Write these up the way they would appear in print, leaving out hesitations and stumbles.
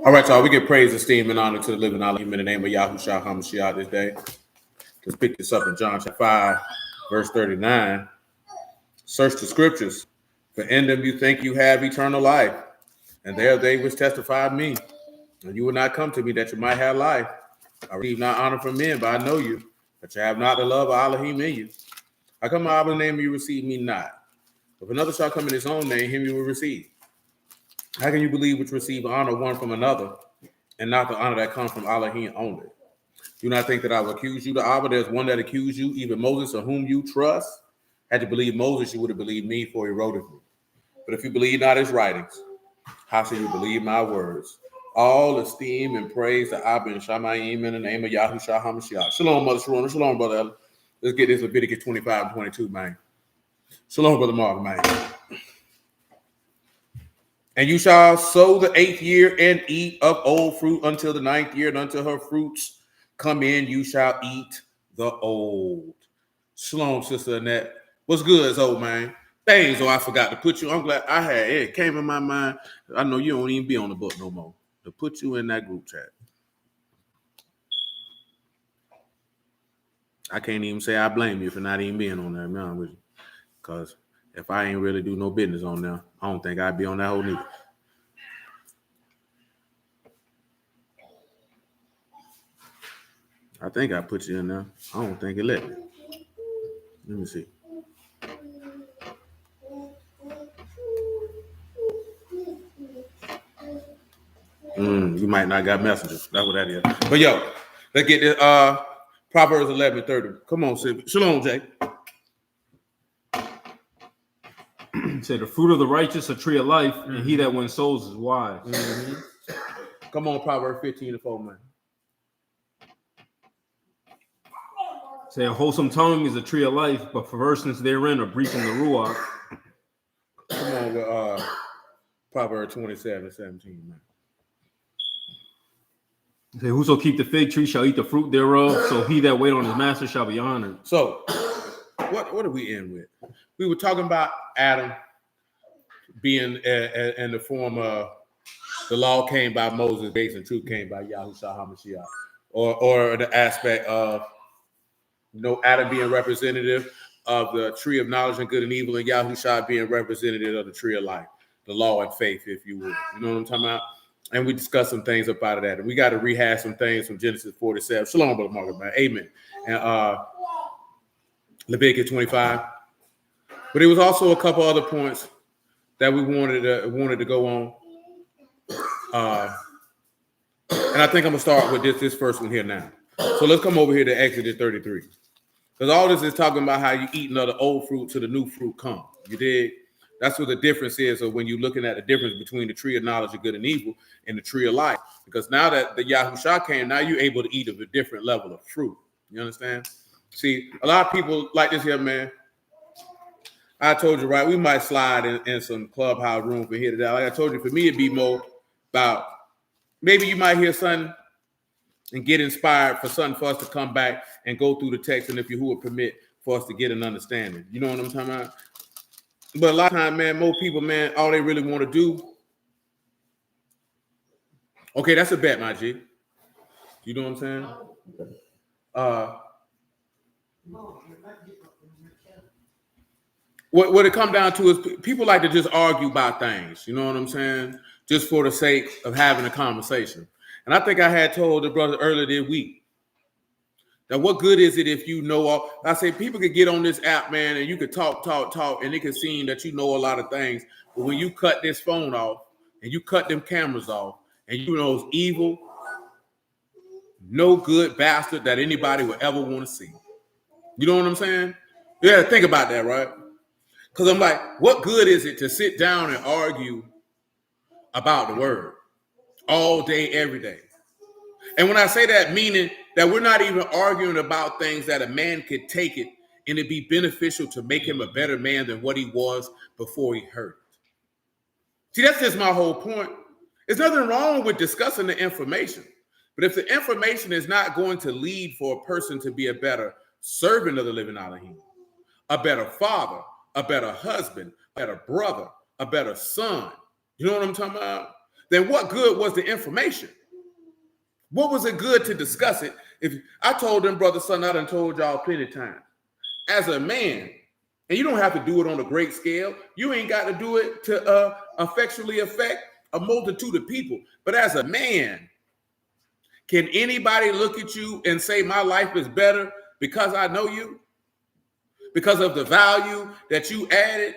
All right, y'all. We give praise, esteem, and honor to the living Elohim in the name of Yahushua HaMashiach this day. Let's pick this up in John chapter 5, verse 39. Search the scriptures, for in them you think you have eternal life, and there they which testified me. And you will not come to me that you might have life. I receive not honor from men, but I know you, that you have not the love of Elohim in you. I come in the name, you receive me not. If another shall come in his own name, him you will receive. How can you believe which receive honor one from another, and not the honor that comes from Elohim only? Do not think that I will accuse you. The Abba, there's one that accused you, even Moses, of whom you trust. Had you believed Moses, you would have believed me, for he wrote of me. But if you believe not his writings, how shall you believe my words? All esteem and praise to Abba and Shamayim in the name of Yahushua HaMashiach. Shalom, Mother Sharona. Shalom, Brother Ella. Let's get this Leviticus 25 and 22, man. Shalom, Brother Mark, man. And you shall sow the 8th year and eat of old fruit until the 9th year, and until her fruits come in, you shall eat the old. Shalom, Sister Annette. What's good, old man? Dang, so I forgot to put you. I'm glad I had it came in my mind. I know you don't even be on the book no more. To put you in that group chat. I can't even say I blame you for not even being on there, man, with you. Because if I ain't really do no business on there, I don't think I'd be on that whole neither. I think I put you in there. I don't think it let me. Let me see. You might not got messages. That's what that is. But yo, let's get this Proverbs 11:30. Come on, Sid. Shalom, Jay. Say the fruit of the righteous a tree of life, and he that wins souls is wise. Mm-hmm. Come on, Proverbs 15:4, man. Say a wholesome tongue is a tree of life, but perverseness therein are breaching the ruach. Come on with Proverbs 27:17, man. Say, whoso keep the fig tree shall eat the fruit thereof, so he that wait on his master shall be honored. So, what are we in with? We were talking about Adam being in the form of the law came by Moses, grace and truth came by Yahushua HaMashiach, or the aspect of Adam being representative of the tree of knowledge and good and evil, and Yahushua being representative of the tree of life, the law and faith, if you would. You know what I'm talking about? And we discussed some things up out of that. And we got to rehash some things from Genesis 47. Shalom, Brother Margaret, man. Amen. And Leviticus 25. But there was also a couple other points that we wanted to go on. And I think I'm going to start with this first one here now. So let's come over here to Exodus 33. Because all this is talking about how you eating of the old fruit till the new fruit come. You dig? That's what the difference is. So when you're looking at the difference between the tree of knowledge of good and evil and the tree of life, because now that the Yahushua came, now you're able to eat of a different level of fruit. You understand? See, a lot of people like this here, man. I told you, right? We might slide in some clubhouse room from here to there. Like I told you, for me, it'd be more about maybe you might hear something and get inspired for something for us to come back and go through the text, and if you would permit for us to get an understanding. You know what I'm talking about? But a lot of time, man, most people, man, all they really want to do. Okay, that's a bet, my G. You know what I'm saying? What it come down to is people like to just argue about things. You know what I'm saying? Just for the sake of having a conversation. And I think I had told the brother earlier this week that what good is it if you know all? I say people could get on this app, man, and you could talk, and it can seem that you know a lot of things. But when you cut this phone off and you cut them cameras off, and you know it's evil, no good bastard that anybody would ever want to see. You know what I'm saying? Yeah, think about that, right? Because I'm like, what good is it to sit down and argue about the word all day, every day? And when I say that, meaning that we're not even arguing about things that a man could take it and it'd be beneficial to make him a better man than what he was before he heard it. See, that's just my whole point. There's nothing wrong with discussing the information. But if the information is not going to lead for a person to be a better servant of the living Elohim, a better father, a better husband, a better brother, a better son, you know what I'm talking about? then what good was the information? What was it good to discuss it? If I told them, brother, son, I done told y'all plenty of times. As a man, and you don't have to do it on a great scale. You ain't got to do it to effectually affect a multitude of people. But as a man, can anybody look at you and say my life is better because I know you? Because of the value that you added?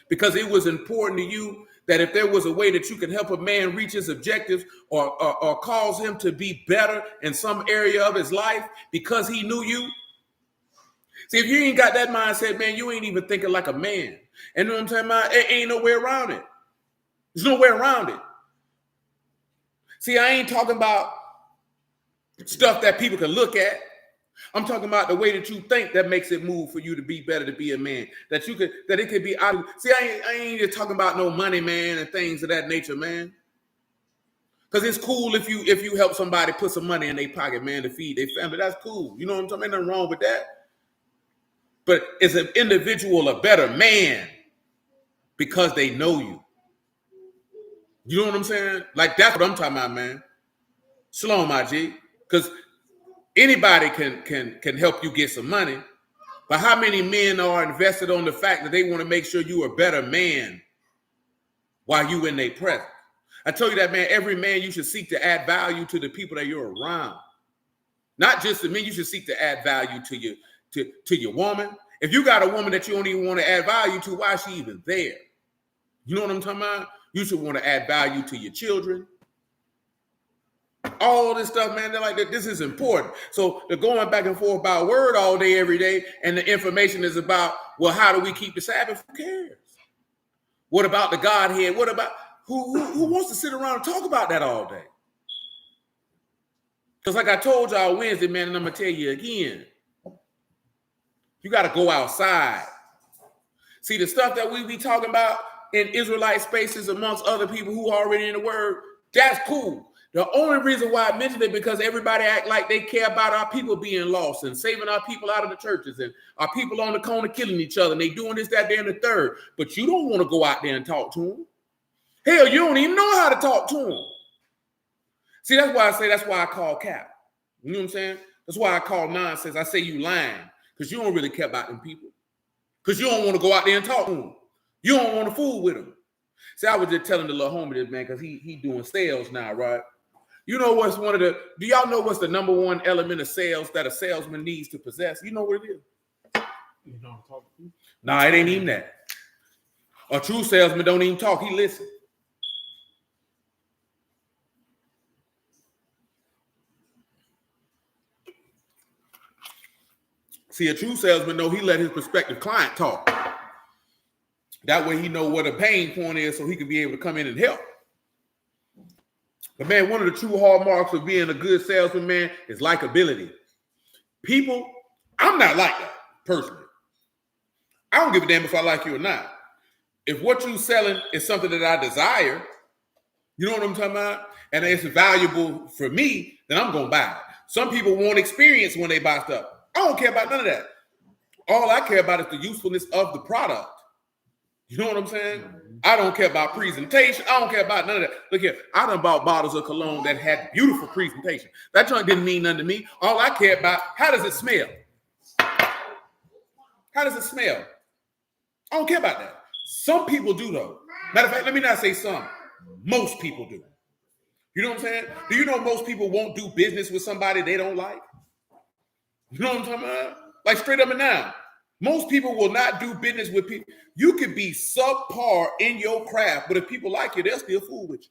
Because it was important to you that if there was a way that you could help a man reach his objectives or cause him to be better in some area of his life because he knew you? See, if you ain't got that mindset, man, you ain't even thinking like a man. And you know what I'm talking about? It ain't no way around it. There's no way around it. See, I ain't talking about stuff that people can look at. I'm talking about the way that you think that makes it move for you to be better, to be a man. That it could be out of. See, I ain't just talking about no money, man, and things of that nature, man. Because it's cool if you help somebody put some money in their pocket, man, to feed their family. That's cool. You know what I'm talking about? Ain't nothing wrong with that. But is an individual a better man because they know you? You know what I'm saying? Like, that's what I'm talking about, man. Shalom, my G. Because anybody can help you get some money. But how many men are invested on the fact that they want to make sure you are a better man while you in their presence? I tell you that, man, every man, you should seek to add value to the people that you're around. Not just the men, you should seek to add value to your woman. If you got a woman that you don't even want to add value to, why is she even there? You know what I'm talking about? You should want to add value to your children. All this stuff, man, they're like, this is important. So they're going back and forth about word all day, every day, and the information is about, well, how do we keep the Sabbath? Who cares? What about the Godhead? What about who wants to sit around and talk about that all day? Because like I told y'all Wednesday, man, and I'm going to tell you again, you got to go outside. See, the stuff that we be talking about in Israelite spaces amongst other people who are already in the word, that's cool. The only reason why I mentioned it because everybody act like they care about our people being lost and saving our people out of the churches and our people on the corner killing each other and they doing this, that, there, and the third. But you don't want to go out there and talk to them. Hell, you don't even know how to talk to them. See, that's why I call cap. You know what I'm saying? That's why I call nonsense. I say you lying because you don't really care about them people. Because you don't want to go out there and talk to them. You don't want to fool with them. See, I was just telling the little homie this, man, because he doing sales now, right? You know what's do y'all know what's the number one element of sales that a salesman needs to possess? You know what it is? You know what I'm talking about? Nah, it ain't even that. A true salesman don't even talk, he listen. See, a true salesman know he let his prospective client talk. That way he know what a pain point is so he can be able to come in and help. But man, one of the true hallmarks of being a good salesman, man, is likability. People, I'm not like that, personally. I don't give a damn if I like you or not. If what you're selling is something that I desire, you know what I'm talking about? And it's valuable for me, then I'm going to buy it. Some people want experience when they buy stuff. I don't care about none of that. All I care about is the usefulness of the product. You know what I'm saying? I don't care about presentation. I don't care about none of that. Look here, I done bought bottles of cologne that had beautiful presentation. That junk didn't mean nothing to me. All I care about, how does it smell? How does it smell? I don't care about that. Some people do, though. Matter of fact, let me not say some. Most people do. You know what I'm saying? Do you know most people won't do business with somebody they don't like? You know what I'm talking about? Like straight up and down. Most people will not do business with people. You could be subpar in your craft, but if people like you, they'll still fool with you.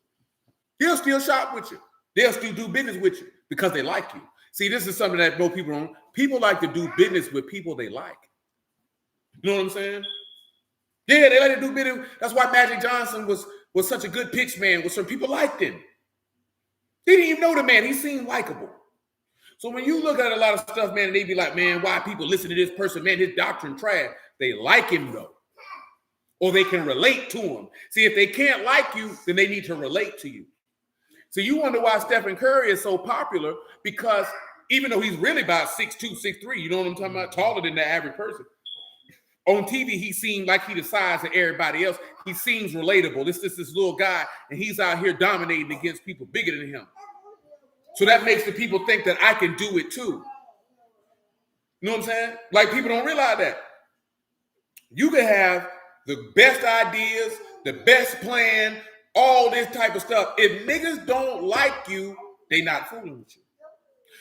They'll still shop with you. They'll still do business with you because they like you. See, this is something that most people don't. People like to do business with people they like. You know what I'm saying? Yeah, they like to do business. That's why Magic Johnson was such a good pitch man. Was some people liked him. They didn't even know the man. He seemed likable. So when you look at a lot of stuff, man, and they be like, man, why people listen to this person? Man, his doctrine trash. They like him, though. Or they can relate to him. See, if they can't like you, then they need to relate to you. So you wonder why Stephen Curry is so popular, because even though he's really about 6'2", 6'3", you know what I'm talking about? Taller than the average person. On TV, he seemed like he the size of everybody else. He seems relatable. This little guy, and he's out here dominating against people bigger than him. So that makes the people think that I can do it too. You know what I'm saying? Like, people don't realize that. You can have the best ideas, the best plan, all this type of stuff. If niggas don't like you, they not fooling with you.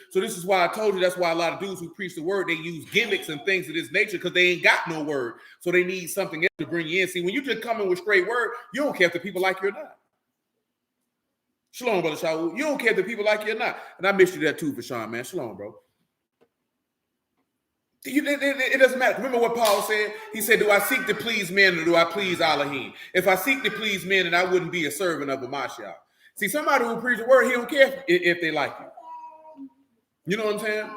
So this is why I told you that's why a lot of dudes who preach the word, they use gimmicks and things of this nature because they ain't got no word. So they need something else to bring you in. See, when you just come in with straight word, you don't care if the people like you or not. Shalom, Brother Shaul. You don't care if the people like you or not. And I missed you that too, Vashawn, man. Shalom, bro. It doesn't matter. Remember what Paul said? He said, do I seek to please men or do I please Elohim? If I seek to please men, then I wouldn't be a servant of a Mashiach. See, somebody who preaches the word, he don't care if they like you. You know what I'm saying?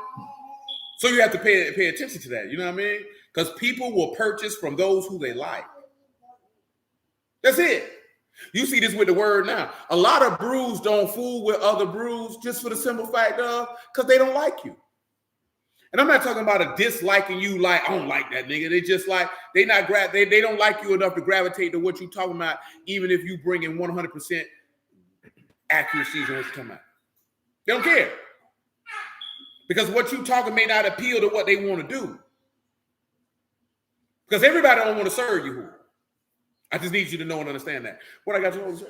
So you have to pay attention to that. You know what I mean? Because people will purchase from those who they like. That's it. You see this with the word now. A lot of brews don't fool with other brews just for the simple fact of because they don't like you. And I'm not talking about a disliking you like, I don't like that nigga. They just like, they don't like you enough to gravitate to what you're talking about, even if you bring in 100% accuracy on what you're talking about. They don't care. Because what you talking may not appeal to what they want to do. Because everybody don't want to serve you. I just need you to know and understand that. What I got you on?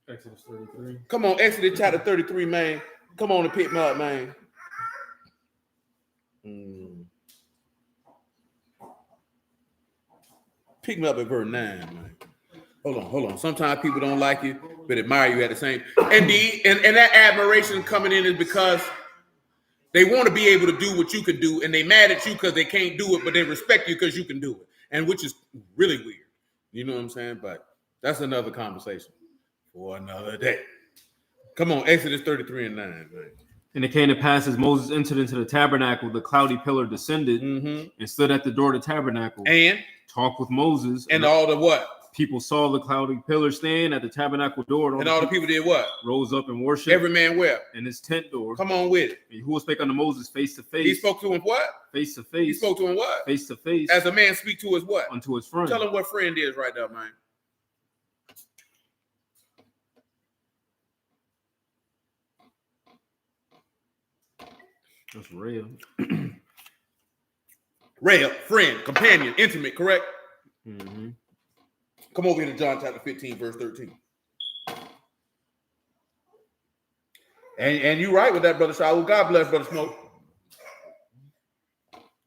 Exodus 33. Come on, Exodus chapter 33, man. Come on and pick me up, man. Pick me up at verse 9, man. Hold on. Sometimes people don't like you, but admire you at the same. And that admiration coming in is because they want to be able to do what you can do, and they mad at you because they can't do it, but they respect you because you can do it, and which is really weird. You know what I'm saying? But that's another conversation for another day. Come on, Exodus 33 and 9, man. And it came to pass as Moses entered into the tabernacle, the cloudy pillar descended and stood at the door of the tabernacle and talked with Moses. And all the what? People saw the cloudy pillar stand at the tabernacle door. And all the people did what? Rose up and worshiped. Every man where? In his tent door. Come on with it. And who spake unto Moses face to face? He spoke to him what? Face to face. He spoke to him what? Face to face. As a man speak to his what? Unto his friend. Tell him what friend is right there, man. That's real. Real, friend, companion, intimate, correct? Mm-hmm. Come over here to John chapter 15, verse 13. And you're right with that, Brother Shaul. God bless, Brother Smoke.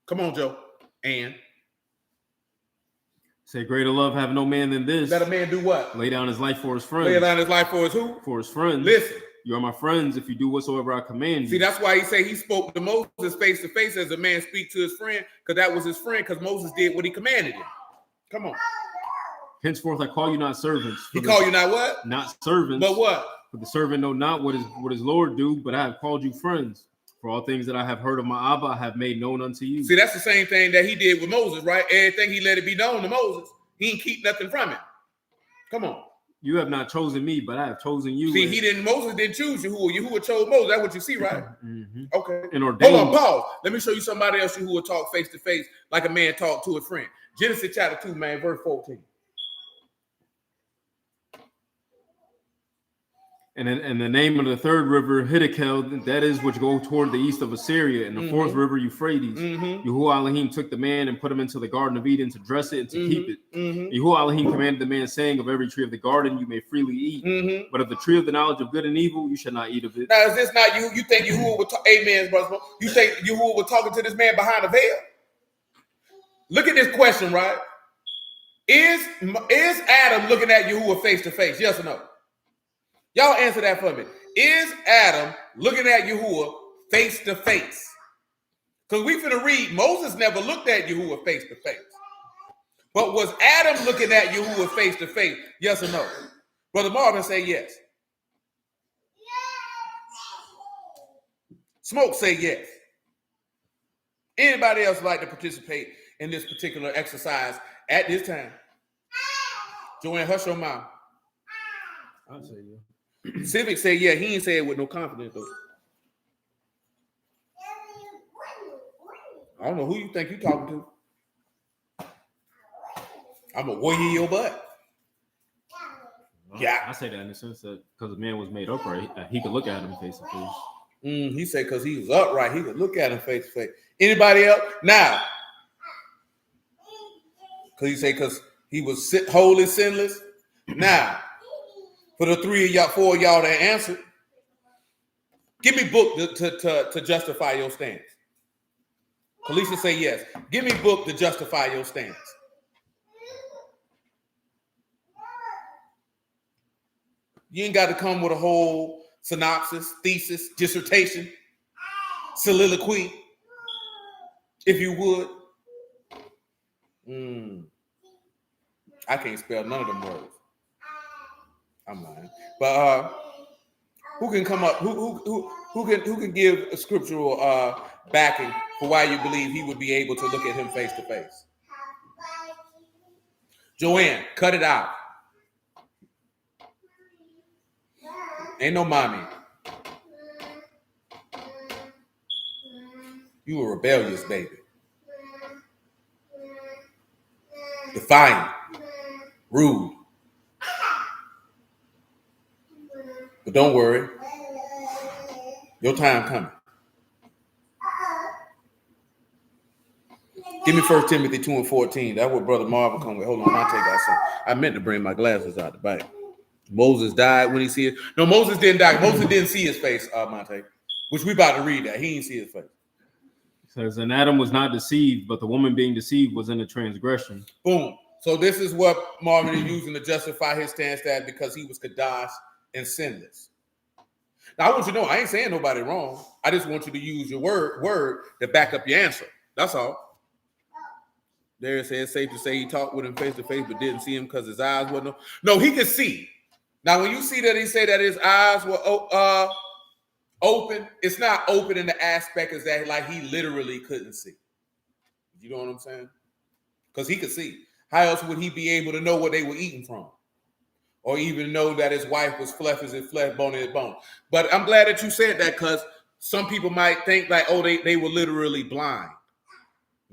Come on, Joe. And say, greater love have no man than this. Let a man do what? Lay down his life for his friends. Lay down his life for his who? For his friends. Listen. You are my friends if you do whatsoever I command you. See, that's why he say he spoke to Moses face to face as a man speak to his friend, because that was his friend, because Moses did what he commanded him. Come on. Henceforth I call you not servants. He call you not what? Not servants. But what? For the servant know not what his Lord do, but I have called you friends. For all things that I have heard of my Abba, I have made known unto you. See, that's the same thing that he did with Moses, right? Everything he let it be known to Moses. He didn't keep nothing from it. Come on. You have not chosen me, but I have chosen you. See, Moses didn't choose Yahuwah. Yahuwah chose Moses. That's what you see, right? Mm-hmm. Okay. And ordained. Hold on, pause. Let me show you somebody else who will talk face to face like a man talked to a friend. Genesis chapter 2, man, verse 14. And the name of the third river, Hiddekel, that is which go toward the east of Assyria, and the fourth river, Euphrates. Yahuwah Elohim took the man and put him into the Garden of Eden to dress it and to keep it. Yahuwah Elohim commanded the man, saying, of every tree of the garden you may freely eat, but of the tree of the knowledge of good and evil you shall not eat of it. Now, is this not you? You think Yahuwah would talk? Amen, brother. You think Yahuwah was talking to this man behind a veil? Look at this question, right? Is Adam looking at Yahuwah face to face? Yes or no? Y'all answer that for me. Is Adam looking at Yahuwah face to face? Because we finna read, Moses never looked at Yahuwah face to face. But was Adam looking at Yahuwah face to face? Yes or no? Brother Marvin say yes. Smoke say yes. Anybody else like to participate in this particular exercise at this time? Joanne, hush your mouth. I'll say yeah. Civic said, yeah, he ain't say it with no confidence, though. I don't know who you think you talking to. I'm a warrior your butt. Well, Yeah. I say that in the sense that because the man was made upright, he could look at him face to face. He said because he was upright, he could look at him face to face. Anybody else? Now, because he said because he was holy, sinless. Now, for the 4 of y'all that answered, give me book to justify your stance. Kalisha say yes. Give me book to justify your stance. You ain't got to come with a whole synopsis, thesis, dissertation, soliloquy, if you would. I can't spell none of them words. I'm lying. But who can come up? Who can give a scriptural backing for why you believe he would be able to look at him face to face? Joanne, cut it out. Ain't no mommy. You a rebellious baby. Defiant. Rude. But don't worry. Your time coming. Give me 1 Timothy 2:14. That's what Brother Marvin come with. Hold on, I'll take that. I meant to bring my glasses out the back. Moses died when he see it. No, Moses didn't die. Moses didn't see his face, Monte. Which we about to read that. He didn't see his face. It says, and Adam was not deceived, but the woman being deceived was in a transgression. Boom. So this is what Marvin is using to justify his stance that because he was Kadash and sinless. Now, I want you to know, I ain't saying nobody wrong. I just want you to use your word to back up your answer. That's all. There it says, safe to say he talked with him face to face, but didn't see him because his eyes wasn't. No, he could see. Now, when you see that he said that his eyes were open, it's not open in the aspect as that like he literally couldn't see. You know what I'm saying? Because he could see. How else would he be able to know what they were eating from? Or even know that his wife was flesh is his flesh, bone is his bone. But I'm glad that you said that because some people might think like, oh, they were literally blind.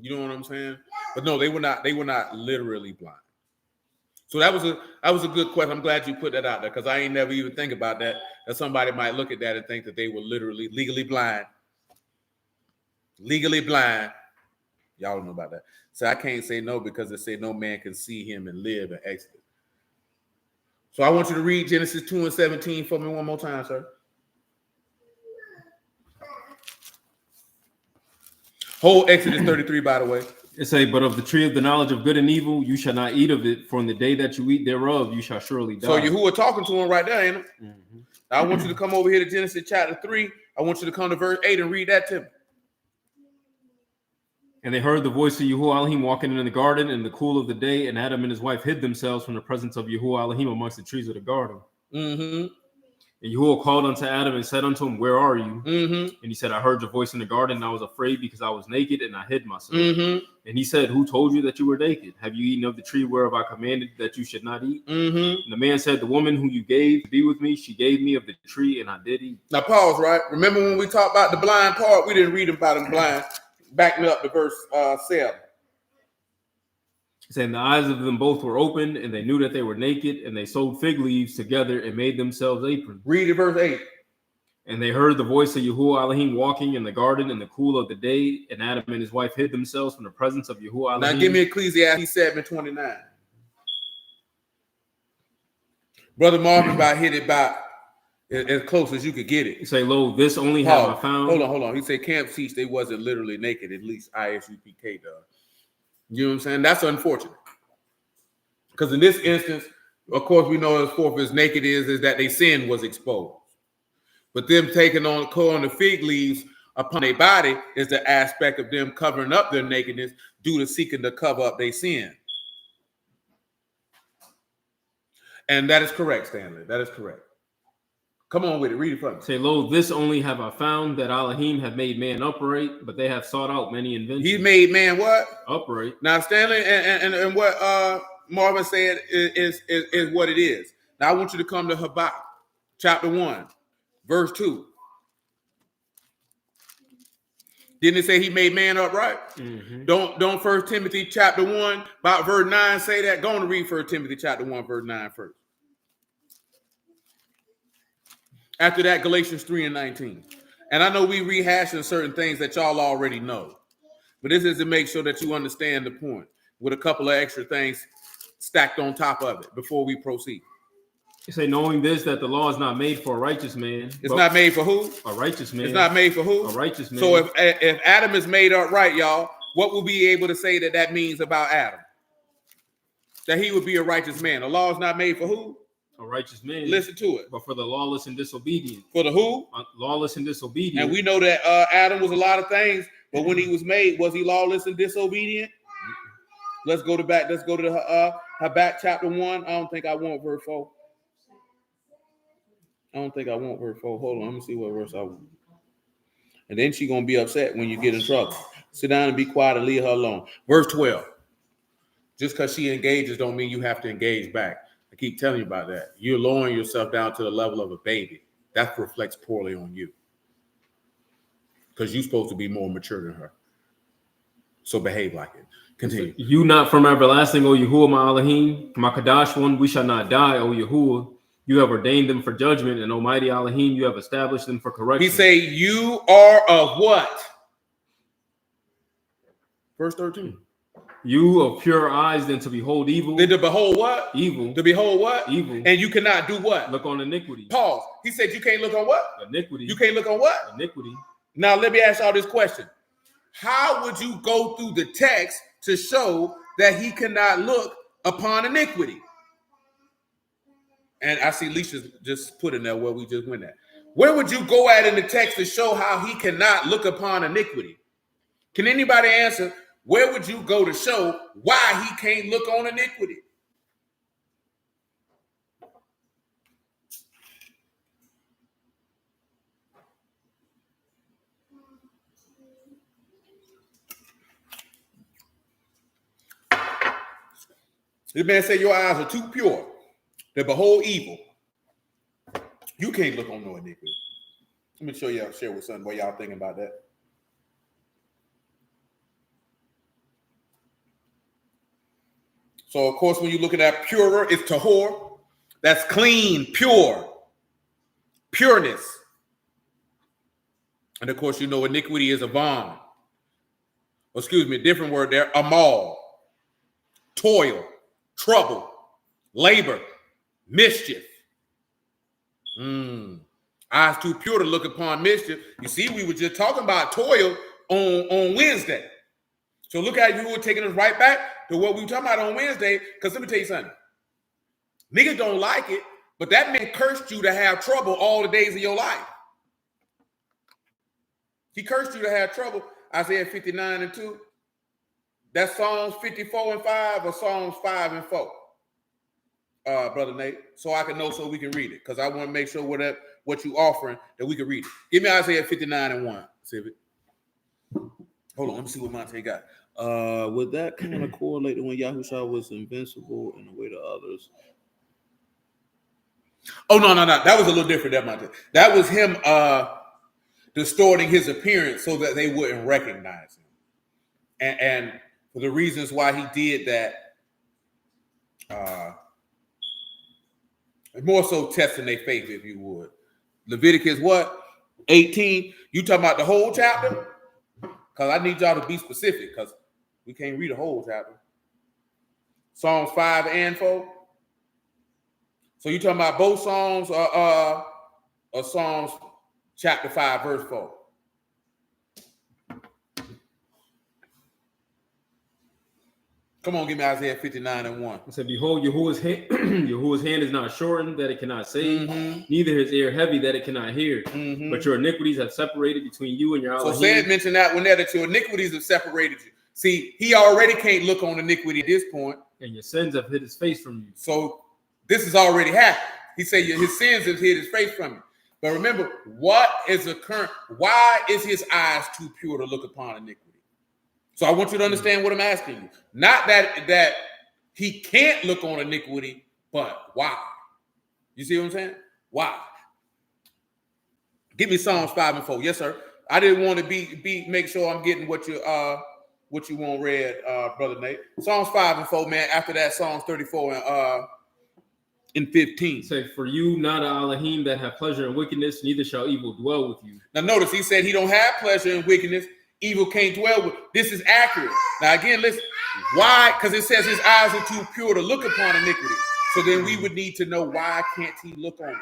You know what I'm saying? But no, they were not literally blind. So that was a good question. I'm glad you put that out there because I ain't never even think about that. That somebody might look at that and think that they were literally legally blind. Legally blind. Y'all don't know about that. So I can't say no because it said no man can see him and live in Exodus. So I want you to read Genesis 2:17 for me one more time, sir. Whole Exodus 33, by the way. It say, but of the tree of the knowledge of good and evil, you shall not eat of it, for in the day that you eat thereof, you shall surely die. So Yahuwah talking to him right there, ain't it? Mm-hmm. Now I want you to come over here to Genesis chapter 3. I want you to come to verse 8 and read that to me. And they heard the voice of Yahuwah Elohim walking in the garden in the cool of the day, and Adam and his wife hid themselves from the presence of Yahuwah Elohim amongst the trees of the garden. Mm-hmm. And Yahuwah called unto Adam and said unto him, where are you? Mm-hmm. And he said, I heard your voice in the garden, and I was afraid because I was naked, and I hid myself. Mm-hmm. And he said, who told you that you were naked? Have you eaten of the tree whereof I commanded that you should not eat? Mm-hmm. And the man said, the woman whom you gave to be with me, she gave me of the tree, and I did eat. Now pause, right? Remember when we talked about the blind part? We didn't read about him blind. Back me up to verse 7. Saying the eyes of them both were opened, and they knew that they were naked, and they sewed fig leaves together and made themselves aprons. Read it, verse 8. And they heard the voice of Yahuwah Elohim walking in the garden in the cool of the day, and Adam and his wife hid themselves from the presence of Yahuwah Elohim. Now give me Ecclesiastes 7:29. Brother Marvin about hit it by as close as you could get it. You say, lo, this only have I found. Hold on. He said Camp Teach, they wasn't literally naked, at least ISUPK does. You know what I'm saying? That's unfortunate. Because in this instance, of course, we know as forth as naked is that their sin was exposed. But them taking on the fig leaves upon their body is the aspect of them covering up their nakedness due to seeking to cover up their sin. And that is correct, Stanley. That is correct. Come on with it. Read it for me. Say, lo, this only have I found, that Elohim have made man upright, but they have sought out many inventions. He made man what? Upright. Now, Stanley, and what Marvin said is what it is. Now, I want you to come to Habakkuk, chapter 1, verse 2. Didn't it say he made man upright? Mm-hmm. Don't 1 Timothy chapter 1 about verse 9 say that? Go on to read 1 Timothy chapter 1 verse 9 first. After that, Galatians 3 and 19. And I know we rehashing certain things that y'all already know. But this is to make sure that you understand the point with a couple of extra things stacked on top of it before we proceed. You say, knowing this, that the law is not made for a righteous man. It's not made for who? A righteous man. It's not made for who? A righteous man. So if Adam is made upright, y'all, what will we be able to say that means about Adam? That he would be a righteous man. The law is not made for who? A righteous man. Listen to it. But for the lawless and disobedient. For the who? Lawless and disobedient. And we know that Adam was a lot of things, but when he was made, was he lawless and disobedient? Let's go to the Habakkuk chapter 1. I don't think I want verse 4. Hold on, let me see what verse I want. And then she's gonna be upset when you get in trouble. Sit down and be quiet and leave her alone. Verse 12. Just because she engages don't mean you have to engage back. I keep telling you about that. You're lowering yourself down to the level of a baby. That reflects poorly on you. Because you're supposed to be more mature than her. So behave like it. Continue. You not from everlasting, O Yahuwah Ma'alahim, my Kadash one, we shall not die, O Yahuwah. You have ordained them for judgment, and Almighty Elohim, you have established them for correction. He say, you are of what? Verse 13. You of pure eyes, then to behold evil. Then to behold what? Evil. To behold what? Evil. And you cannot do what? Look on iniquity. Pause. He said you can't look on what? Iniquity. You can't look on what? Iniquity. Now let me ask y'all this question. How would you go through the text to show that he cannot look upon iniquity? And I see Leisha just put in there where we just went at. Where would you go at in the text to show how he cannot look upon iniquity? Can anybody answer? Where would you go to show why he can't look on iniquity? This man said your eyes are too pure to behold evil. You can't look on no iniquity. Let me show y'all, share with something what y'all thinking about that. So, of course, when you're looking at purer, it's tahor. That's clean, pure, pureness. And, of course, you know iniquity is avon. Excuse me, a different word there, amal. Toil, trouble, labor, mischief. Eyes too pure to look upon mischief. You see, we were just talking about toil on Wednesday. So look at you were taking us right back to what we were talking about on Wednesday. Because let me tell you something. Niggas don't like it, but that man cursed you to have trouble all the days of your life. He cursed you to have trouble. Isaiah 59 and 2. That's Psalms 54 and 5 or Psalms 5 and 4. Brother Nate, so I can know so we can read it. Because I want to make sure what you offering that we can read it. Give me Isaiah 59 and 1. See if it. Hold on, let me see what Monte got. Would that kind of correlate to when Yahushua was invincible in the way to others? Oh, no. That was a little different, that Monte. That was him distorting his appearance so that they wouldn't recognize him. And for the reasons why he did that, more so testing their faith, if you would. Leviticus what? 18. You talking about the whole chapter? Because I need y'all to be specific, because we can't read the whole chapter. Psalms 5 and 4. So you talking about both Psalms or Psalms chapter 5, verse 4? Come on, give me Isaiah 59 and 1. It said, behold, Yahuwah's hand is not shortened that it cannot save, neither his ear heavy that it cannot hear. But your iniquities have separated between you and your Elohim. So Sad mentioned that one there, that your iniquities have separated you. See, he already can't look on iniquity at this point. And your sins have hid his face from you. So this has already happened. He said his sins have hid his face from you. But remember, what is occurring? Why is his eyes too pure to look upon iniquity? So I want you to understand what I'm asking you. Not that he can't look on iniquity, but why? You see what I'm saying? Why? Give me Psalms 5 and 4. Yes, sir. I didn't want to make sure I'm getting what you want read, Brother Nate. Psalms 5 and 4, man. After that, Psalms 34 and 15. Say, for you, not a Elohim that have pleasure in wickedness, neither shall evil dwell with you. Now notice he said he don't have pleasure in wickedness. Evil can't dwell with. This is accurate. Now again, listen. Why? Because it says his eyes are too pure to look upon iniquity. So then we would need to know, why can't he look on it?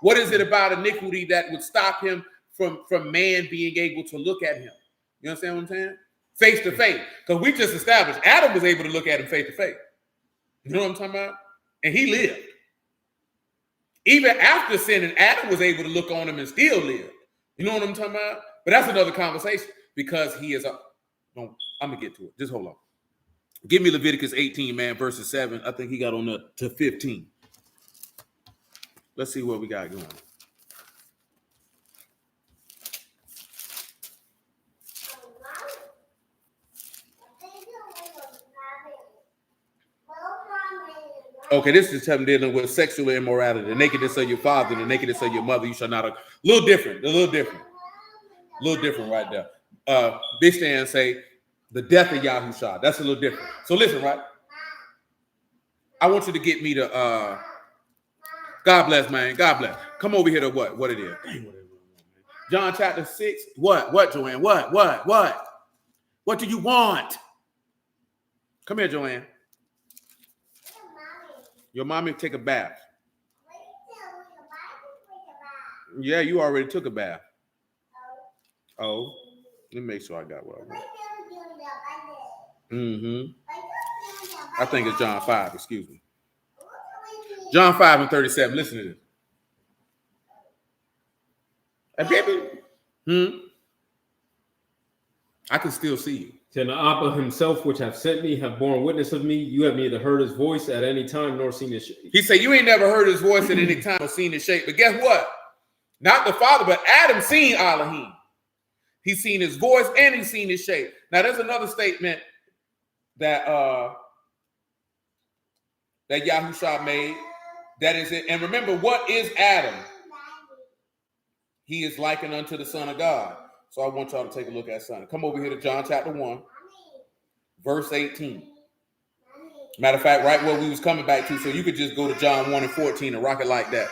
What is it about iniquity that would stop him from man being able to look at him? You understand what I'm saying? Face to face. Because we just established Adam was able to look at him face to face. You know what I'm talking about? And he lived. Even after sinning, Adam was able to look on him and still live. You know what I'm talking about? But that's another conversation, because he is I'm going to get to it. Just hold on. Give me Leviticus 18, man, verses 7. I think he got on to 15. Let's see what we got going. Okay, this is him dealing with sexual immorality, the nakedness of your father, the nakedness of your mother. You shall not. A little different right there. Big Stan say the death of Yahushua. That's a little different. So listen, right? I want you to get me to God bless, man. God bless. Come over here to what it is. John chapter 6. What, Joanne? What do you want? Come here, Joanne. Your mommy take a bath. Yeah, you already took a bath. Oh, let me make sure I got what I want. I think it's John 5, excuse me. John 5 and 37. Listen to this. Baby. I can still see you. And the Abba himself, which have sent me, have borne witness of me. You have neither heard his voice at any time nor seen his shape. He said, you ain't never heard his voice at any time or seen his shape. But guess what? Not the Father, but Adam seen Elohim. He's seen his voice and he's seen his shape. Now, there's another statement that Yahushua made. That is it. And remember, what is Adam? He is likened unto the Son of God. So I want y'all to take a look at something. Come over here to John chapter 1, verse 18. Matter of fact, right where we was coming back to, so you could just go to John 1 and 14 and rock it like that.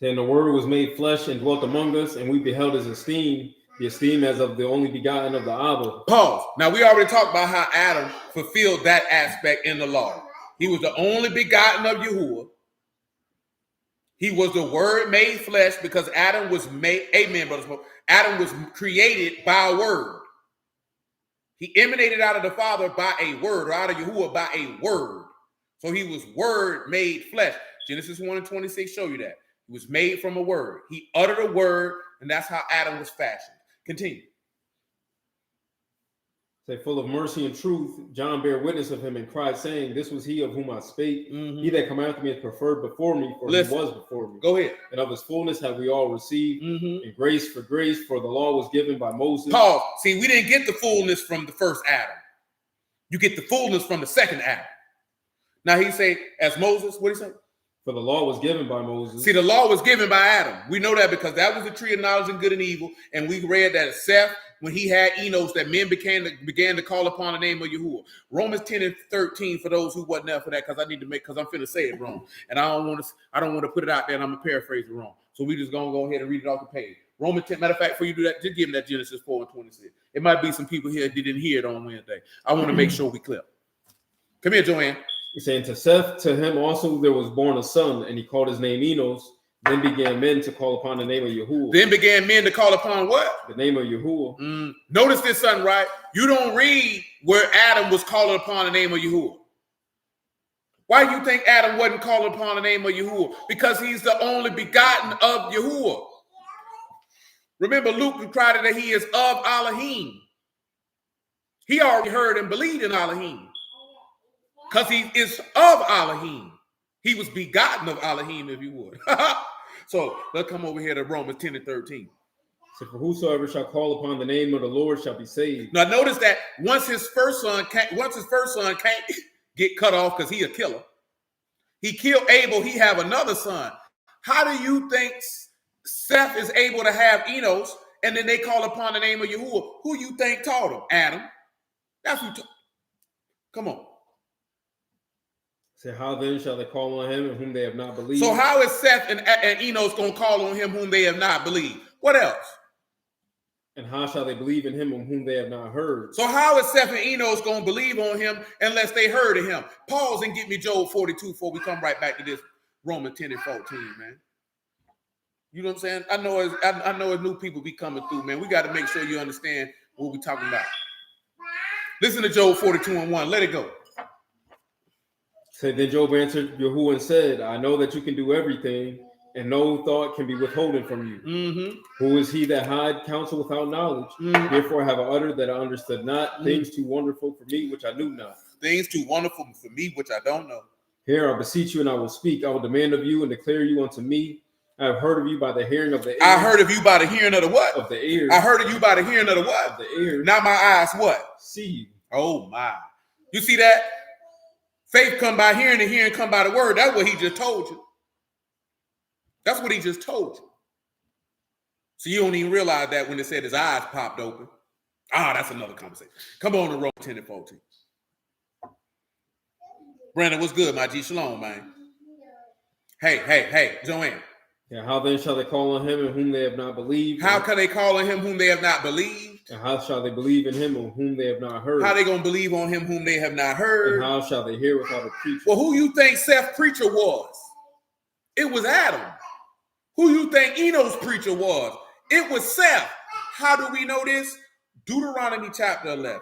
And the word was made flesh and dwelt among us, and we beheld his esteem, the esteem as of the only begotten of the Abba. Pause. Now, we already talked about how Adam fulfilled that aspect in the law. He was the only begotten of Yahuwah. He was the word made flesh, because Adam was made, amen, brothers. Adam was created by a word. He emanated out of the Father by a word, or out of Yahuwah by a word. So he was word made flesh. Genesis 1 and 26 show you that. He was made from a word. He uttered a word, and that's how Adam was fashioned. Continue. Say, full of mercy and truth, John bare witness of him and cried, saying, this was he of whom I spake. He that come after me is preferred before me, for he was before me. Go ahead. And of his fullness have we all received, and grace, for the law was given by Moses. Pause. See, we didn't get the fullness from the first Adam. You get the fullness from the second Adam. Now he say, as Moses, what did he say? For the law was given by Moses. See, the law was given by Adam. We know that because that was the tree of knowledge of good and evil. And we read that Seth, when he had Enos, that men began to call upon the name of Yahuwah. Romans 10 and 13, for those who wasn't there for that, because I'm finna say it wrong. And I don't want to put it out there and I'm going to paraphrase it wrong. So we just going to go ahead and read it off the page. Romans 10, matter of fact, for you to do that, just give them that Genesis 4 and 26. It might be some people here that didn't hear it on Wednesday. I want to make sure we clip. Come here, Joanne. He's saying, to Seth, to him also there was born a son, and he called his name Enos. Then began men to call upon the name of Yahuwah. Then began men to call upon what? The name of Yahuwah. Notice this, son, right? You don't read where Adam was calling upon the name of Yahuwah. Why do you think Adam wasn't calling upon the name of Yahuwah? Because he's the only begotten of Yahuwah. Remember, Luke cried that he is of Elohim. He already heard and believed in Elohim. Because he is of Elohim. He was begotten of Elohim, if you would. So let's come over here to Romans 10 and 13. So for whosoever shall call upon the name of the Lord shall be saved. Now notice that once his first son can't get cut off because he a killer. He killed Abel, he have another son. How do you think Seth is able to have Enos, and then they call upon the name of Yahuwah. Who you think taught him? Adam. That's who. Come on. Say, how then shall they call on him in whom they have not believed? So how is Seth and Enos going to call on him whom they have not believed? What else? And how shall they believe in him on whom they have not heard? So how is Seth and Enos going to believe on him unless they heard of him? Pause and get me Job 42 before we come right back to this Romans 10 and 14, man. You know what I'm saying? I know as new people be coming through, man. We got to make sure you understand what we're talking about. Listen to Job 42 and 1. Let it go. Say, then Job answered Yahuwah and said, I know that you can do everything, and no thought can be withholden from you. Mm-hmm. Who is he that hide counsel without knowledge? Mm-hmm. Therefore have I uttered that I understood not, things too wonderful for me which I knew not. Things too wonderful for me which I don't know. Here I beseech you, and I will speak. I will demand of you and declare you unto me. I have heard of you by the hearing of the ears. I heard of you by the hearing of the what? Of the ears. I heard of you by the hearing of the what? Of the ears. Now my eyes what? See you. Oh my. You see that? Faith come by hearing and hearing come by the word. That's what he just told you. That's what he just told you. So you don't even realize that when it said his eyes popped open. That's another conversation. Come on to Romans 10 and 14. Brandon, what's good, my G? Shalom, man. Hey, Joanne. Yeah, how then shall they call on him in whom they have not believed? How can they call on him whom they have not believed? And how shall they believe in him on whom they have not heard? How they going to believe on him whom they have not heard? And how shall they hear without a preacher? Well, who you think Seth's preacher was? It was Adam. Who you think Enos' preacher was? It was Seth. How do we know this? Deuteronomy chapter 11.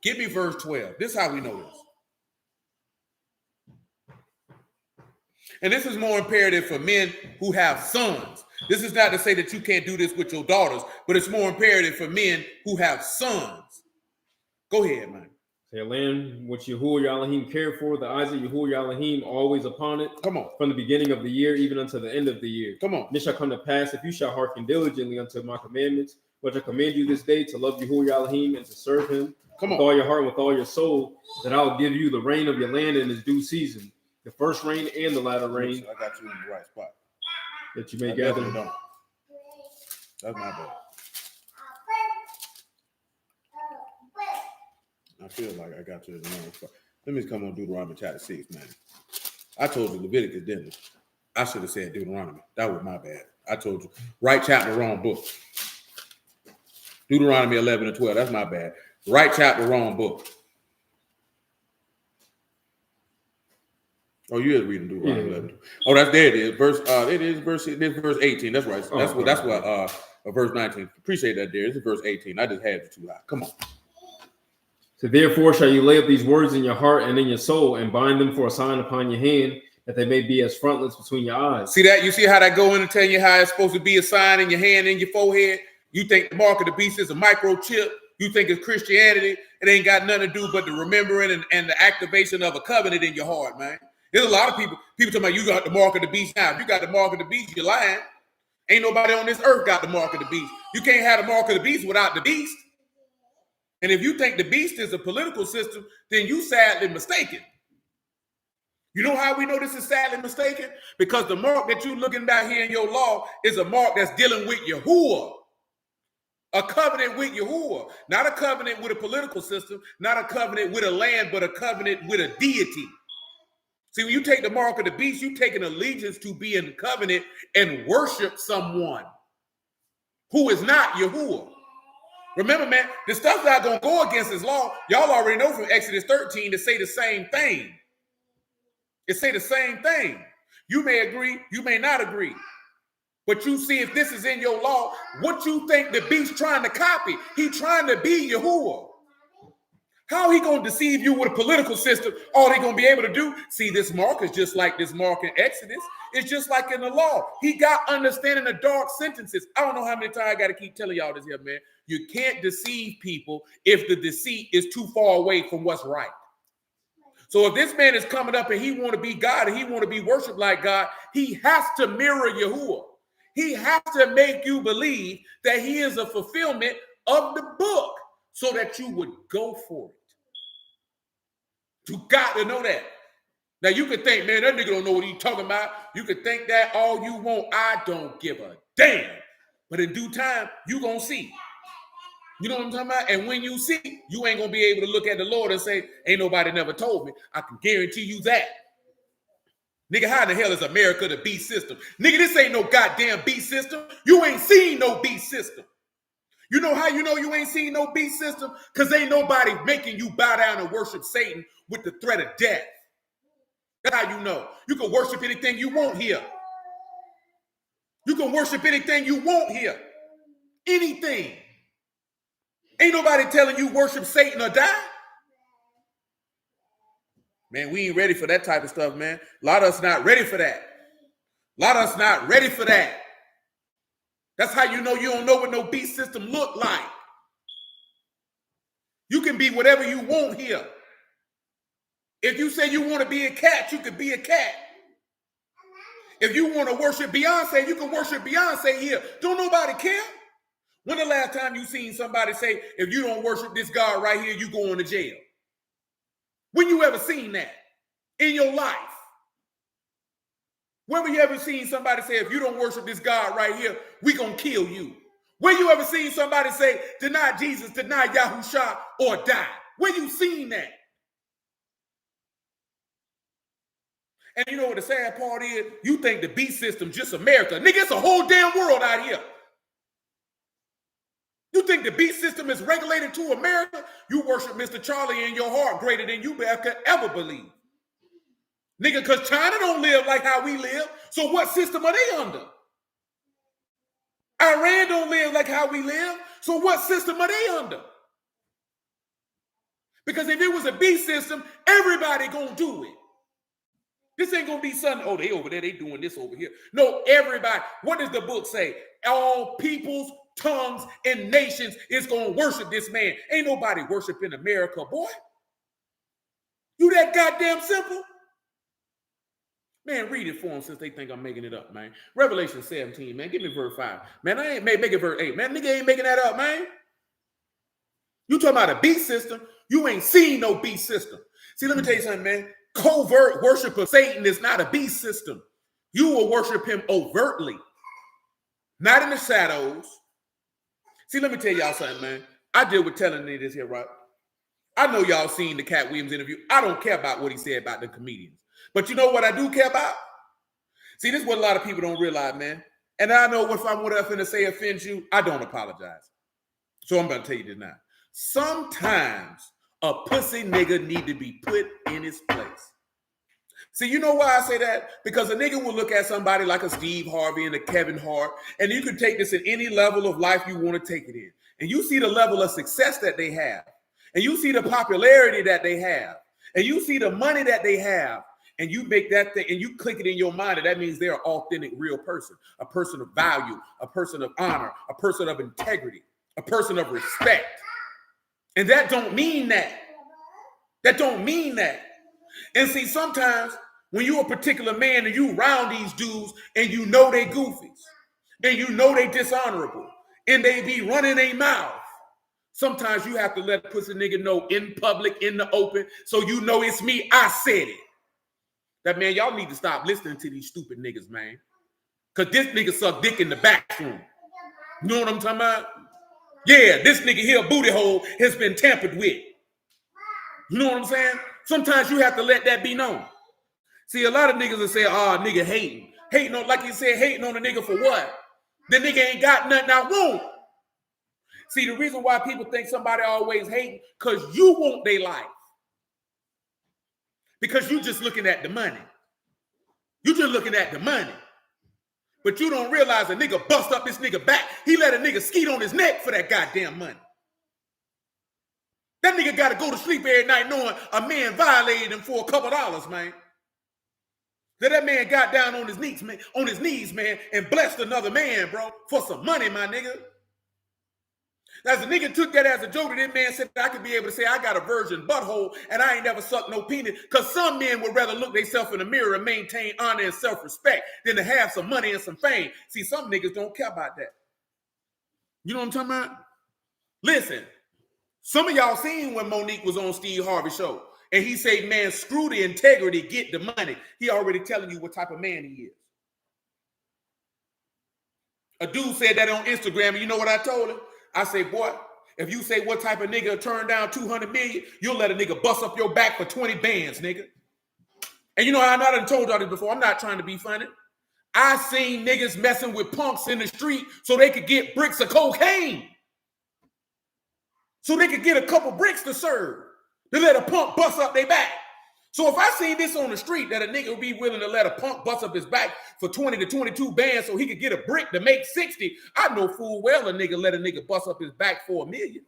Give me verse 12. This is how we know this. And this is more imperative for men who have sons. This is not to say that you can't do this with your daughters, but it's more imperative for men who have sons. Go ahead, man. Say, a land which Yahuwah Elohim cared for, the eyes of Yahuwah Elohim always upon it. Come on. From the beginning of the year, even unto the end of the year. Come on. And it shall come to pass, if you shall hearken diligently unto my commandments, which I command you this day, to love Yahuwah Elohim and to serve him with all your heart and with all your soul, that I will give you the rain of your land in its due season, the first rain and the latter rain. I got you in the right spot. That you may gather. That's my bad. I feel like I got you in the wrong spot. Let me come on Deuteronomy chapter 6, man. I told you Leviticus, didn't I? I should have said Deuteronomy. That was my bad. I told you. Right chapter, wrong book. Deuteronomy 11 and 12. That's my bad. Right chapter, wrong book. Oh, you is reading Deuteronomy 11. Oh, that's there. It is. Verse 18. That's right. That's what verse 19. Appreciate that, there. This is verse 18. I just had it too high. Come on. So therefore shall you lay up these words in your heart and in your soul, and bind them for a sign upon your hand, that they may be as frontlets between your eyes. See that? You see how that go in and tell you how it's supposed to be a sign in your hand and your forehead? You think the mark of the beast is a microchip? You think it's Christianity? It ain't got nothing to do but the remembering and the activation of a covenant in your heart, man. There's a lot of people talking about you got the mark of the beast now. If you got the mark of the beast, you're lying. Ain't nobody on this earth got the mark of the beast. You can't have the mark of the beast without the beast. And if you think the beast is a political system, then you sadly mistaken. You know how we know this is sadly mistaken? Because the mark that you're looking at here in your law is a mark that's dealing with Yahuwah. A covenant with Yahuwah. Not a covenant with a political system, not a covenant with a land, but a covenant with a deity. See, when you take the mark of the beast, you take an allegiance to be in covenant and worship someone who is not Yahuwah. Remember, man, the stuff not going to go against his law. Y'all already know from Exodus 13 to say the same thing. It say the same thing. You may agree, you may not agree. But you see, if this is in your law, what you think the beast trying to copy? He trying to be Yahuwah. How he going to deceive you with a political system? All they going to be able to do? See, this mark is just like this mark in Exodus. It's just like in the law. He got understanding the dark sentences. I don't know how many times I got to keep telling y'all this here, man. You can't deceive people if the deceit is too far away from what's right. So if this man is coming up and he want to be God and he want to be worshiped like God, he has to mirror Yahuwah. He has to make you believe that he is a fulfillment of the book so that you would go for it. You got to know that. Now you can think, man, that nigga don't know what he's talking about. You can think that all you want. I don't give a damn. But in due time, you gonna see. You know what I'm talking about? And when you see, you ain't gonna be able to look at the Lord and say, ain't nobody never told me. I can guarantee you that. Nigga, how in the hell is America the beast system? Nigga, this ain't no goddamn beast system. You ain't seen no beast system. You know how you know you ain't seen no beast system? Because ain't nobody making you bow down and worship Satan with the threat of death. That's how you know. You can worship anything you want here. You can worship anything you want here. Anything. Ain't nobody telling you worship Satan or die. Man, we ain't ready for that type of stuff, man. A lot of us not ready for that. A lot of us not ready for that. That's how you know you don't know what no beast system look like. You can be whatever you want here. If you say you want to be a cat, you can be a cat. If you want to worship Beyonce, you can worship Beyonce here. Don't nobody care. When the last time you seen somebody say, if you don't worship this God right here, you going to jail? When you ever seen that in your life? When have you ever seen somebody say, if you don't worship this God right here, we gonna kill you? When you ever seen somebody say, deny Jesus, deny Yahusha, or die? When you seen that? And you know what the sad part is? You think the beast system just America. Nigga, it's a whole damn world out here. You think the beast system is regulated to America? You worship Mr. Charlie in your heart greater than you could ever believe. Nigga, because China don't live like how we live. So what system are they under? Iran don't live like how we live. So what system are they under? Because if it was a beast system, everybody gonna do it. This ain't gonna be something, oh, they over there, they doing this over here. No, everybody. What does the book say? All peoples, tongues, and nations is gonna worship this man. Ain't nobody worshiping America, boy. You that goddamn simple? Man, read it for them since they think I'm making it up, man. Revelation 17, man. Give me verse 5. Man, I ain't making verse 8. Man, nigga ain't making that up, man. You talking about a beast system? You ain't seen no beast system. See, let me tell you something, man. Covert worship of Satan is not a beast system. You will worship him overtly, not in the shadows. See, let me tell y'all something, man. I deal with telling you this here, right? I know y'all seen the Cat Williams interview. I don't care about what he said about the comedians. But you know what I do care about? See, this is what a lot of people don't realize, man. And I know if I'm going to say offends you, I don't apologize. So I'm going to tell you this now. Sometimes a pussy nigga need to be put in his place. See, you know why I say that? Because a nigga will look at somebody like a Steve Harvey and a Kevin Hart, and you can take this at any level of life you want to take it in. And you see the level of success that they have. And you see the popularity that they have. And you see the money that they have. And you make that thing, and you click it in your mind, and that means they're an authentic, real person, a person of value, a person of honor, a person of integrity, a person of respect. And that don't mean that. That don't mean that. And see, sometimes when you're a particular man and you round these dudes and you know they goofies and you know they dishonorable and they be running their mouth, sometimes you have to let a pussy nigga know in public, in the open, so you know it's me, I said it. That, man, y'all need to stop listening to these stupid niggas, man. Because this nigga suck dick in the bathroom. You know what I'm talking about? Yeah, this nigga here, booty hole, has been tampered with. You know what I'm saying? Sometimes you have to let that be known. See, a lot of niggas will say, oh, nigga hating. Hating on, like you said, hating on a nigga for what? The nigga ain't got nothing I want. See, the reason why people think somebody always hating, because you want their life. Because you just looking at the money. You just looking at the money. But you don't realize a nigga bust up this nigga back. He let a nigga skeet on his neck for that goddamn money. That nigga got to go to sleep every night knowing a man violated him for a couple dollars, man. That man got down on his knees, man, and blessed another man, bro, for some money, my nigga. As the nigga took that as a joke, that man said I could be able to say I got a virgin butthole and I ain't never sucked no penis, because some men would rather look themselves in the mirror and maintain honor and self-respect than to have some money and some fame. See, some niggas don't care about that. You know what I'm talking about? Listen, some of y'all seen when Monique was on Steve Harvey's show, and he say, man, screw the integrity, get the money. He already telling you what type of man he is. A dude said that on Instagram, and you know what I told him? I say, boy, if you say what type of nigga turn down 200 million, you'll let a nigga bust up your back for 20 bands, nigga. And you know, I done told y'all this before. I'm not trying to be funny. I seen niggas messing with punks in the street so they could get bricks of cocaine. So they could get a couple bricks to serve. To let a punk bust up their back. So if I seen this on the street, that a nigga would be willing to let a punk bust up his back for 20 to 22 bands so he could get a brick to make 60, I know full well a nigga let a nigga bust up his back for $1 million.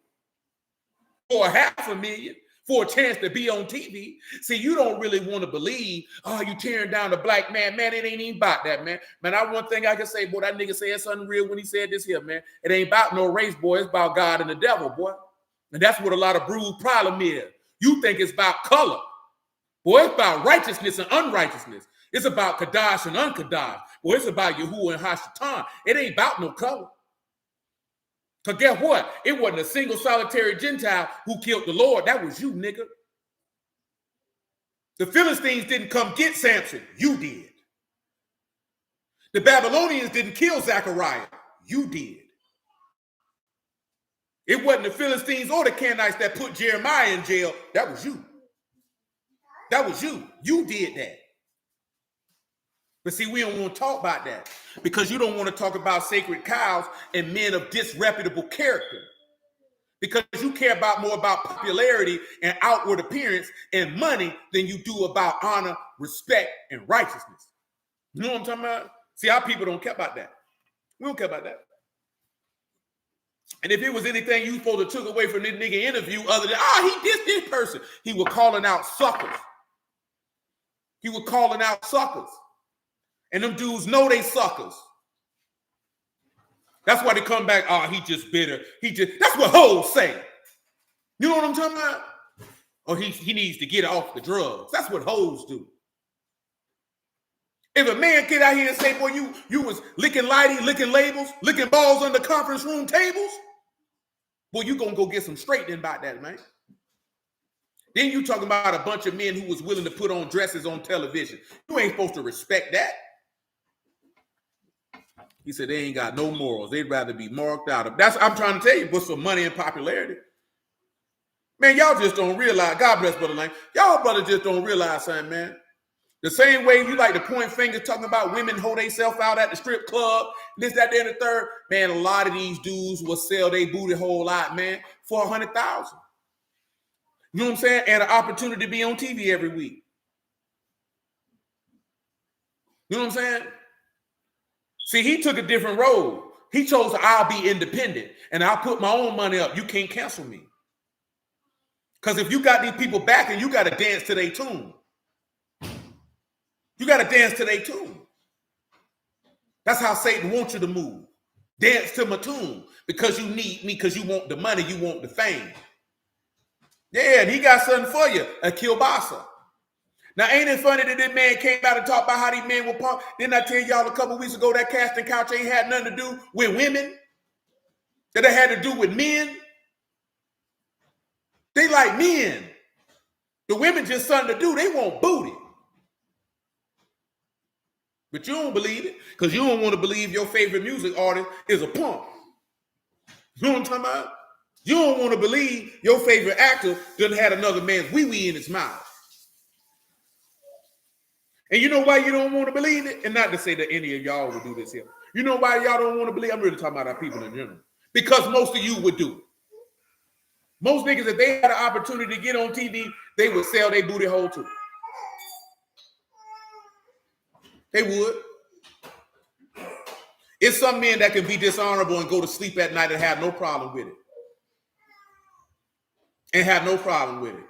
For $500,000. For a chance to be on TV. See, you don't really want to believe, oh, you tearing down the black man. Man, it ain't even about that, man. Man, one thing I can say, boy, that nigga said something real when he said this here, man. It ain't about no race, boy. It's about God and the devil, boy. And that's what a lot of bruised problem is. You think it's about color. Boy, it's about righteousness and unrighteousness. It's about Kadash and unkadash. Boy, it's about Yahuwah and Hashatan. It ain't about no color. Because guess what? It wasn't a single solitary Gentile who killed the Lord. That was you, nigga. The Philistines didn't come get Samson. You did. The Babylonians didn't kill Zechariah. You did. It wasn't the Philistines or the Canaanites that put Jeremiah in jail. That was you. That was you. You did that. But see, we don't want to talk about that because you don't want to talk about sacred cows and men of disreputable character because you care more about popularity and outward appearance and money than you do about honor, respect, and righteousness. You know what I'm talking about? See, our people don't care about that. We don't care about that. And if it was anything you supposed to took away from this nigga interview other than, he dissed this person, he was calling out suckers. He was calling out suckers. And them dudes know they suckers. That's why they come back, he just bitter. That's what hoes say. You know what I'm talking about? Or he needs to get off the drugs. That's what hoes do. If a man get out here and say, boy, you was licking lighty, licking labels, licking balls on the conference room tables, boy, you gonna go get some straightening about that, man. Then you talking about a bunch of men who was willing to put on dresses on television. You ain't supposed to respect that. He said they ain't got no morals. They'd rather be marked out. I'm trying to tell you, but for money and popularity. Man, y'all just don't realize, God bless Brother Lane, y'all brothers just don't realize something, man. The same way you like to point fingers talking about women hold themselves out at the strip club, this, that, and the third. Man, a lot of these dudes will sell their booty hole out, man, for $100,000. You know what I'm saying? And an opportunity to be on TV every week. You know what I'm saying? See, he took a different road. He chose I'll be independent and I'll put my own money up. You can't cancel me. Because if you got these people backing, you got to dance to their tune. You got to dance to their tune. That's how Satan wants you to move. Dance to my tune because you need me, because you want the money, you want the fame. Yeah, and he got something for you, a kielbasa. Now, ain't it funny that this man came out and talked about how these men were punk? Didn't I tell y'all a couple weeks ago that casting couch ain't had nothing to do with women? That it had to do with men? They like men. The women just something to do. They want booty. But you don't believe it because you don't want to believe your favorite music artist is a punk. You know what I'm talking about? You don't want to believe your favorite actor doesn't have another man's wee-wee in his mouth. And you know why you don't want to believe it? And not to say that any of y'all would do this here. You know why y'all don't want to believe? I'm really talking about our people in general. Because most of you would do it. Most niggas, if they had an opportunity to get on TV, they would sell their booty hole too. They would. It's some men that can be dishonorable and go to sleep at night and have no problem with it. And have no problem with it.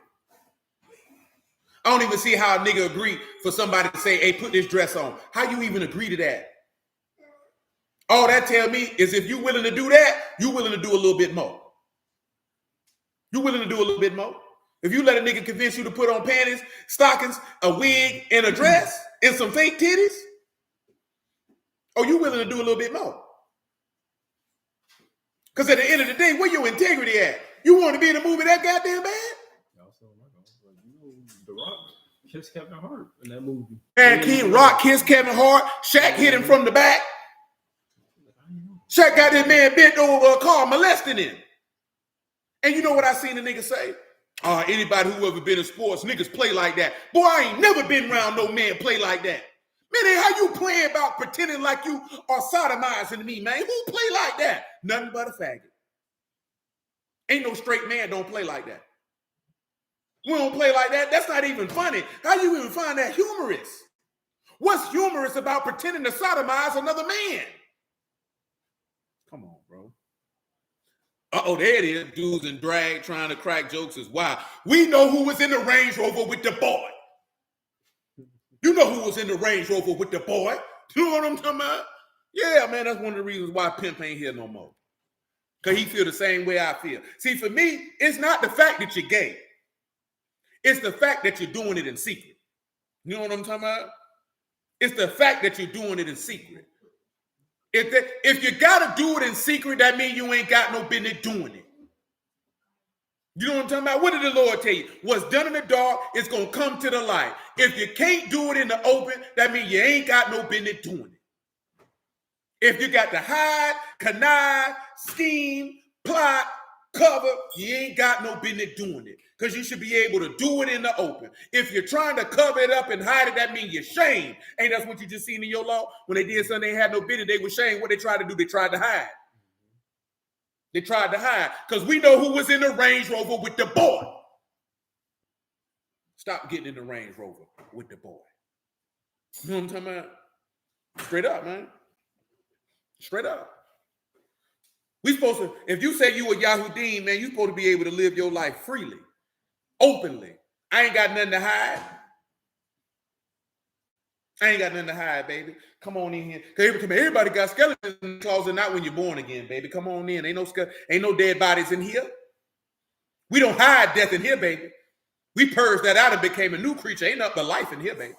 I don't even see how a nigga agree for somebody to say, hey, put this dress on. How you even agree to that? All that tell me is if you're willing to do that, you're willing to do a little bit more. You're willing to do a little bit more. If you let a nigga convince you to put on panties, stockings, a wig, and a dress, and some fake titties, you willing to do a little bit more. Because at the end of the day, where your integrity at? You want to be in a movie that goddamn bad? The Rock kissed Kevin Hart in that movie. Man, Kid Rock kissed Kevin Hart. Shaq hit him from the back. Shaq got this man bent over a car molesting him. And you know what I seen the nigga say? Anybody who ever been in sports, niggas play like that. Boy, I ain't never been around no man play like that. Man, how you playing about pretending like you are sodomizing me, man? Who play like that? Nothing but a faggot. Ain't no straight man don't play like that. We don't play like that. That's not even funny. How you even find that humorous? What's humorous about pretending to sodomize another man? Come on, bro. There it is. Dudes in drag trying to crack jokes is wild. We know who was in the Range Rover with the boy. You know who was in the Range Rover with the boy. You know what I'm talking about? Yeah, man, that's one of the reasons why Pimp ain't here no more. Because he feel the same way I feel. See, for me, it's not the fact that you're gay. It's the fact that you're doing it in secret. You know what I'm talking about? It's the fact that you're doing it in secret. If you got to do it in secret, that means you ain't got no business doing it. You know what I'm talking about? What did the Lord tell you? What's done in the dark is going to come to the light. If you can't do it in the open, that means you ain't got no business doing it. If you got to hide, connive, scheme, plot, cover, you ain't got no business doing it. Because you should be able to do it in the open. If you're trying to cover it up and hide it, that means you're shamed. Ain't that's what you just seen in your law? When they did something they had no business, they were shamed. What they tried to do, they tried to hide. They tried to hide. Because we know who was in the Range Rover with the boy. Stop getting in the Range Rover with the boy. You know what I'm talking about? Straight up, man. Straight up. We supposed to, if you say you a Yahudim, man, you supposed to be able to live your life freely. Openly. I ain't got nothing to hide. I ain't got nothing to hide, baby. Come on in here. Everybody got skeletons in the closet, not when you're born again, baby. Come on in. Ain't no dead bodies in here. We don't hide death in here, baby. We purged that out and became a new creature. Ain't nothing but life in here, baby.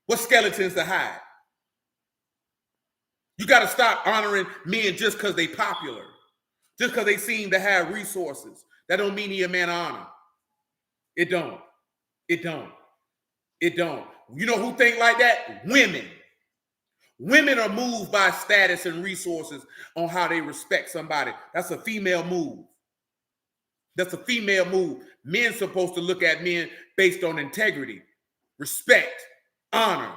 What skeletons to hide? You got to stop honoring men just because they popular. Just because they seem to have resources. That don't mean he a man of honor. It don't. It don't. It don't. You know who think like that? Women. Women are moved by status and resources on how they respect somebody. That's a female move. That's a female move. Men supposed to look at men based on integrity, respect, honor,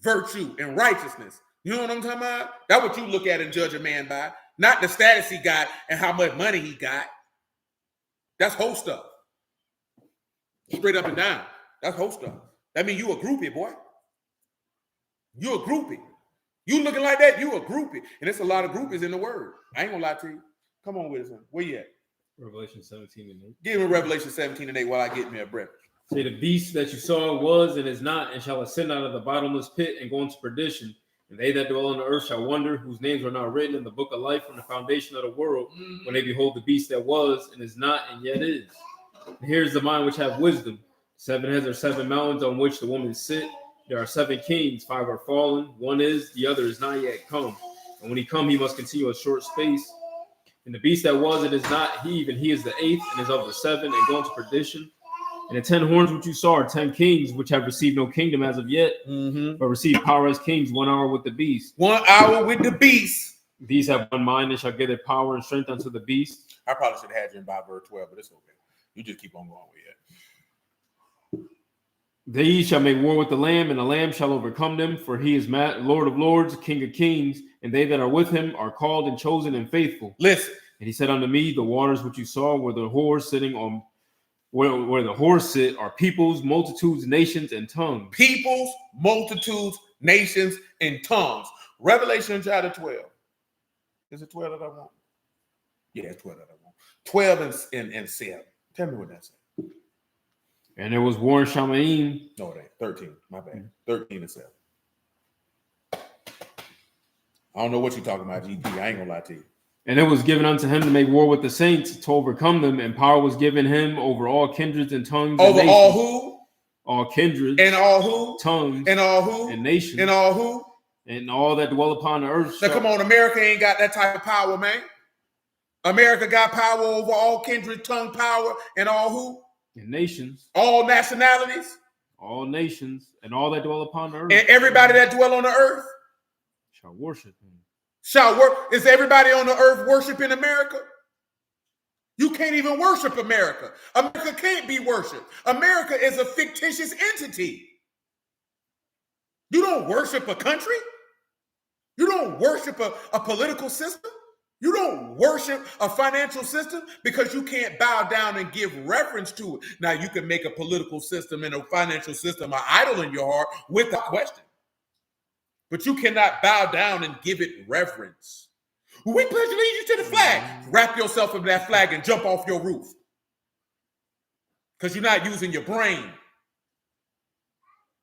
virtue, and righteousness. You know what I'm talking about? That's what you look at and judge a man by. Not the status he got and how much money he got. That's whole stuff. Straight up and down. That's whole stuff. That means you a groupie, boy. You a groupie. You looking like that, you a groupie. And there's a lot of groupies in the word. I ain't gonna lie to you. Come on with us. Where you at? Revelation 17 and 8. Give me Revelation 17 and 8 while I get me a breath. Say the beast that you saw was and is not, and shall ascend out of the bottomless pit and go into perdition. And they that dwell on the earth shall wonder, whose names are not written in the book of life from the foundation of the world, when they behold the beast that was and is not and yet is. And here's the mind which have wisdom. 7 heads are 7 mountains on which the women sit. There are 7 kings, 5 are fallen. One is, the other is not yet come. And when he come, he must continue a short space. And the beast that was and is not, he is the 8th, and is of the 7, and go into perdition. And the 10 horns which you saw are 10 kings, which have received no kingdom as of yet, but receive power as kings 1 hour with the beast. 1 hour with the beast. These have one mind and shall give their power and strength unto the beast. I probably should have had you in by verse 12, but it's okay. You just keep on going with it. They shall make war with the Lamb, and the Lamb shall overcome them, for he is Lord of lords, King of kings, and they that are with him are called and chosen and faithful. Listen. And he said unto me, the waters which you saw where the horse sitting on, where the horse sit, are peoples, multitudes, nations, and tongues. Peoples, multitudes, nations, and tongues. Revelation chapter 12. Is it 12 that I want? Yeah, it's 12 that I want. 12 and 7. Tell me what that says. And there was war in Shamaim. No, it ain't. 13. My bad. 13 and 7. I don't know what you're talking about, GP. I ain't gonna lie to you. And it was given unto him to make war with the saints, to overcome them, and power was given him over all kindreds and tongues. Over and all who? All kindreds. And all who? Tongues. And all who? And nations. And all who? And all that dwell upon the earth. Now come on, America ain't got that type of power, man. America got power over all kindred, tongue power, and all who? And nations. All nationalities. All nations and all that dwell upon the earth. And everybody that dwell on the earth. Shall worship him. Shall work. Is everybody on the earth worshiping America? You can't even worship America. America can't be worshiped. America is a fictitious entity. You don't worship a country. You don't worship a political system. You don't worship a financial system because you can't bow down and give reverence to it. Now, you can make a political system and a financial system an idol in your heart without question. But you cannot bow down and give it reverence. We pledge allegiance to the flag. Wrap yourself in that flag and jump off your roof. Because you're not using your brain.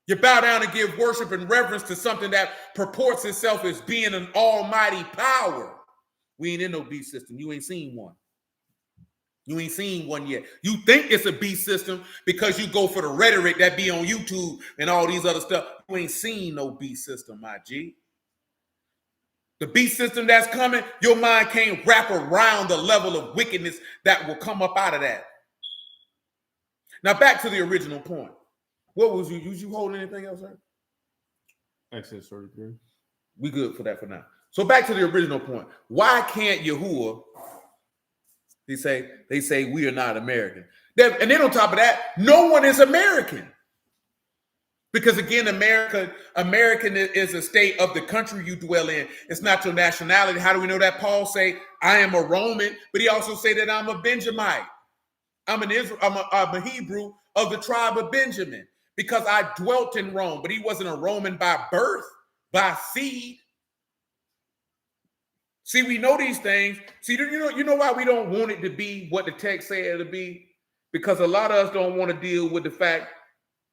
You bow down and give worship and reverence to something that purports itself as being an almighty power. We ain't in no beast system. You ain't seen one. You ain't seen one yet. You think it's a beast system because you go for the rhetoric that be on YouTube and all these other stuff. You ain't seen no beast system, my G. The beast system that's coming, your mind can't wrap around the level of wickedness that will come up out of that. Now back to the original point. What was you holding anything else, sir? Exodus 33. We good for that for now. So back to the original point. Why can't Yahuwah, they say we are not American. And then on top of that, no one is American. Because again, American is a state of the country you dwell in. It's not your nationality. How do we know that? Paul say, I am a Roman, but he also say that I'm a Benjamite. I'm a Hebrew of the tribe of Benjamin because I dwelt in Rome, but he wasn't a Roman by birth, by seed. See, we know these things. See, you know why we don't want it to be what the text said it to be? Because a lot of us don't want to deal with the fact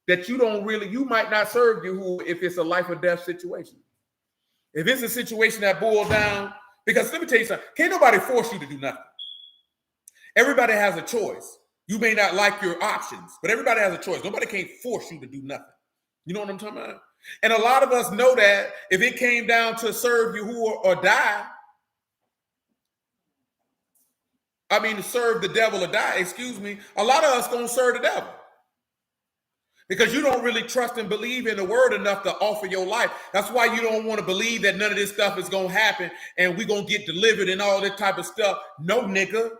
that you might not serve Yahuwah if it's a life or death situation. If it's a situation that boils down, because let me tell you something, can't nobody force you to do nothing. Everybody has a choice. You may not like your options, but everybody has a choice. Nobody can't force you to do nothing. You know what I'm talking about? And a lot of us know that if it came down to serve Yahuwah or die, to serve the devil or die, a lot of us gonna serve the devil. Because you don't really trust and believe in the word enough to offer your life. That's why you don't want to believe that none of this stuff is going to happen and we're going to get delivered and all that type of stuff. No, nigga.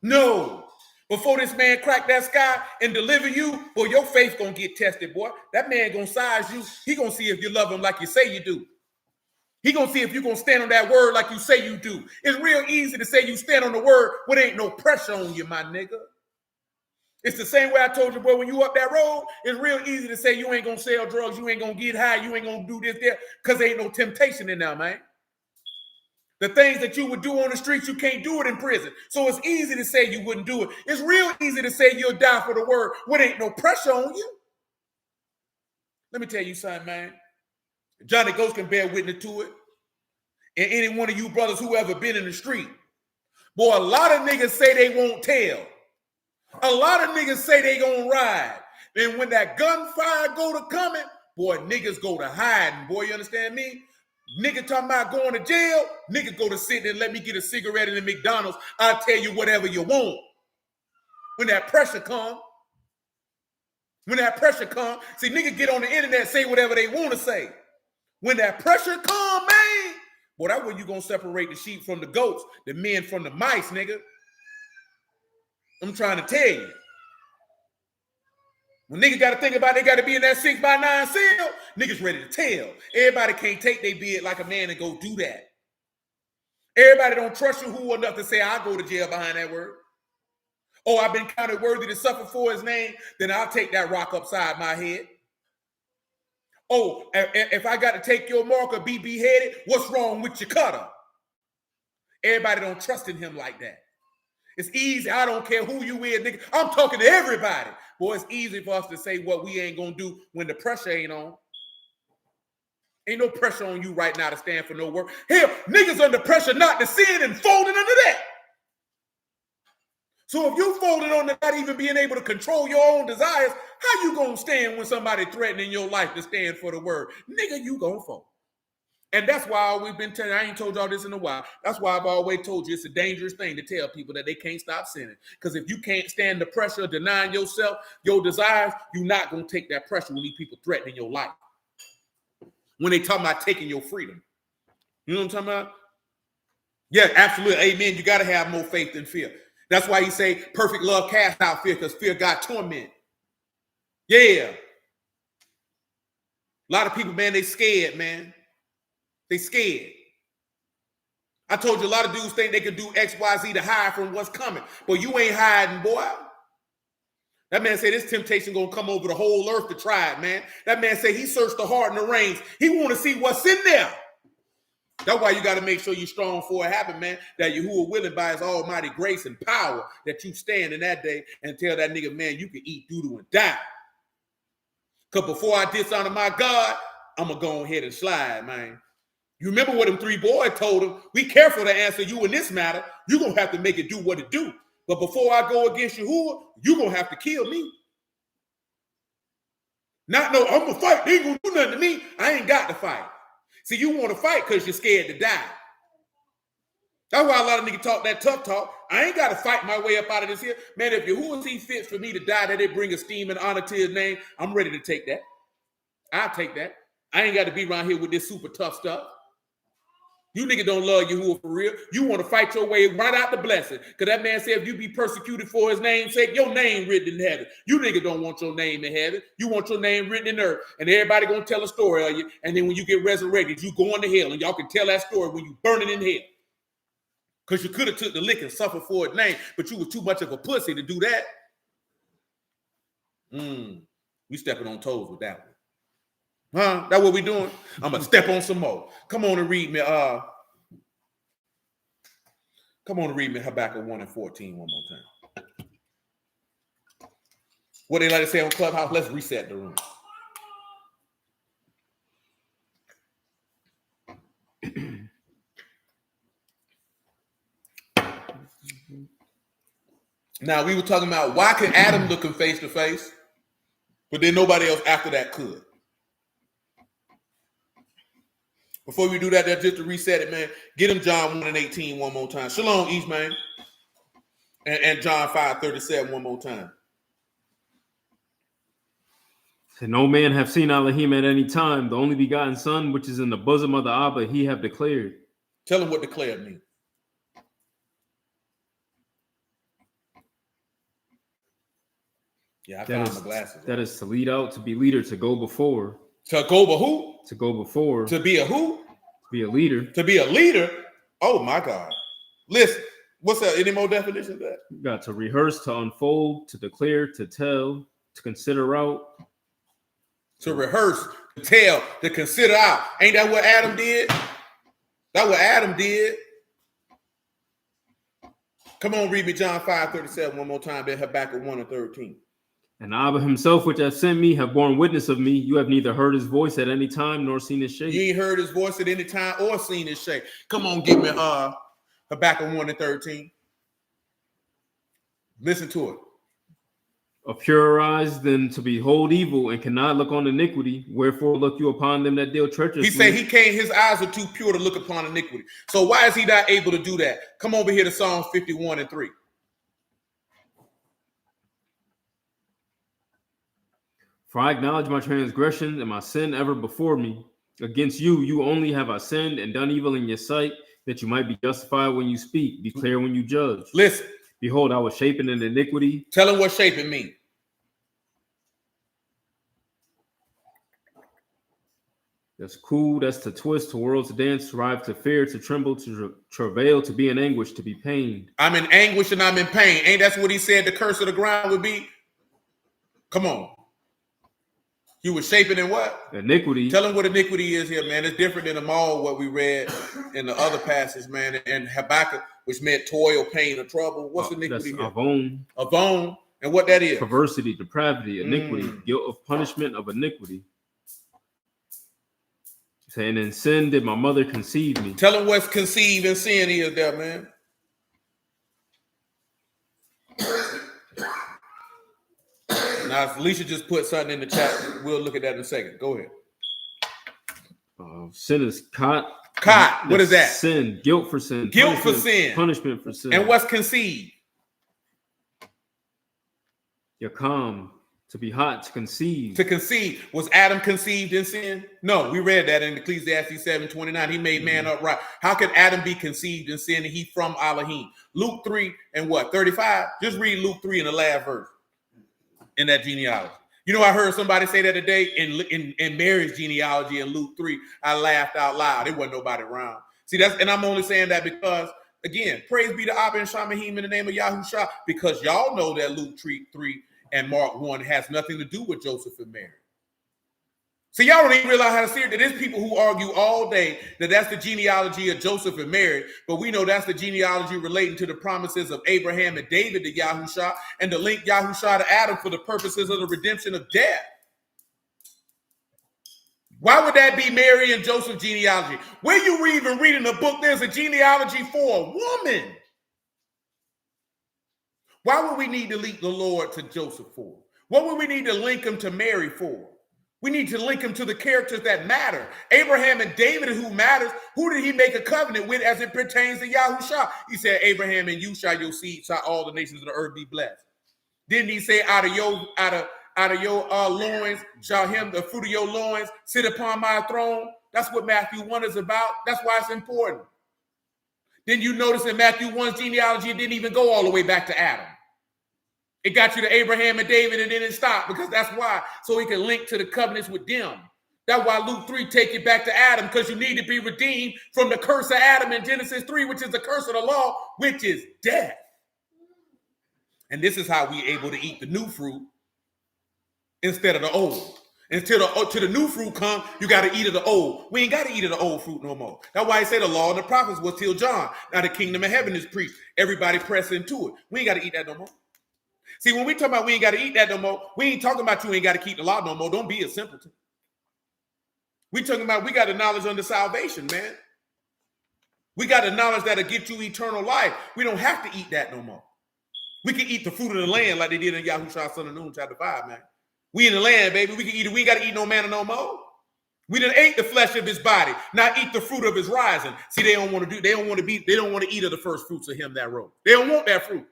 No. Before this man crack that sky and deliver you, boy, your faith going to get tested, boy. That man going to size you. He going to see if you love him like you say you do. He going to see if you're going to stand on that word like you say you do. It's real easy to say you stand on the word when there ain't no pressure on you, my nigga. It's the same way I told you, boy, when you up that road, it's real easy to say you ain't going to sell drugs, you ain't going to get high, you ain't going to do this there, because there ain't no temptation in there, man. The things that you would do on the streets, you can't do it in prison. So it's easy to say you wouldn't do it. It's real easy to say you'll die for the word when there ain't no pressure on you. Let me tell you something, man. Johnny Ghost can bear witness to it. And any one of you brothers who ever been in the street. Boy, a lot of niggas say they won't tell. A lot of niggas say they gonna ride. Then when that gunfire go to coming, boy, niggas go to hiding. Boy, you understand me? Nigga talking about going to jail, nigga go to sit and let me get a cigarette in the McDonald's. I'll tell you whatever you want. When that pressure come, see, nigga get on the internet, say whatever they want to say. When that pressure come, man, boy, that's when you gonna separate the sheep from the goats, the men from the mice, nigga. I'm trying to tell you. When niggas got to think about they got to be in that 6x9 cell, niggas ready to tell. Everybody can't take their bid like a man and go do that. Everybody don't trust you who enough to say, I'll go to jail behind that word. Oh, I've been counted worthy to suffer for his name, then I'll take that rock upside my head. Oh, if I got to take your mark or be beheaded, what's wrong with your cutter? Everybody don't trust in him like that. It's easy. I don't care who you is, nigga. I'm talking to everybody. Boy, it's easy for us to say what we ain't gonna do when the pressure ain't on. Ain't no pressure on you right now to stand for no work. Hell, niggas under pressure not to sin and folding under that. So if you folded on to not even being able to control your own desires, how you gonna stand when somebody threatening your life to stand for the word? Nigga, you gonna fold. And that's why I've always been telling you, I ain't told y'all this in a while. That's why I've always told you it's a dangerous thing to tell people that they can't stop sinning. Because if you can't stand the pressure of denying yourself, your desires, you're not going to take that pressure when these people threatening your life. When they talking about taking your freedom. You know what I'm talking about? Yeah, absolutely. Amen. You got to have more faith than fear. That's why he say perfect love casts out fear, because fear got torment. Yeah. A lot of people, man, they scared, man. They scared. I told you a lot of dudes think they could do X, Y, Z to hide from what's coming. But you ain't hiding, boy. That man said this temptation gonna come over the whole earth to try it, man. That man said he searched the heart and the reins. He want to see what's in there. That's why you got to make sure you're strong for it happen, man. That Yahuwah willing by his almighty grace and power that you stand in that day and tell that nigga, man, you can eat doo-doo and die. Because before I dishonor my God, I'm going to go ahead and slide, man. You remember what them three boys told him? Be careful to answer you in this matter. You're going to have to make it do what it do. But before I go against Yahuwah, you're going to have to kill me. Not no, I'm going to fight. They ain't going to do nothing to me. I ain't got to fight. See, you want to fight because you're scared to die. That's why a lot of niggas talk that tough talk. I ain't got to fight my way up out of this here. Man, if Yahuwah see fits for me to die, that it bring esteem and honor to his name, I'm ready to take that. I'll take that. I ain't got to be around here with this super tough stuff. You niggas don't love Yahuwah for real. You want to fight your way right out the blessing. Because that man said if you be persecuted for his name's sake, your name written in heaven. You niggas don't want your name in heaven. You want your name written in earth. And everybody going to tell a story of you. And then when you get resurrected, you going to hell. And y'all can tell that story when you burning in hell. Because you could have took the lick and suffered for his name. But you were too much of a pussy to do that. We stepping on toes with that one. Huh? That what we doing? I'm gonna step on some more. Come on and read me. Come on and read me Habakkuk 1 and 14 one more time. What they like to say on Clubhouse? Let's reset the room. Now we were talking about why could Adam look him face to face, but then nobody else after that could. Before we do that, that's just to reset it, man. Get him John 1 and 18 one more time. Shalom, East, man. And John 5:37 one more time. And no man have seen Elohim at any time. The only begotten Son, which is in the bosom of the Abba, he have declared. Tell him what declared means. Yeah, I found my glasses. That is to lead out, to be leader, to go before. To go but who? To go before. To be a who? To be a leader. To be a leader? Oh, my God. Listen, what's that? Any more definition of that? You got to rehearse, to unfold, to declare, to tell, to consider out. To rehearse, to tell, to consider out. Ain't that what Adam did? That's what Adam did. Come on, read me John 5:37 one more time, then Habakkuk 1 and 13. And Abba himself, which hath sent me, have borne witness of me. You have neither heard his voice at any time nor seen his shape. You ain't heard his voice at any time or seen his shape. Come on, give me Habakkuk 1 and 13. Listen to it. Of purer eyes than to behold evil, and cannot look on iniquity. Wherefore look you upon them that deal treacherously. He said he can't, his eyes are too pure to look upon iniquity. So why is he not able to do that? Come over here to Psalm 51 and 3. For I acknowledge my transgression and my sin ever before me. Against you only have I sinned and done evil in your sight, that you might be justified when you speak, be clear when you judge. Listen. Behold, I was shapen in iniquity. Tell him what shaping means. That's cool. That's to twist, to whirl, to dance, to strive, to fear, to tremble, to travail, to be in anguish, to be pained. I'm in anguish and I'm in pain. Ain't that what he said the curse of the ground would be? Come on. You were shaping in what? Iniquity. Tell him what iniquity is here, man. It's different than them all what we read in the other passages, man. And Habakkuk, which meant toil, pain, or trouble. What's iniquity that's here? Avon. Avon. And what that is? Perversity, depravity, iniquity, guilt of punishment of iniquity. Saying in sin did my mother conceive me. Tell him what's conceived in sin is there, man. Now, if Alicia just put something in the chat, we'll look at that in a second. Go ahead. Sin is caught. What is that? Sin. Guilt for sin. Guilt for sin. Punishment for sin. And what's conceived? Yakam. To be hot, to conceive. To conceive. Was Adam conceived in sin? No, we read that in Ecclesiastes 7:29. He made man upright. How could Adam be conceived in sin and he from Elohim? Luke 3 and what? 35? Just read Luke 3 in the last verse in that genealogy. You know, I heard somebody say that today in Mary's genealogy in Luke 3. I laughed out loud. There wasn't nobody around. See, and I'm only saying that because, again, praise be to Abba and Shamahim in the name of Yahushua, because y'all know that Luke 3 and Mark 1 has nothing to do with Joseph and Mary. See, y'all don't even realize how serious that there's people who argue all day that that's the genealogy of Joseph and Mary, but we know that's the genealogy relating to the promises of Abraham and David to Yahushua, and to link Yahushua to Adam for the purposes of the redemption of death. Why would that be Mary and Joseph genealogy? Where you even reading the book, there's a genealogy for a woman. Why would we need to link the Lord to Joseph for? What would we need to link him to Mary for? We need to link him to the characters that matter. Abraham and David, who matters. Who did he make a covenant with as it pertains to Yahushua? He said, Abraham, and you shall your seed, shall all the nations of the earth be blessed. Didn't he say, out of your loins shall him, the fruit of your loins, sit upon my throne? That's what Matthew 1 is about. That's why it's important. Then you notice in Matthew 1's genealogy, it didn't even go all the way back to Adam. It got you to Abraham and David, and then it stopped, because that's why, so he can link to the covenants with them. That's why Luke 3 take you back to Adam, because you need to be redeemed from the curse of Adam in Genesis 3, which is the curse of the law, which is death. And this is how we able to eat the new fruit instead of the old. Until the new fruit come, you got to eat of the old. We ain't got to eat of the old fruit no more. That's why he said the law and the prophets was till John. Now the kingdom of heaven is preached. Everybody press into it. We ain't got to eat that no more. See, when we talk about we ain't got to eat that no more, we ain't talking about you ain't got to keep the law no more. Don't be a simpleton. We talking about we got the knowledge under salvation, man. We got the knowledge that'll get you eternal life. We don't have to eat that no more. We can eat the fruit of the land like they did in Yahushua Son of Nun, chapter 5, man. We in the land, baby. We can eat it. We ain't got to eat no manna no more. We done ate the flesh of his body, not eat the fruit of his rising. See, they don't want to eat of the first fruits of him that rose. They don't want that fruit.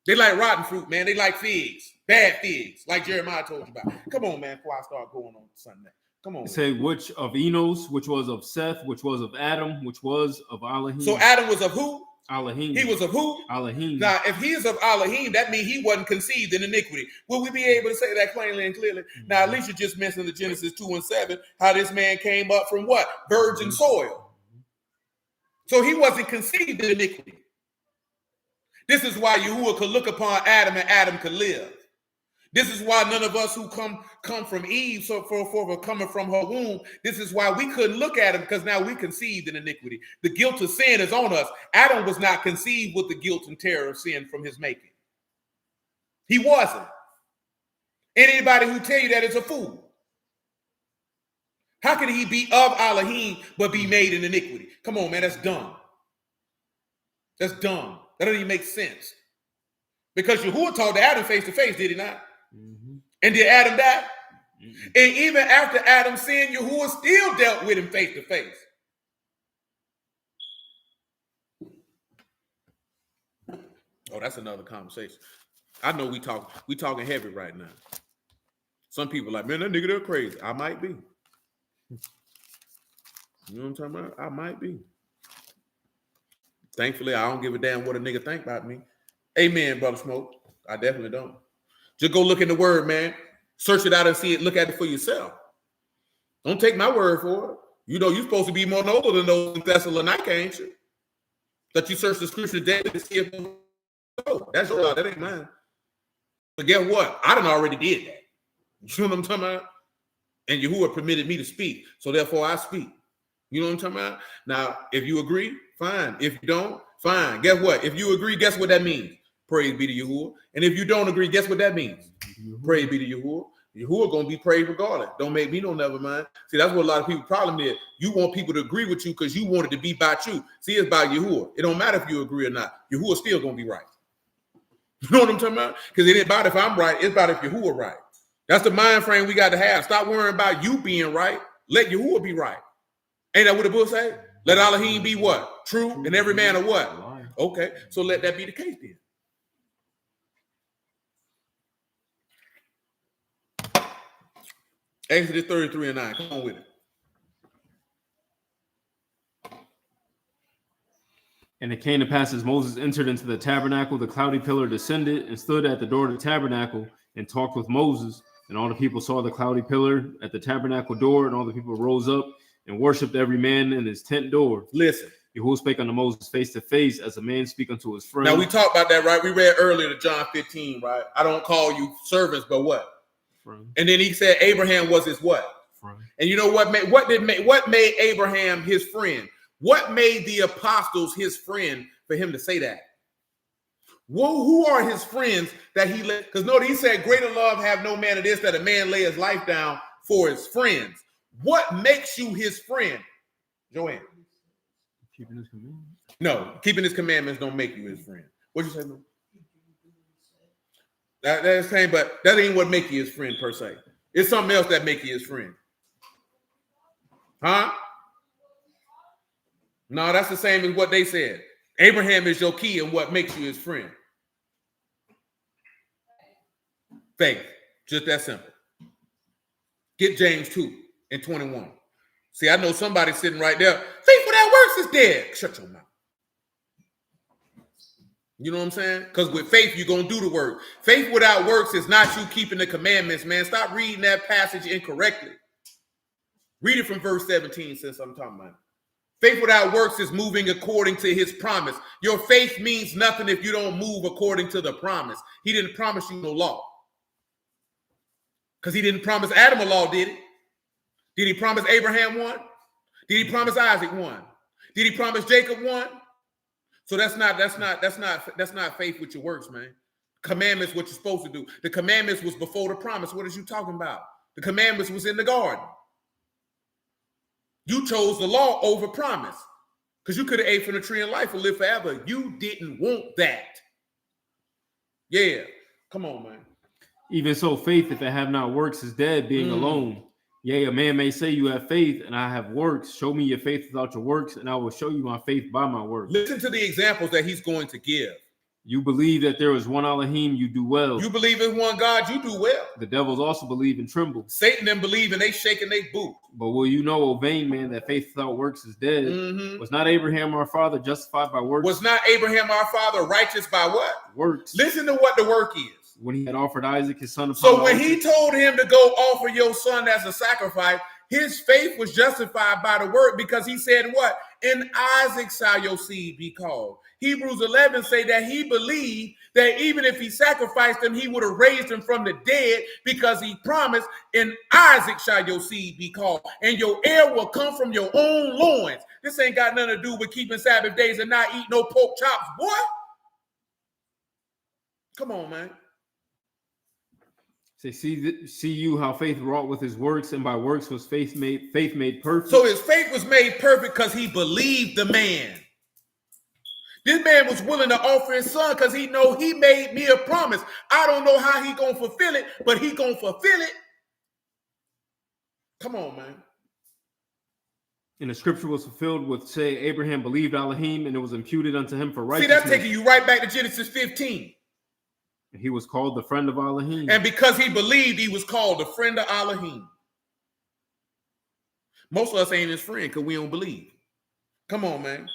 They like rotten fruit, man. They like figs, bad figs, like Jeremiah told you about. Come on, man, before I start going on Sunday. Come on. Say which of Enos, which was of Seth, which was of Adam, which was of Elohim. So Adam was of who? Elohim. He was of who? Elohim. Now, if he is of Elohim, that means he wasn't conceived in iniquity. Will we be able to say that plainly and clearly? Mm-hmm. Now, Alicia just mentioned the Genesis 2 and 7, how this man came up from what? Virgin soil. So he wasn't conceived in iniquity. This is why Yahuwah could look upon Adam and Adam could live. This is why none of us who come from Eve, so for coming from her womb, this is why we couldn't look at him, because now we conceived in iniquity. The guilt of sin is on us. Adam was not conceived with the guilt and terror of sin from his making. He wasn't. Anybody who tell you that is a fool. How can he be of Elohim but be made in iniquity? Come on, man, that's dumb. That's dumb. That doesn't even make sense. Because Yahuwah talked to Adam face to face, did he not? Mm-hmm. And did Adam die? Mm-hmm. And even after Adam sinned, Yahuwah still dealt with him face to face. Oh, that's another conversation. I know we talking heavy right now. Some people are like, man, that nigga, they're crazy. I might be. You know what I'm talking about? I might be. Thankfully, I don't give a damn what a nigga think about me. Amen, Brother Smoke. I definitely don't. Just go look in the word, man. Search it out and see it. Look at it for yourself. Don't take my word for it. You know you're supposed to be more noble than those in Thessalonica, ain't you? That you search the scriptures daily to see if that's your God. That ain't mine. But guess what? I done already did that. You know what I'm talking about? And Yahuwah permitted me to speak. So therefore I speak. You know what I'm talking about? Now, if you agree, fine. If you don't, fine. Guess what? If you agree, guess what that means? Praise be to Yahuwah. And if you don't agree, guess what that means? Praise be to Yahuwah. Yahuwah gonna be praised regardless. Don't make me no never mind. See, that's what a lot of people's problem is. You want people to agree with you because you want it to be about you. See, it's about Yahuwah. It don't matter if you agree or not. Yahuwah still gonna be right. You know what I'm talking about? Because it ain't about if I'm right. It's about if Yahuwah right. That's the mind frame we got to have. Stop worrying about you being right. Let Yahuwah be right. Ain't that what the book say? Let Elohim be what? True, and every man a what? Okay, so let that be the case then. Exodus 33:9. Come on with it. And it came to pass as Moses entered into the tabernacle, the cloudy pillar descended and stood at the door of the tabernacle and talked with Moses. And all the people saw the cloudy pillar at the tabernacle door, and all the people rose up and worshipped every man in his tent door. Listen. Yahuwah spake unto Moses face to face, as a man speak unto his friend. Now we talked about that, right? We read earlier to John 15, right? I don't call you servants, but what? Friend. And then he said Abraham was his what? Friend. And you know what made Abraham his friend? What made the apostles his friend for him to say that? Well, who are his friends that he let? Because notice he said, greater love have no man of this, that a man lay his life down for his friends. What makes you his friend? Joanne. Keeping his commandments. No, keeping his commandments don't make you his friend. What'd you say, no? That's the same, but that ain't what make you his friend per se. It's something else that make you his friend. Huh? No, that's the same as what they said. Abraham is your key and what makes you his friend. Faith. Just that simple. Get James 2:21. See, I know somebody sitting right there. Faith without works is dead. Shut your mouth. You know what I'm saying? Because with faith, you're going to do the work. Faith without works is not you keeping the commandments, man. Stop reading that passage incorrectly. Read it from verse 17 since I'm talking about it. Faith without works is moving according to his promise. Your faith means nothing if you don't move according to the promise. He didn't promise you no law. Because he didn't promise Adam a law, did he? Did he promise Abraham one? Did he promise Isaac one? Did he promise Jacob one? So that's not faith with your works, man. Commandments, what you're supposed to do. The commandments was before the promise. What is you talking about? The commandments was in the garden. You chose the law over promise because you could have ate from the tree of life and lived forever. You didn't want that. Yeah. Come on, man. Even so, faith, if it have not works, is dead, being alone. Yea, a man may say you have faith and I have works. Show me your faith without your works, and I will show you my faith by my works. Listen to the examples that he's going to give. You believe that there is one Elohim, you do well. You believe in one God, you do well. The devils also believe and tremble. Satan and believe and they shake and they boot. But will you know, O vain man, that faith without works is dead? Was not Abraham our father justified by works? Was not Abraham our father righteous by what? Works. Listen to what the work is. When he had offered Isaac his son upon so when he told him to go offer your son as a sacrifice, his faith was justified by the word because he said what? In Isaac shall your seed be called. Hebrews 11 say that he believed that even if he sacrificed him, he would have raised him from the dead because he promised in Isaac shall your seed be called. And your heir will come from your own loins. This ain't got nothing to do with keeping Sabbath days and not eat no pork chops, boy. Come on, man. Say, see you how faith wrought with his works, and by works was faith made perfect. So his faith was made perfect because he believed the man. This man was willing to offer his son because he know he made me a promise. I don't know how he gonna fulfill it, but he gonna fulfill it. Come on, man. And the scripture was fulfilled with, say, Abraham believed Elohim, and it was imputed unto him for righteousness. See, that's taking you right back to Genesis 15. And he was called the friend of Elohim. And because he believed, he was called the friend of Elohim. Most of us ain't his friend because we don't believe. Come on, man.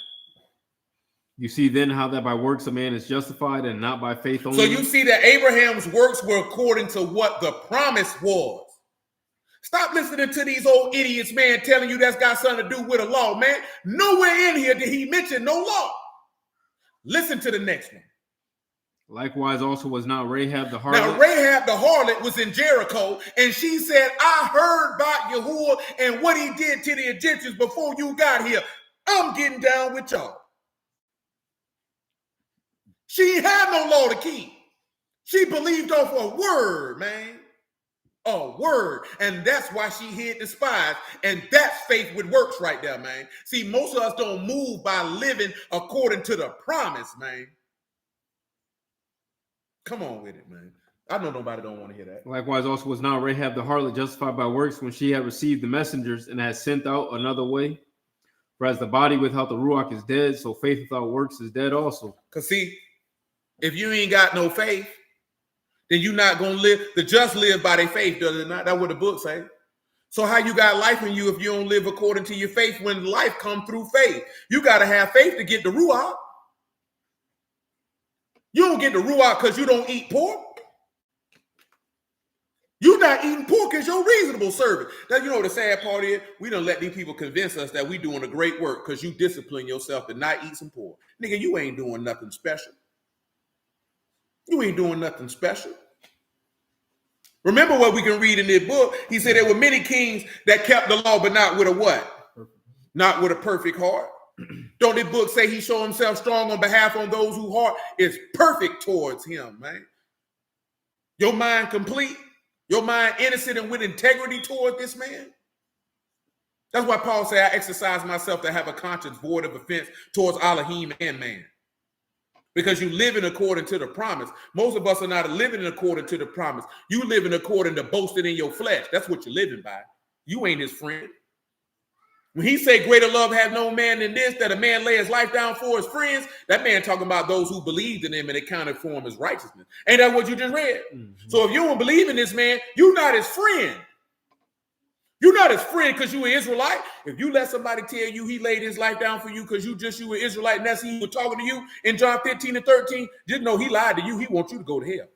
You see then how that by works a man is justified and not by faith only. So you see that Abraham's works were according to what the promise was. Stop listening to these old idiots, man, telling you that's got something to do with a law, man. Nowhere in here did he mention no law. Listen to the next one. Likewise also was not Rahab the harlot. Now Rahab the harlot was in Jericho, and she said, I heard about Yahuwah and what he did to the Egyptians before you got here. I'm getting down with y'all. She had no law to keep. She believed off a word, man. A word. And that's why she hid the spies. And that's faith with works right there, man. See, most of us don't move by living according to the promise, man. Come on with it, man. I know nobody don't want to hear that. Likewise also was not Rahab the harlot justified by works when she had received the messengers and had sent out another way. For as the body without the Ruach is dead, so faith without works is dead also. Because see, if you ain't got no faith, then you're not going to live. The just live by their faith, does it not? That's what the book say. So how you got life in you if you don't live according to your faith when life come through faith? You got to have faith to get the Ruach. You don't get the Ruach because you don't eat pork. You're not eating pork because you're reasonable servant. Now, you know what the sad part is? We don't let these people convince us that we doing a great work because you discipline yourself to not eat some pork. Nigga, you ain't doing nothing special. You ain't doing nothing special. Remember what we can read in this book. He said there were many kings that kept the law, but not with a what? Not with a perfect heart. Don't this book say he showed himself strong on behalf of those whose heart is perfect towards him, man? Your mind complete? Your mind innocent and with integrity toward this man? That's why Paul said, I exercise myself to have a conscience void of offense towards Elohim and man. Because you live in according to the promise. Most of us are not living in according to the promise. You living according to boasting in your flesh. That's what you're living by. You ain't his friend. When he say greater love has no man than this, that a man lay his life down for his friends, that man talking about those who believed in him and it counted for him as righteousness. Ain't that what you just read? Mm-hmm. So if you don't believe in this man, you're not his friend. You're not his friend because you an Israelite. If you let somebody tell you he laid his life down for you because you an Israelite and that's he was talking to you in John 15 and 13, just know he lied to you. He wants you to go to hell.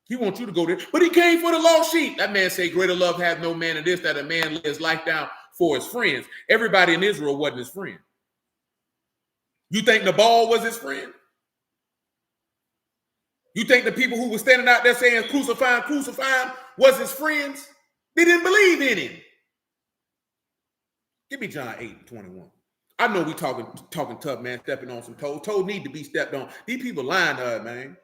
He wants you to go there. But he came for the lost sheep. That man say greater love hath no man than this, that a man lay his life down for his friends. Everybody in Israel wasn't his friend. You think Nabal was his friend? You think the people who were standing out there saying crucify him was his friends? They didn't believe in him. Give me John 8:21. I know we talking tough, man, stepping on some toes. Toes need to be stepped on. These people lying to us, man.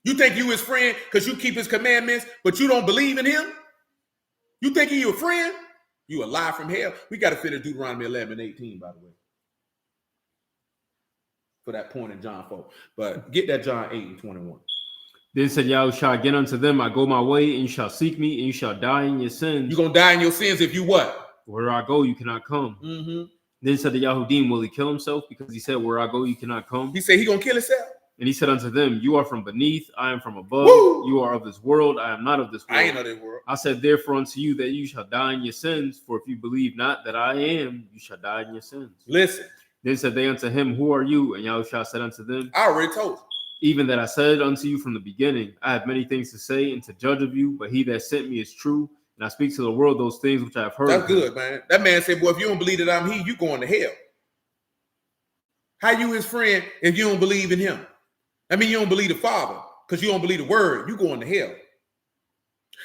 You think you his friend because you keep his commandments, but you don't believe in him? You think he your friend? You a lie from hell. We got to finish Deuteronomy 11 and 18, by the way, for that point in John 4. But get that John 8 and 21. Then said Yahushua again unto them, I go my way, and you shall seek me, and you shall die in your sins. You're going to die in your sins if you what? Where I go, you cannot come. Mm-hmm. Then said the Yahudim, will he kill himself? Because he said, where I go, you cannot come. He said he going to kill himself. And he said unto them, you are from beneath, I am from above. Woo! You are of this world, I am not of this world. I ain't of this world. I said therefore unto you that you shall die in your sins, for if you believe not that I am, you shall die in your sins. Listen. Then said they unto him, who are you? And Yahushua said unto them, I already told you. Even that I said unto you from the beginning, I have many things to say and to judge of you, but he that sent me is true, and I speak to the world those things which I have heard. That's good, man. That man said, boy, if you don't believe that I'm he, you going to hell. How you his friend if you don't believe in him? I mean, you don't believe the Father because you don't believe the word. You going to hell.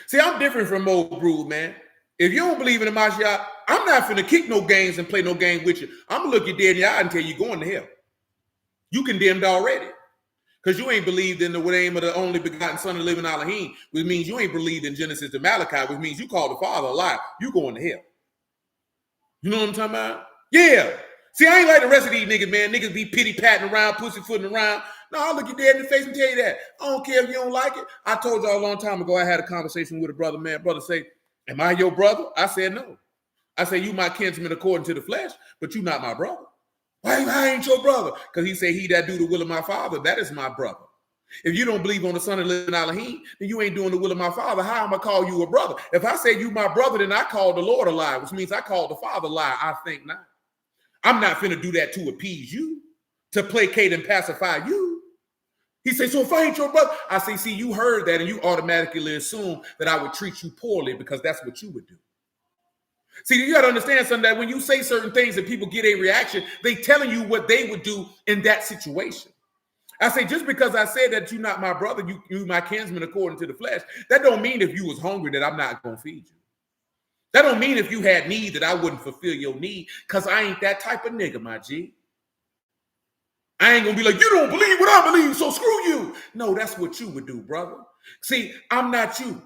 See, I'm different from old Brood, man. If you don't believe in the Mashiach, I'm not finna kick no games and play no game with you. I'm gonna look you dead in your eye and tell you going to hell. You condemned already. Because you ain't believed in the name of the only begotten Son of the living Elohim, which means you ain't believed in Genesis to Malachi, which means you call the Father a lie. You going to hell. You know what I'm talking about? Yeah. See, I ain't like the rest of these niggas, man. Niggas be pity-patting around, pussyfooting around. No, I'll look you dead in the face and tell you that. I don't care if you don't like it. I told y'all a long time ago, I had a conversation with a brother, man. Brother say, am I your brother? I said, no. I said, you my kinsman according to the flesh, but you not my brother. Why I ain't your brother? Because he said, he that do the will of my Father, that is my brother. If you don't believe on the Son of the living Elohim, then you ain't doing the will of my Father. How am I call you a brother? If I say you my brother, then I call the Lord a lie, which means I call the Father a lie. I think not. I'm not finna do that to appease you, to placate and pacify you. He said, so if I ain't your brother, I say, see, you heard that and you automatically assume that I would treat you poorly because that's what you would do. See, you got to understand something, that when you say certain things and people get a reaction, they telling you what they would do in that situation. I say, just because I said that you're not my brother, you my kinsman according to the flesh, that don't mean if you was hungry that I'm not going to feed you. That don't mean if you had need that I wouldn't fulfill your need, because I ain't that type of nigga, my G. I ain't going to be like, you don't believe what I believe, so screw you. No, that's what you would do, brother. See, I'm not you.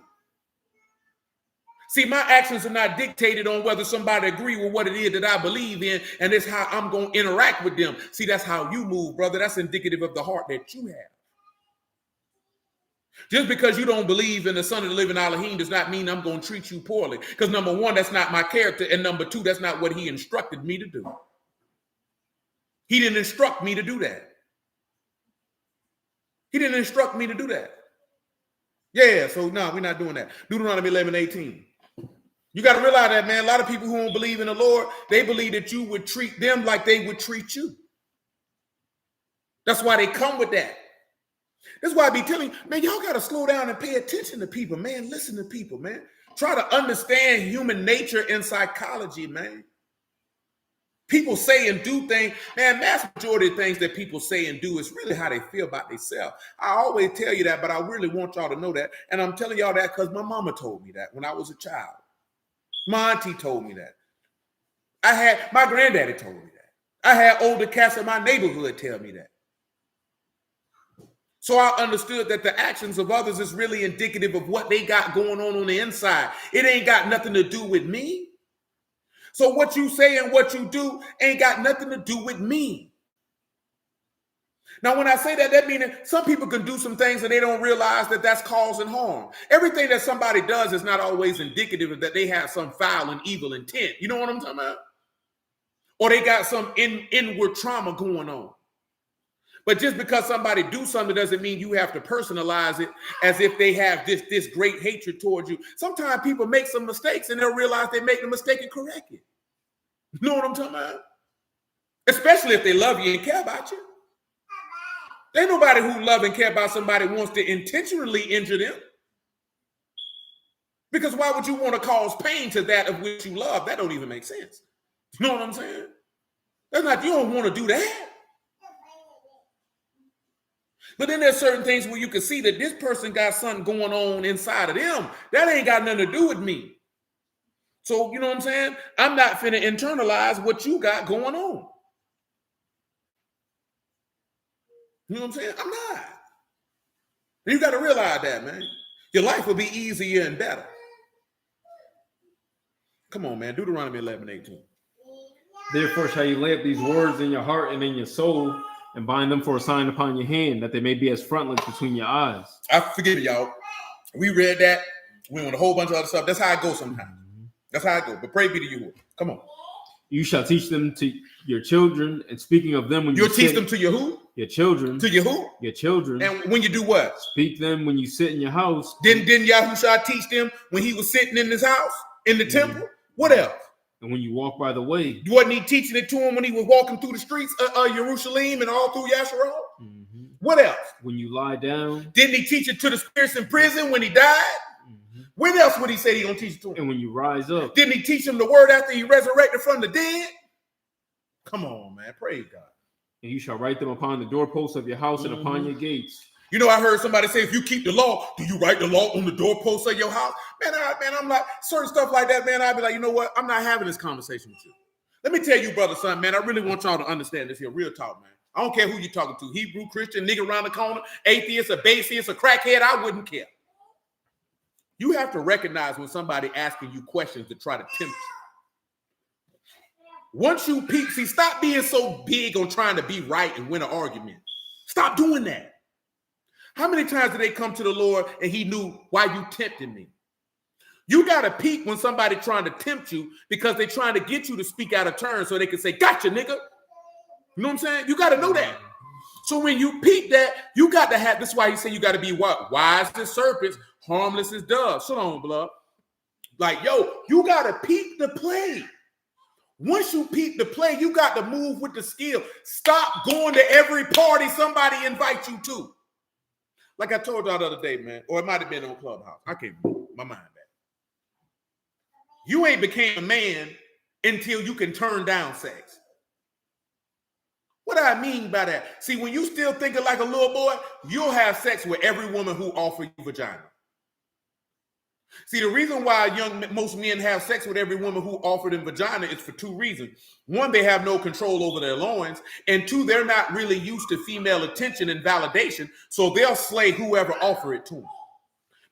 See, my actions are not dictated on whether somebody agree with what it is that I believe in, and it's how I'm going to interact with them. See, that's how you move, brother. That's indicative of the heart that you have. Just because you don't believe in the Son of the living Elohim does not mean I'm going to treat you poorly. Because number one, that's not my character. And number two, that's not what he instructed me to do. He didn't instruct me to do that. He didn't instruct me to do that. Yeah, so no, we're not doing that. Deuteronomy 11:18. You got to realize that, man, a lot of people who don't believe in the Lord, they believe that you would treat them like they would treat you. That's why they come with that. That's why I be telling you, man, y'all got to slow down and pay attention to people, man. Listen to people, man. Try to understand human nature and psychology, man. People say and do things, man, mass majority of things that people say and do is really how they feel about themselves. I always tell you that, but I really want y'all to know that. And I'm telling y'all that because my mama told me that when I was a child. My auntie told me that. My granddaddy told me that. I had older cats in my neighborhood tell me that. So I understood that the actions of others is really indicative of what they got going on the inside. It ain't got nothing to do with me. So what you say and what you do ain't got nothing to do with me. Now, when I say that, that means that some people can do some things and they don't realize that that's causing harm. Everything that somebody does is not always indicative of that they have some foul and evil intent. You know what I'm talking about? Or they got some inward trauma going on. But just because somebody do something doesn't mean you have to personalize it as if they have this great hatred towards you. Sometimes people make some mistakes and they'll realize they make the mistake and correct it. You know what I'm talking about? Especially if they love you and care about you. Ain't nobody who love and care about somebody wants to intentionally injure them. Because why would you want to cause pain to that of which you love? That don't even make sense. You know what I'm saying? That's not, you don't want to do that. But then there's certain things where you can see that this person got something going on inside of them. That ain't got nothing to do with me. So, you know what I'm saying? I'm not finna internalize what you got going on. You know what I'm saying? I'm not. You got to realize that, man. Your life will be easier and better. Come on, man. Deuteronomy 11:18. Therefore shall you lay up these words in your heart and in your soul, and bind them for a sign upon your hand, that they may be as frontlets between your eyes. I forgive y'all. We read that. We went a whole bunch of other stuff. That's how it goes sometimes. That's how it goes. But pray be to you. Come on. You shall teach them to your children, and speaking of them when you'll teach them to your who? Your children. To your who? Your children. And when you do what? Speak them when you sit in your house. Didn't Yahushua teach them when he was sitting in his house, in the temple? What else? And when you walk by the way. Wasn't he teaching it to him when he was walking through the streets of Jerusalem and all through Yasharal? Mm-hmm. What else? When you lie down. Didn't he teach it to the spirits in prison when he died? Mm-hmm. When else would he say he gonna teach it to him? And when you rise up. Didn't he teach him the word after he resurrected from the dead? Come on, man. Praise God. And you shall write them upon the doorposts of your house and upon your gates. You know, I heard somebody say, if you keep the law, do you write the law on the doorposts of your house? Man, I'm like, certain stuff like that, man, I'd be like, you know what? I'm not having this conversation with you. Let me tell you, brother, son, man, I really want y'all to understand this here. Real talk, man. I don't care who you're talking to. Hebrew, Christian, nigga around the corner, atheist, a bassist, a crackhead, I wouldn't care. You have to recognize when somebody asking you questions to try to tempt you. Once you peep, see, stop being so big on trying to be right and win an argument. Stop doing that. How many times did they come to the Lord and he knew why you tempted me? You got to peep when somebody trying to tempt you because they're trying to get you to speak out of turn so they can say, gotcha, nigga. You know what I'm saying? You got to know that. So when you peep that, you got to have, this is why he said you got to be what? Wise as serpents, harmless as doves. Shalom, blood. Like, yo, you got to peep the play. Once you peep the play, you got to move with the skill. Stop going to every party somebody invites you to. Like I told y'all the other day, man, or it might have been on Clubhouse. I can't remember. My mind back. You ain't became a man until you can turn down sex. What do I mean by that? See, when you still thinking like a little boy, you'll have sex with every woman who offers you vagina. See, the reason why most men have sex with every woman who offered them vagina is for two reasons. One, they have no control over their loins. And two, they're not really used to female attention and validation. So they'll slay whoever offer it to them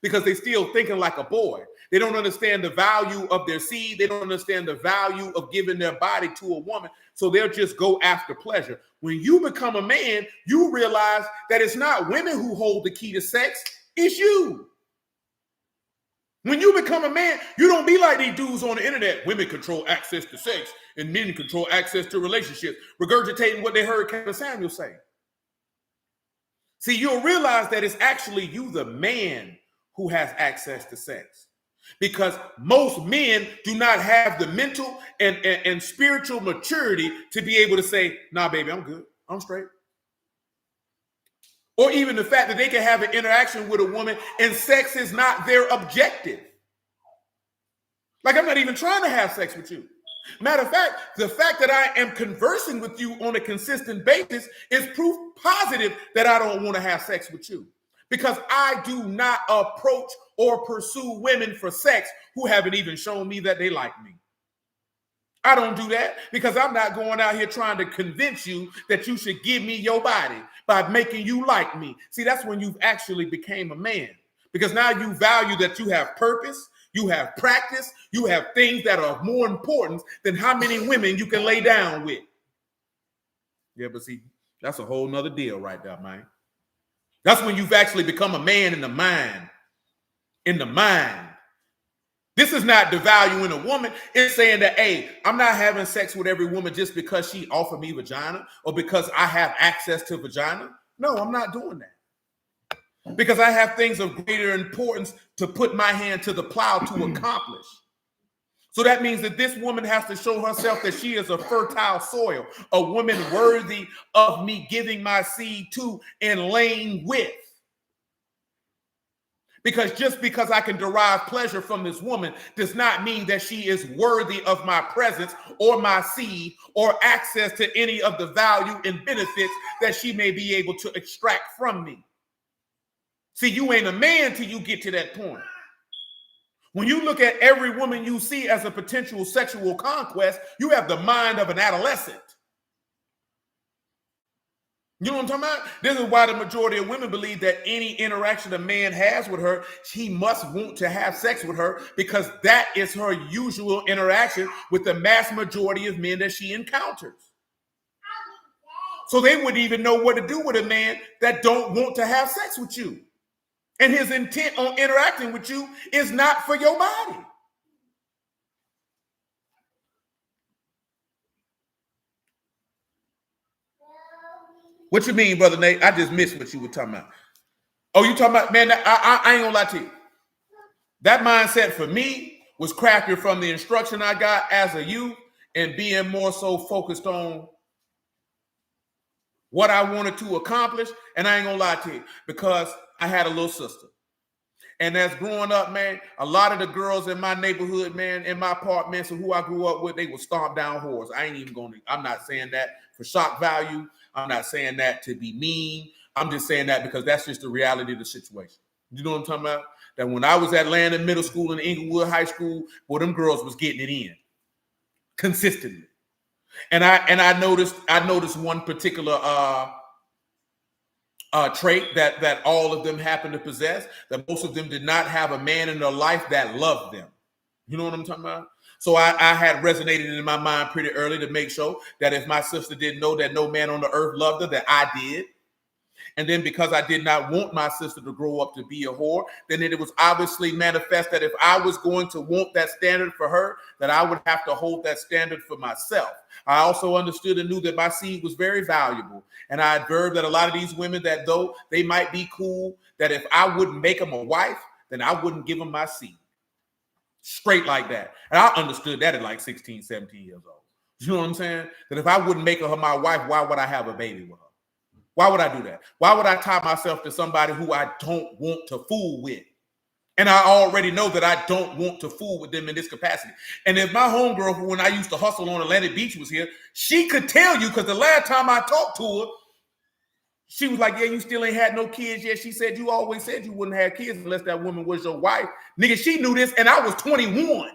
because they still thinking like a boy. They don't understand the value of their seed. They don't understand the value of giving their body to a woman. So they'll just go after pleasure. When you become a man, you realize that it's not women who hold the key to sex. It's you. When you become a man, you don't be like these dudes on the internet. Women control access to sex and men control access to relationships, regurgitating what they heard Kevin Samuel say. See, you'll realize that it's actually you, the man, who has access to sex. Because most men do not have the mental and spiritual maturity to be able to say, nah, baby, I'm good. I'm straight. Or even the fact that they can have an interaction with a woman and sex is not their objective. Like, I'm not even trying to have sex with you. Matter of fact, the fact that I am conversing with you on a consistent basis is proof positive that I don't want to have sex with you. Because I do not approach or pursue women for sex who haven't even shown me that they like me. I don't do that because I'm not going out here trying to convince you that you should give me your body by making you like me. See, that's when you've actually became a man, because now you value that you have purpose, you have practice, you have things that are more important than how many women you can lay down with. Yeah, but see, that's a whole nother deal right there, man. That's when you've actually become a man in the mind. In the mind. This is not devaluing a woman. It's saying that, hey, I'm not having sex with every woman just because she offered me vagina or because I have access to vagina. No, I'm not doing that. Because I have things of greater importance to put my hand to the plow to accomplish. So that means that this woman has to show herself that she is a fertile soil, a woman worthy of me giving my seed to and laying with. Because just because I can derive pleasure from this woman does not mean that she is worthy of my presence or my seed or access to any of the value and benefits that she may be able to extract from me. See, you ain't a man till you get to that point. When you look at every woman you see as a potential sexual conquest, you have the mind of an adolescent. You know what I'm talking about? This is why the majority of women believe that any interaction a man has with her, he must want to have sex with her, because that is her usual interaction with the mass majority of men that she encounters. So they wouldn't even know what to do with a man that don't want to have sex with you. And his intent on interacting with you is not for your body. What you mean, Brother Nate? I just missed what you were talking about. Oh, you talking about, man, I ain't gonna lie to you. That mindset for me was crafted from the instruction I got as a youth and being more so focused on what I wanted to accomplish. And I ain't gonna lie to you, because I had a little sister. And as growing up, man, a lot of the girls in my neighborhood, man, in my apartments and who I grew up with, they were stomped down whores. I'm not saying that for shock value. I'm not saying that to be mean. I'm just saying that because that's just the reality of the situation. You know what I'm talking about? That when I was at Landon Middle School and Inglewood High School, well, them girls was getting it in consistently. And I noticed one particular trait that all of them happened to possess, that most of them did not have a man in their life that loved them. You know what I'm talking about? So I had resonated in my mind pretty early to make sure that if my sister didn't know that no man on the earth loved her, that I did. And then because I did not want my sister to grow up to be a whore, then it was obviously manifest that if I was going to want that standard for her, that I would have to hold that standard for myself. I also understood and knew that my seed was very valuable. And I observed that a lot of these women, that though they might be cool, that if I wouldn't make them a wife, then I wouldn't give them my seed. Straight like that. And I understood that at like 16, 17 years old. You know what I'm saying? That if I wouldn't make her my wife, why would I have a baby with her? Why would I do that? Why would I tie myself to somebody who I don't want to fool with? And I already know that I don't want to fool with them in this capacity. And if my homegirl, when I used to hustle on Atlantic Beach, was here, she could tell you, because the last time I talked to her, she was like, yeah, you still ain't had no kids yet. She said, you always said you wouldn't have kids unless that woman was your wife. Nigga, she knew this, and I was 21.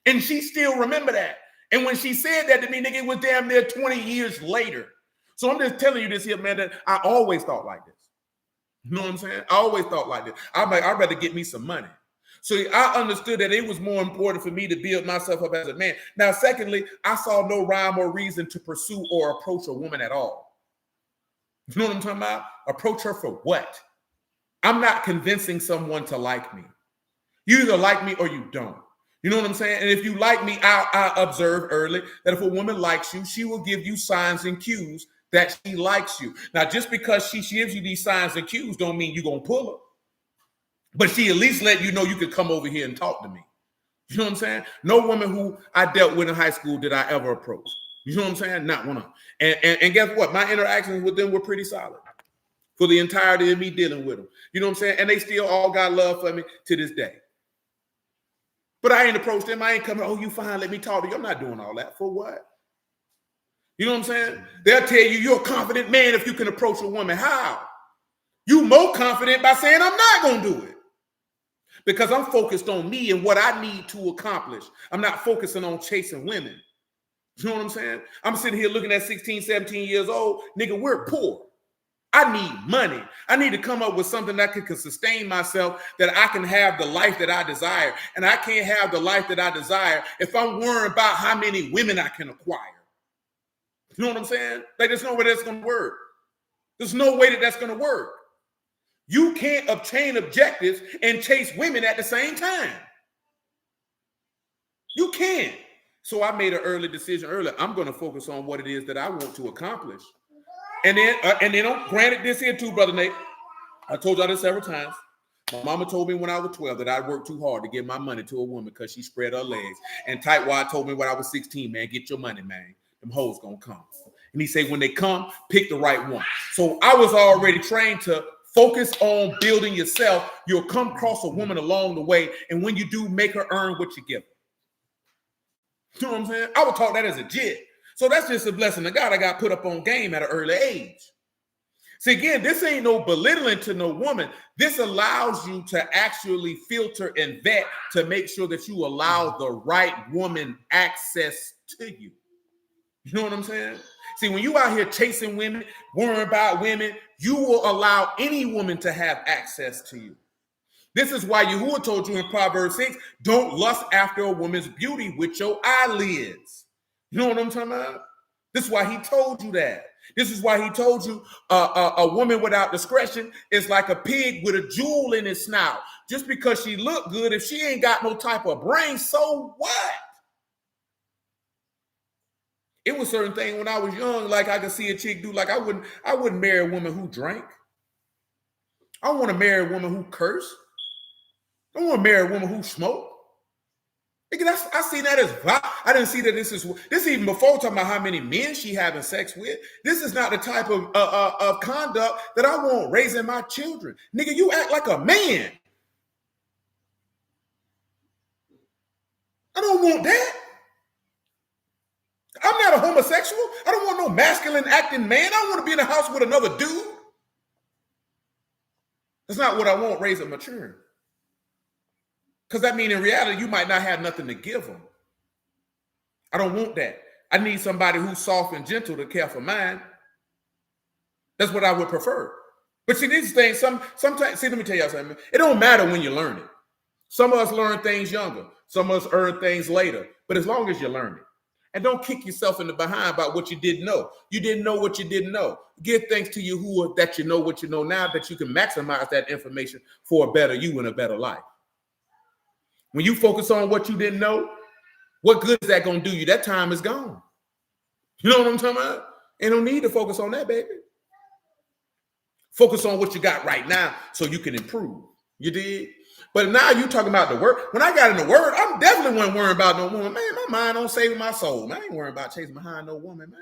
And she still remember that. And when she said that to me, nigga, it was damn near 20 years later. So I'm just telling you this here, man, that I always thought like this. You know what I'm saying? I always thought like this. I'd rather get me some money. So I understood that it was more important for me to build myself up as a man. Now, secondly, I saw no rhyme or reason to pursue or approach a woman at all. You know what I'm talking about? Approach her for what? I'm not convincing someone to like me. You either like me or you don't. You know what I'm saying? And if you like me, I observe early that if a woman likes you, she will give you signs and cues that she likes you. Now, just because she gives you these signs and cues don't mean you're going to pull her. But she at least let you know you could come over here and talk to me. You know what I'm saying? No woman who I dealt with in high school did I ever approach. You know what I'm saying? Not one of them. And guess what? My interactions with them were pretty solid for the entirety of me dealing with them. You know what I'm saying? And they still all got love for me to this day. But I ain't approached them. I ain't coming, oh, you fine, let me talk to you. I'm not doing all that. For what? You know what I'm saying? They'll tell you you're a confident man if you can approach a woman. How? You more confident by saying I'm not going to do it. Because I'm focused on me and what I need to accomplish. I'm not focusing on chasing women. You know what I'm saying? I'm sitting here looking at 16, 17 years old. Nigga, we're poor. I need money. I need to come up with something that can sustain myself, that I can have the life that I desire. And I can't have the life that I desire if I'm worrying about how many women I can acquire. You know what I'm saying? Like, there's no way that's going to work. There's no way that that's going to work. You can't obtain objectives and chase women at the same time. You can't. So I made an early decision earlier. I'm going to focus on what it is that I want to accomplish. And then, granted, this here too, Brother Nate, I told y'all this several times. My mama told me when I was 12 that I worked too hard to give my money to a woman because she spread her legs. And Tightwad told me when I was 16, man, get your money, man. Them hoes gonna come. And he said, when they come, pick the right one. So I was already trained to focus on building yourself. You'll come across a woman along the way. And when you do, make her earn what you give her. You know what I'm saying? I was taught that as a jit. So that's just a blessing of God. I got put up on game at an early age. See, again, this ain't no belittling to no woman. This allows you to actually filter and vet to make sure that you allow the right woman access to you. You know what I'm saying? See, when you out here chasing women, worrying about women, you will allow any woman to have access to you. This is why Yahuwah told you in Proverbs 6, don't lust after a woman's beauty with your eyelids. You know what I'm talking about? This is why he told you that. This is why he told you a woman without discretion is like a pig with a jewel in its snout. Just because she look good, if she ain't got no type of brain, so what? It was certain thing when I was young, like I could see a chick do, like I wouldn't marry a woman who drank. I want to marry a woman who cursed. I want to marry a woman who smoked. I see that as I didn't see that this is even before talking about how many men she having sex with. This is not the type of conduct that I want raising my children. Nigga, you act like a man. I don't want that. I'm not a homosexual. I don't want no masculine acting man. I want to be in a house with another dude. That's not what I want raising my children. Because that means in reality, you might not have nothing to give them. I don't want that. I need somebody who's soft and gentle to care for mine. That's what I would prefer. But see, these things, sometimes, see, let me tell y'all something. It don't matter when you learn it. Some of us learn things younger. Some of us learn things later. But as long as you learn it. And don't kick yourself in the behind about what you didn't know. You didn't know what you didn't know. Give thanks to Yahuwah that you know what you know now, that you can maximize that information for a better you and a better life. When you focus on what you didn't know, what good is that going to do you? That time is gone. You know what I'm talking about? Ain't no need to focus on that, baby. Focus on what you got right now so you can improve. You did? But now you talking about the word. When I got in the word, I definitely wasn't worrying about no woman. Man, my mind on saving my soul. Man, I ain't worrying about chasing behind no woman, man.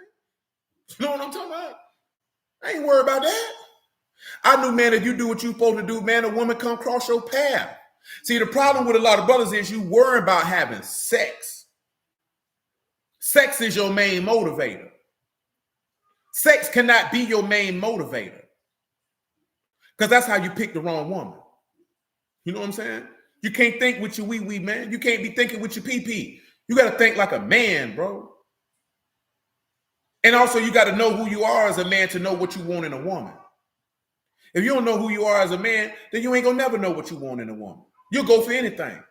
You know what I'm talking about? I ain't worried about that. I knew, man, if you do what you're supposed to do, man, a woman come cross your path. See, the problem with a lot of brothers is you worry about having sex. Sex is your main motivator. Sex cannot be your main motivator. Because that's how you pick the wrong woman. You know what I'm saying? You can't think with your wee-wee, man. You can't be thinking with your pee-pee. You got to think like a man, bro. And also, you got to know who you are as a man to know what you want in a woman. If you don't know who you are as a man, then you ain't going to never know what you want in a woman. You'll go for anything.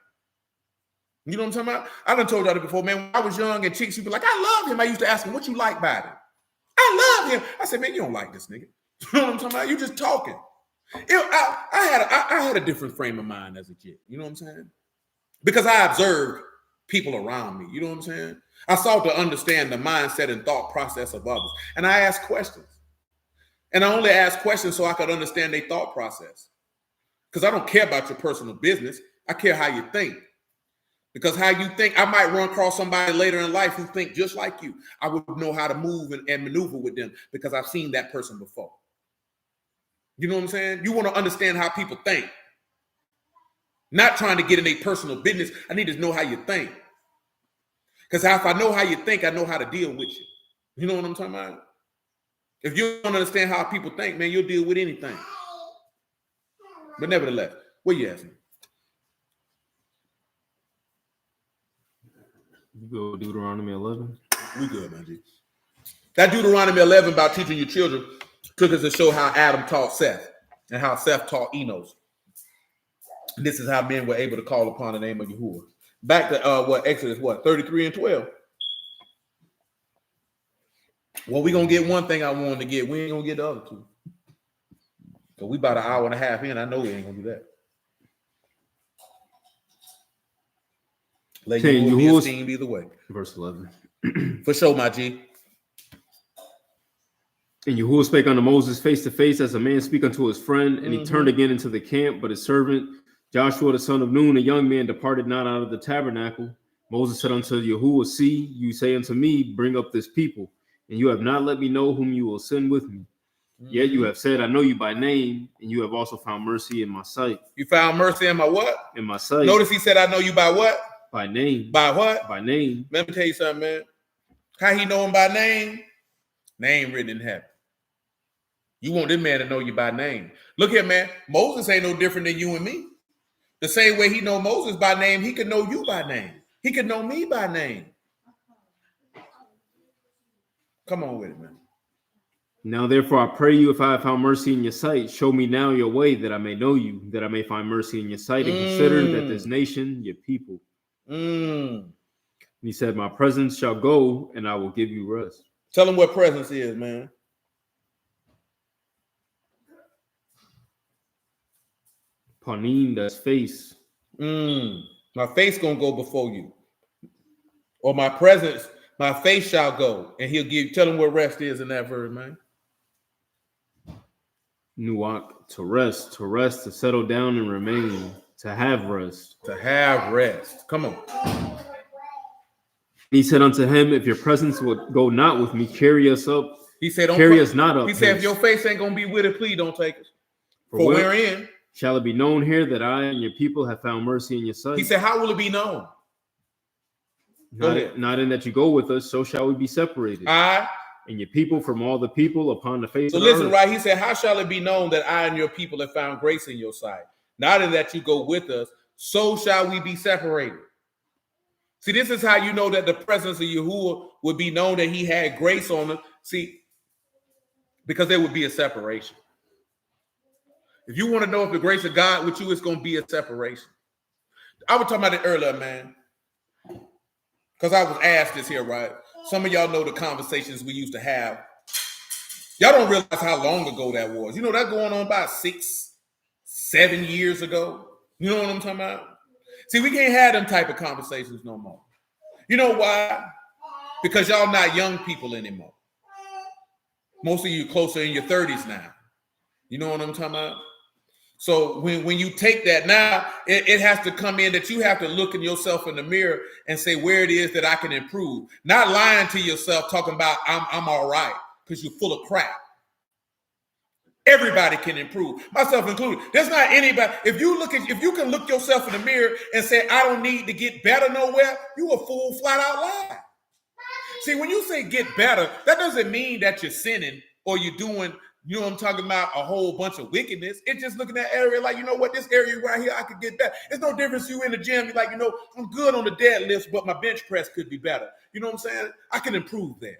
You know what I'm talking about? I done told y'all that before, man. When I was young and chicks, you'd be like, I love him. I used to ask him, what you like about him? I love him. I said, man, you don't like this nigga. You know what I'm talking about? You just talking. I had a different frame of mind as a kid. You know what I'm saying? Because I observed people around me. You know what I'm saying? I sought to understand the mindset and thought process of others. And I asked questions. And I only asked questions so I could understand their thought process. Because I don't care about your personal business. I care how you think. Because how you think, I might run across somebody later in life who think just like you. I would know how to move and maneuver with them because I've seen that person before. You know what I'm saying? You want to understand how people think. Not trying to get in their personal business. I need to know how you think. Because if I know how you think, I know how to deal with you. You know what I'm talking about? If you don't understand how people think, man, you'll deal with anything. But nevertheless, what you asking? You go Deuteronomy 11. We good, man. G. That Deuteronomy 11 about teaching your children took us to show how Adam taught Seth and how Seth taught Enos. And this is how men were able to call upon the name of Yahuwah. Back to Exodus 33 and 12. Well, we're gonna get one thing I wanted to get. We ain't gonna get the other two. So we about an hour and a half in. I know we ain't gonna do that. Let you be esteemed either way. Verse 11. For sure, my G. And Yahuwah spake unto Moses face to face as a man speak unto his friend, and he turned again into the camp, but his servant Joshua the son of Nun, a young man, departed not out of the tabernacle. Moses said unto Yahuwah, see, you say unto me, bring up this people, and you have not let me know whom you will send with me. Yet you have said, I know you by name, and you have also found mercy in my sight. You found mercy in my what? In my sight. Notice he said, I know you by what? By name. By what? By name. Let me tell you something, man. How he know him by name? Name written in heaven. You want this man to know you by name. Look here, man. Moses ain't no different than you and me. The same way he know Moses by name, he can know you by name. He can know me by name. Come on with it, man. Now, therefore, I pray you, if I have found mercy in your sight, show me now your way, that I may know you, that I may find mercy in your sight, and consider that this nation, your people. And he said, my presence shall go, and I will give you rest. Tell him what presence is, man. Panim, that's face. My face gonna go before you. Or my presence, my face shall go. And tell him what rest is in that verse, man. Nuak, to rest, to settle down and remain, to have rest. To have rest. Come on. He said unto him, if your presence would go not with me, carry us up. He said, carry us not up. He said, if your face ain't gonna be with it, please don't take us. For wherein shall it be known here that I and your people have found mercy in your sight? He said, how will it be known? Not in that you go with us, so shall we be separated. I and your people from all the people upon the face of the earth. So listen, right? He said, how shall it be known that I and your people have found grace in your sight? Not in that you go with us, so shall we be separated. See, this is how you know that the presence of Yahuwah would be known, that he had grace on us. See, because there would be a separation. If you want to know if the grace of God with you, it's going to be a separation. I was talking about it earlier, man. Because I was asked this here, right? Some of y'all know the conversations we used to have. Y'all don't realize how long ago that was. You know, that's going on about 6, 7 years ago. You know what I'm talking about? See, we can't have them type of conversations no more. You know why? Because y'all not young people anymore. Most of you closer in your 30s now. You know what I'm talking about? So when you take that now, it has to come in that you have to look at yourself in the mirror and say where it is that I can improve. Not lying to yourself, talking about I'm all right, because you're full of crap. Everybody can improve, myself included. There's not anybody. If you can look yourself in the mirror and say I don't need to get better nowhere, you a fool, flat out lie. See, when you say get better, that doesn't mean that you're sinning or you're doing, you know what I'm talking about, a whole bunch of wickedness. It's just looking at that area like, you know what, this area right here, I could get better. It's no difference you in the gym. You're like, you know, I'm good on the deadlifts, but my bench press could be better. You know what I'm saying? I can improve there.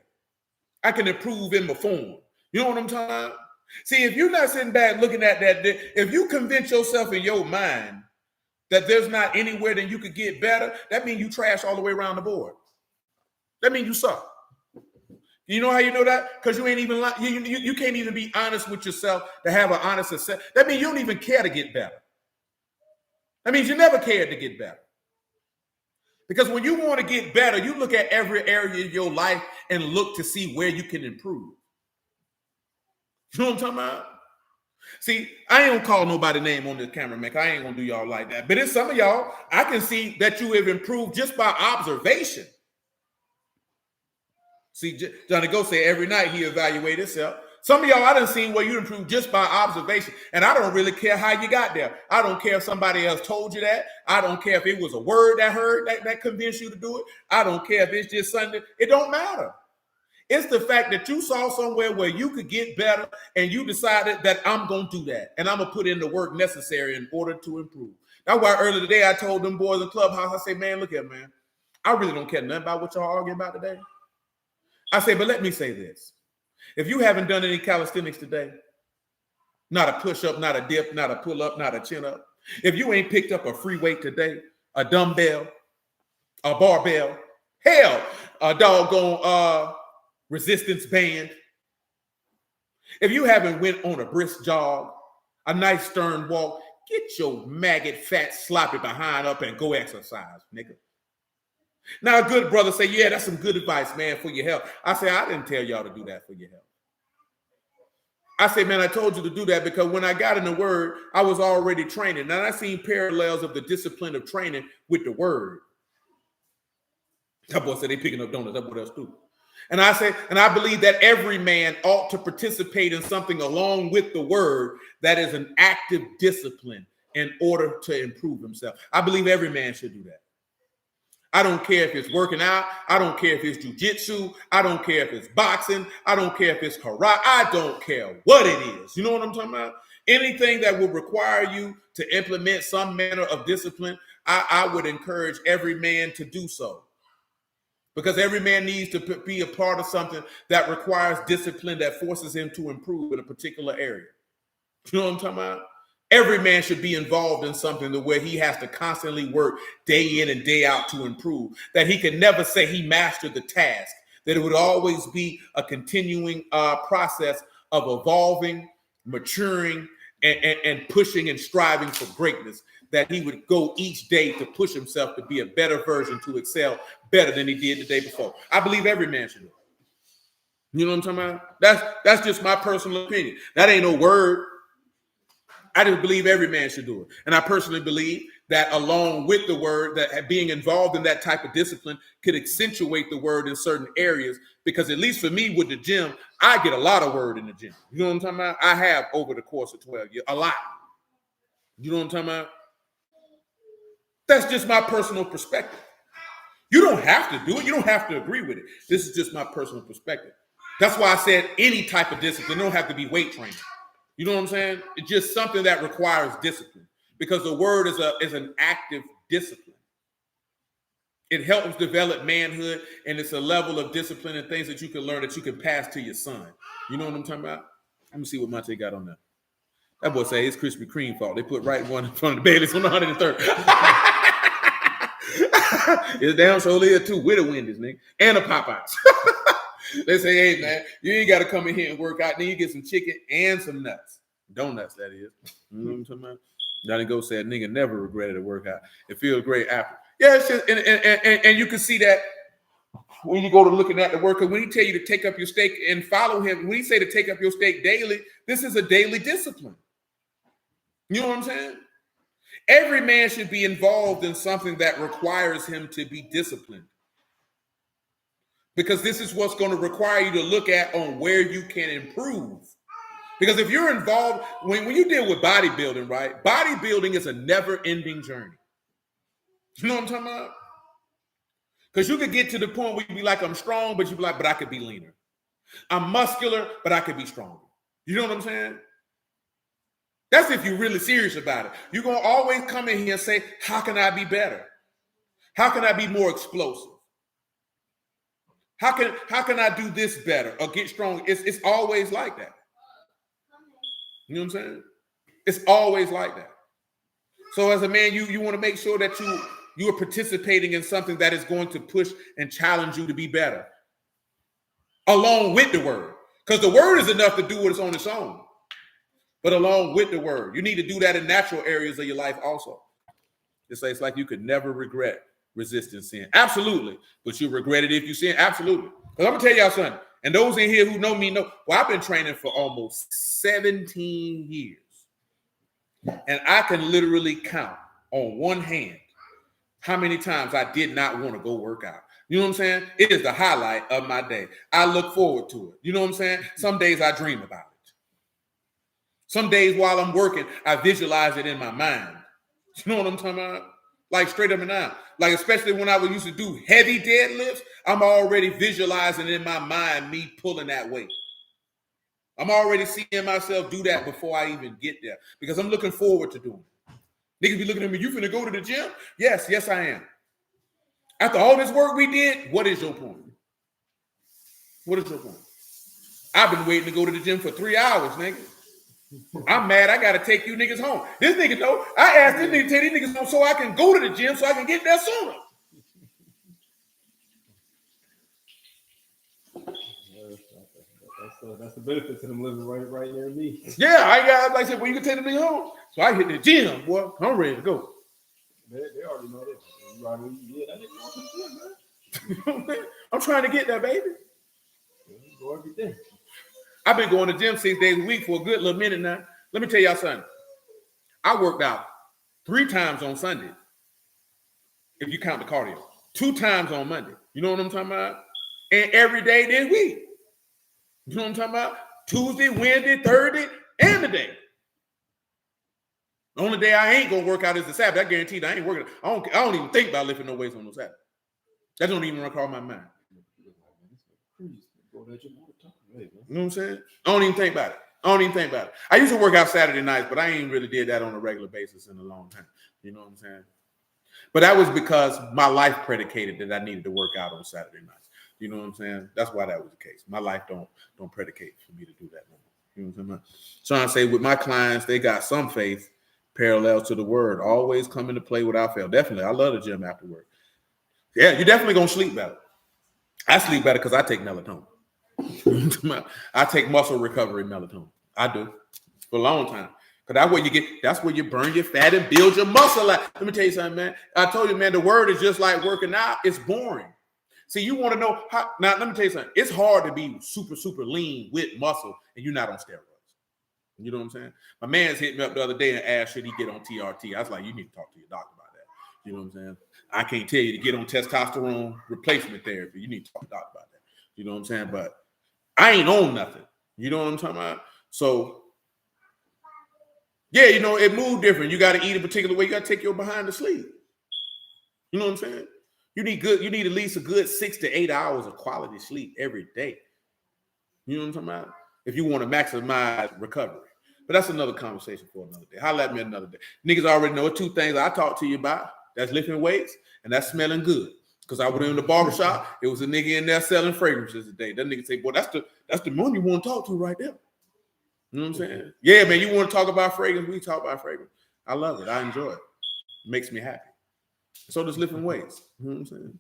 I can improve in my form. You know what I'm talking about? See, if you're not sitting back looking at that, if you convince yourself in your mind that there's not anywhere that you could get better, that means you trash all the way around the board. That means you suck. You know how you know that? Because you ain't even like you can't even be honest with yourself to have an honest assessment. That means you don't even care to get better. That means you never cared to get better. Because when you want to get better, you look at every area of your life and look to see where you can improve. You know what I'm talking about? See, I ain't gonna call nobody name on this camera, man. I ain't gonna do y'all like that. But in some of y'all, I can see that you have improved just by observation. See, Johnny Go say every night he evaluates himself. Some of y'all I done seen where you improved just by observation, and I don't really care how you got there. I don't care if somebody else told you that. I don't care if it was a word that heard that convinced you to do it. I don't care if it's just something. It don't matter. It's the fact that you saw somewhere where you could get better, and you decided that I'm going to do that, and I'm going to put in the work necessary in order to improve. That's why earlier today I told them boys in the clubhouse, I say, man, look here, man. I really don't care nothing about what y'all arguing about today. I say, but let me say this. If you haven't done any calisthenics today, not a push-up, not a dip, not a pull-up, not a chin-up, if you ain't picked up a free weight today, a dumbbell, a barbell, hell, a doggone resistance band, if you haven't went on a brisk jog, a nice stern walk, get your maggot, fat, sloppy behind up and go exercise, nigga. Now, a good brother say, yeah, that's some good advice, man, for your health. I say, I didn't tell y'all to do that for your health. I say, man, I told you to do that because when I got in the word, I was already training. Now, I seen parallels of the discipline of training with the word. That boy said they picking up donuts. That boy, that's stupid. And I say, and I believe that every man ought to participate in something along with the word that is an active discipline in order to improve himself. I believe every man should do that. I don't care if it's working out. I don't care if it's jujitsu. I don't care if it's boxing. I don't care if it's karate. I don't care what it is. You know what I'm talking about? Anything that would require you to implement some manner of discipline, I would encourage every man to do so. Because every man needs to be a part of something that requires discipline that forces him to improve in a particular area. You know what I'm talking about? Every man should be involved in something where he has to constantly work day in and day out to improve, that he can never say he mastered the task, that it would always be a continuing process of evolving, maturing, and pushing and striving for greatness, that he would go each day to push himself to be a better version, to excel better than he did the day before. I believe every man should do it. You know what I'm talking about? That's just my personal opinion. That ain't no word. I just believe every man should do it. And I personally believe that along with the word, that being involved in that type of discipline could accentuate the word in certain areas. Because at least for me with the gym, I get a lot of word in the gym. You know what I'm talking about? I have over the course of 12 years, a lot. You know what I'm talking about? That's just my personal perspective. You don't have to do it. You don't have to agree with it. This is just my personal perspective. That's why I said any type of discipline. It don't have to be weight training. You know what I'm saying? It's just something that requires discipline, because the word is an active discipline. It helps develop manhood, and it's a level of discipline and things that you can learn that you can pass to your son. You know what I'm talking about? Let me see what Monte got on there. That boy say it's Krispy Kreme fault. They put right one in front of the Bailey's on the 103rd. It's damn sure there too with a Wendy's, nigga, and a Popeyes. They say, hey, man, you ain't got to come in here and work out. Then you get some chicken and some nuts. Donuts, that is. You know what I'm talking about? Johnny Go said, nigga never regretted a workout. It feels great after. Yeah, it's just, and you can see that when you go to looking at the workout. When he tell you to take up your stake and follow him, when he say to take up your stake daily, this is a daily discipline. You know what I'm saying? Every man should be involved in something that requires him to be disciplined. Because this is what's going to require you to look at on where you can improve. Because if you're involved, when you deal with bodybuilding, right? Bodybuilding is a never-ending journey. You know what I'm talking about? Because you could get to the point where you be like, I'm strong, but you be like, but I could be leaner. I'm muscular, but I could be stronger. You know what I'm saying? That's if you're really serious about it. You're going to always come in here and say, how can I be better? How can I be more explosive? How can I do this better or get stronger? It's always like that. You know what I'm saying? It's always like that. So as a man, you want to make sure that you are participating in something that is going to push and challenge you to be better. along with the word. Because the word is enough to do what it's on its own. But along with the word, you need to do that in natural areas of your life also. It's like you could never regret resisting sin. Absolutely. But you regret it if you sin. Absolutely. Because I'm going to tell y'all something. And those in here who know me know, well, I've been training for almost 17 years. And I can literally count on one hand how many times I did not want to go work out. You know what I'm saying? It is the highlight of my day. I look forward to it. You know what I'm saying? Some days I dream about it. Some days while I'm working, I visualize it in my mind. You know what I'm talking about? Like straight up and down. Like especially when I was used to do heavy deadlifts, I'm already visualizing in my mind me pulling that weight. I'm already seeing myself do that before I even get there because I'm looking forward to doing it. Niggas be looking at me, you finna go to the gym? Yes, I am. After all this work we did, what is your point? What is your point? I've been waiting to go to the gym for 3 hours, nigga. I'm mad I gotta take you niggas home. This nigga know, I asked this nigga to take these niggas home so I can go to the gym so I can get there sooner. That's the benefit to them living right near me. Yeah, I got like I said, well, you can take them niggas home. So I hit the gym, boy. I'm ready to go. They already know that. I'm trying to get there, baby. Go every day. I've been going to the gym 6 days a week for a good little minute now. Let me tell y'all something. I worked out 3 times on Sunday, if you count the cardio. 2 times on Monday. You know what I'm talking about? And every day this week. You know what I'm talking about? Tuesday, Wednesday, Thursday, and the day. The only day I ain't gonna work out is the Sabbath. I guarantee I ain't working. I don't even think about lifting no weights on no Sabbath. That don't even run across my mind. You know what I'm saying? I don't even think about it. I used to work out Saturday nights, but I ain't really did that on a regular basis in a long time. You know what I'm saying? But that was because my life predicated that I needed to work out on Saturday nights. You know what I'm saying? That's why that was the case. My life don't predicate for me to do that no more. You know what I'm saying? Trying to say with my clients, they got some faith parallel to the word. Always come into play without fail. Definitely. I love the gym after work. Yeah, you're definitely gonna sleep better. I sleep better because I take melatonin. I take muscle recovery melatonin. I do for a long time. Because that's where you burn your fat and build your muscle. Let me tell you something, man. I told you, man, the word is just like working out. It's boring. See, you want to know how. Now, let me tell you something. It's hard to be super, super lean with muscle and you're not on steroids. You know what I'm saying? My man's hit me up the other day and asked, should he get on TRT? I was like, you need to talk to your doctor about that. You know what I'm saying? I can't tell you to get on testosterone replacement therapy. You need to talk to the doctor about that. You know what I'm saying? But I ain't on nothing. You know what I'm talking about? So, yeah, you know, it moved different. You got to eat a particular way. You got to take your behind to sleep. You know what I'm saying? You need at least a good 6 to 8 hours of quality sleep every day. You know what I'm talking about? If you want to maximize recovery. But that's another conversation for another day. Holla at me another day. Niggas already know 2 things I talk to you about. That's lifting weights and that's smelling good. Because I was in the barbershop, it was a nigga in there selling fragrances today. That nigga say, boy, that's the one you want to talk to right there. You know what I'm saying? Yeah, man, you want to talk about fragrance? We talk about fragrance. I love it. I enjoy it. It makes me happy. So does lifting weights. You know what I'm saying?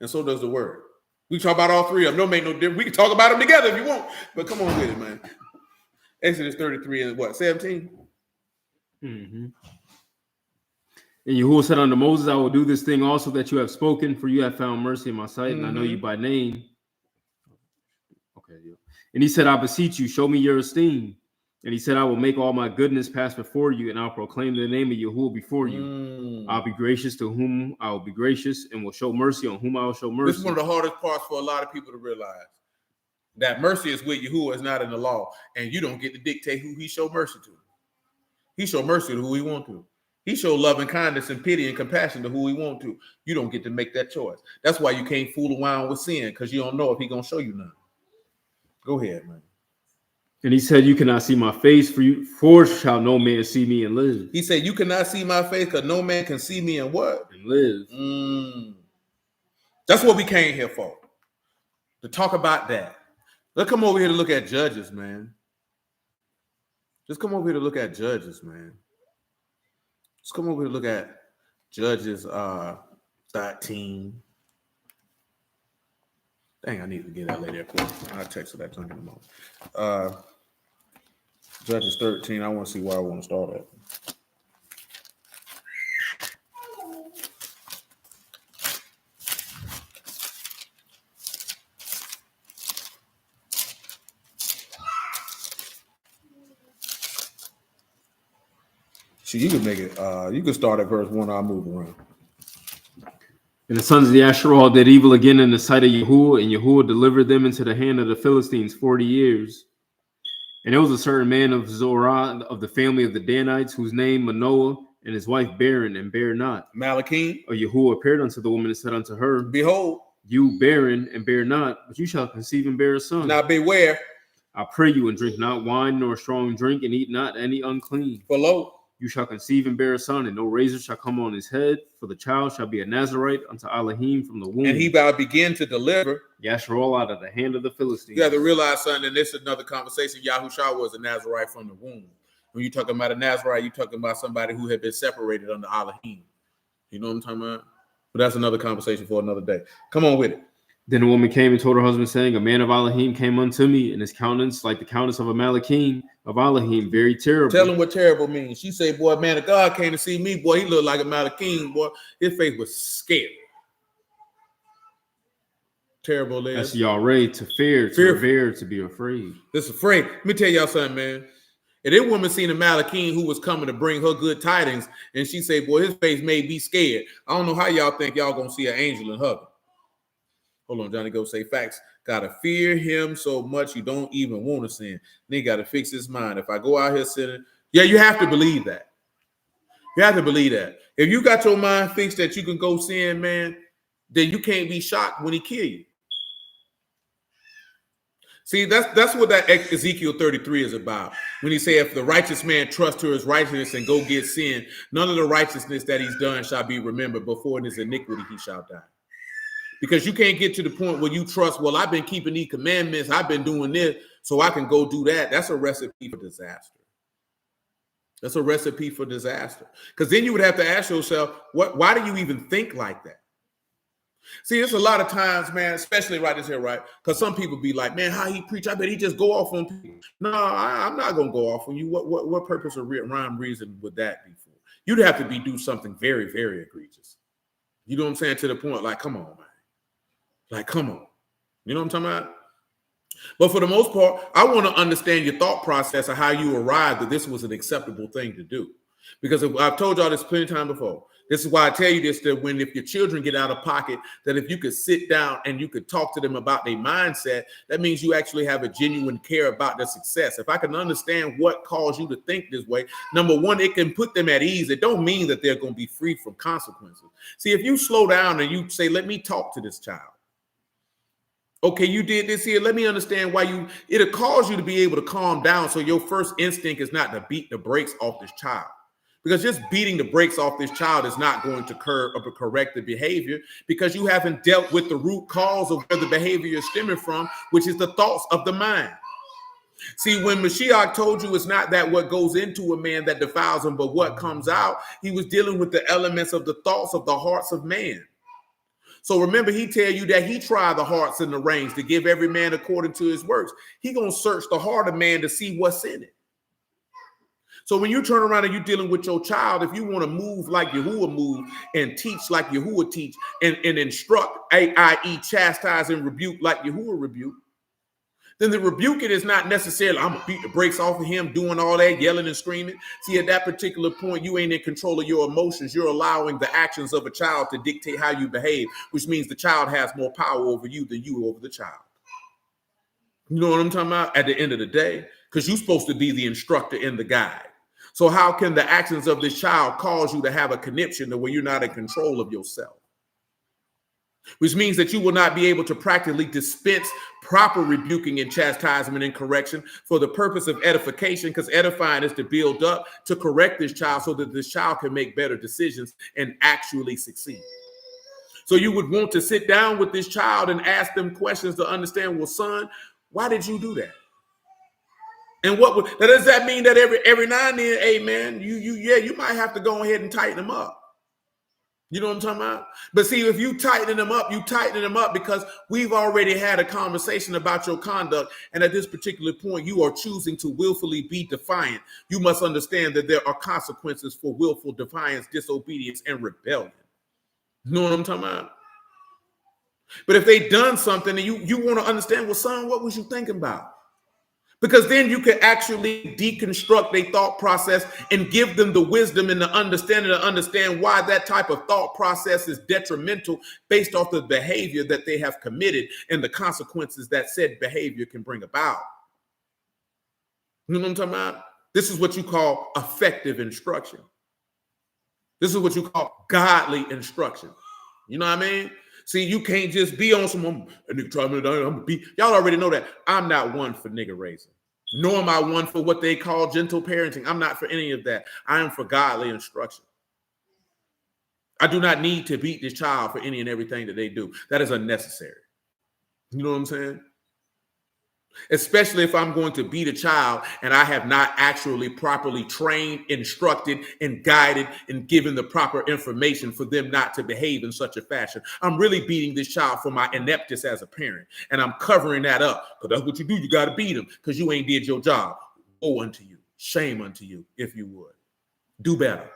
And so does the word. We talk about all 3 of them. Don't make no difference. We can talk about them together if you want. But come on with it, man. Exodus 33 and what? 17? Mm-hmm. And Yahuwah said unto Moses, I will do this thing also that you have spoken, for you have found mercy in my sight, and I know you by name. Okay, yeah. And he said, I beseech you, show me your esteem. And he said, I will make all my goodness pass before you, and I'll proclaim the name of Yahuwah before you. I'll be gracious to whom I will be gracious, and will show mercy on whom I will show mercy. This is one of the hardest parts for a lot of people to realize. That mercy is with Yahuwah, is not in the law. And you don't get to dictate who he show mercy to. He show mercy to who he want to. He show love and kindness and pity and compassion to who he want to. You don't get to make that choice. That's why you can't fool around with sin, because you don't know if he going to show you none. Go ahead, man. And he said, you cannot see my face, for shall no man see me and live. He said, you cannot see my face because no man can see me and what? And live. That's what we came here for. To talk about that. Let's come over here to look at Judges, man. Just come over here to look at Judges, man. Let's come over here to look at Judges 13. Dang, I need to get that lady up. I'll text her that junk in a moment. Judges 13. I want to see where I want to start at. So you can make it. You can start at verse 1. I'll move around. And the sons of the Asherah did evil again in the sight of Yahuwah, and Yahuwah delivered them into the hand of the Philistines 40 years. And there was a certain man of Zorah, of the family of the Danites, whose name Manoah, and his wife barren, and bare not. Malachim. Or Yahuwah appeared unto the woman and said unto her, Behold, you barren and bear not, but you shall conceive and bear a son. Now beware. I pray you, and drink not wine nor strong drink, and eat not any unclean. For lo, you shall conceive and bear a son, and no razor shall come on his head, for the child shall be a Nazarite unto Elohim from the womb. And he shall begin to deliver Yasharol out of the hand of the Philistines. You have to realize, son, and this is another conversation. Yahushua was a Nazarite from the womb. When you're talking about a Nazarite, you're talking about somebody who had been separated under Elohim. You know what I'm talking about? But that's another conversation for another day. Come on with it. Then the woman came and told her husband, saying, a man of Elohim came unto me, and his countenance like the countenance of a Malachim of Elohim, very terrible. Tell him what terrible means. She said, boy, man of God came to see me. Boy, he looked like a Malachim. Boy, his face was scary. Terrible is. That's Yahweh, to fear, to revere, to be afraid. This afraid. Let me tell y'all something, man. And that woman seen a Malachim who was coming to bring her good tidings, and she said, boy, his face made me scared. I don't know how y'all think y'all gonna see an angel and hug him. Hold on, Johnny, go say facts. Gotta fear him so much you don't even want to sin. Then he gotta fix his mind. If I go out here sinning, yeah, you have to believe that. You have to believe that. If you got your mind fixed that you can go sin, man, then you can't be shocked when he kill you. See, that's what that Ezekiel 33 is about. When he say, if the righteous man trust to his righteousness and go get sin, none of the righteousness that he's done shall be remembered. Before in his iniquity he shall die. Because you can't get to the point where you trust, well, I've been keeping these commandments, I've been doing this, so I can go do that. That's a recipe for disaster. That's a recipe for disaster. Because then you would have to ask yourself, why do you even think like that? See, it's a lot of times, man, especially right this here, right? Because some people be like, man, how he preach? I bet he just go off on people. No, I'm not going to go off on you. What purpose or rhyme reason would that be for? You'd have to do something very, very egregious. You know what I'm saying? To the point, like, come on, man. Like, come on. You know what I'm talking about? But for the most part, I want to understand your thought process of how you arrived that this was an acceptable thing to do. Because I've told y'all this plenty of time before. This is why I tell you this, that if your children get out of pocket, that if you could sit down and you could talk to them about their mindset, that means you actually have a genuine care about their success. If I can understand what caused you to think this way, number one, it can put them at ease. It don't mean that they're going to be free from consequences. See, if you slow down and you say, let me talk to this child. Okay, you did this here. Let me understand why it'll cause you to be able to calm down. So your first instinct is not to beat the brakes off this child. Because just beating the brakes off this child is not going to correct the behavior, because you haven't dealt with the root cause of where the behavior is stemming from, which is the thoughts of the mind. See, when Mashiach told you it's not that what goes into a man that defiles him, but what comes out, he was dealing with the elements of the thoughts of the hearts of man. So remember, he tell you that he tried the hearts and the reins to give every man according to his works. He gonna search the heart of man to see what's in it. So when you turn around and you're dealing with your child, if you want to move like Yahuwah move and teach like Yahuwah teach and instruct, i.e. chastise and rebuke like Yahuwah rebuke, then the rebuking is not necessarily, I'm going to beat the brakes off of him doing all that, yelling and screaming. See, at that particular point, you ain't in control of your emotions. You're allowing the actions of a child to dictate how you behave, which means the child has more power over you than you over the child. You know what I'm talking about? At the end of the day, because you're supposed to be the instructor and the guide. So how can the actions of this child cause you to have a conniption to where you're not in control of yourself? Which means that you will not be able to practically dispense proper rebuking and chastisement and correction for the purpose of edification, because edifying is to build up, to correct this child so that this child can make better decisions and actually succeed. So you would want to sit down with this child and ask them questions to understand, well, son, why did you do that? And does that mean that every now and then, hey man, you might have to go ahead and tighten them up. You know what I'm talking about? But see, if you tighten them up because we've already had a conversation about your conduct. And at this particular point, you are choosing to willfully be defiant. You must understand that there are consequences for willful defiance, disobedience, and rebellion. You know what I'm talking about? But if they done something and you want to understand, well, son, what was you thinking about? Because then you can actually deconstruct their thought process and give them the wisdom and the understanding to understand why that type of thought process is detrimental based off the behavior that they have committed and the consequences that said behavior can bring about. You know what I'm talking about? This is what you call effective instruction. This is what you call godly instruction. You know what I mean? See, you can't just be on some, a nigga try me, I'm gonna be. Y'all already know that. I'm not one for nigga raising. Nor am I one for what they call gentle parenting. I'm not for any of that. I am for godly instruction. I do not need to beat this child for any and everything that they do. That is unnecessary. You know what I'm saying? Especially if I'm going to beat a child and I have not actually properly trained, instructed, and guided and given the proper information for them not to behave in such a fashion. I'm really beating this child for my ineptness as a parent, and I'm covering that up because that's what you do. You got to beat them because you ain't did your job. Woe unto you, shame unto you, if you would. Do better.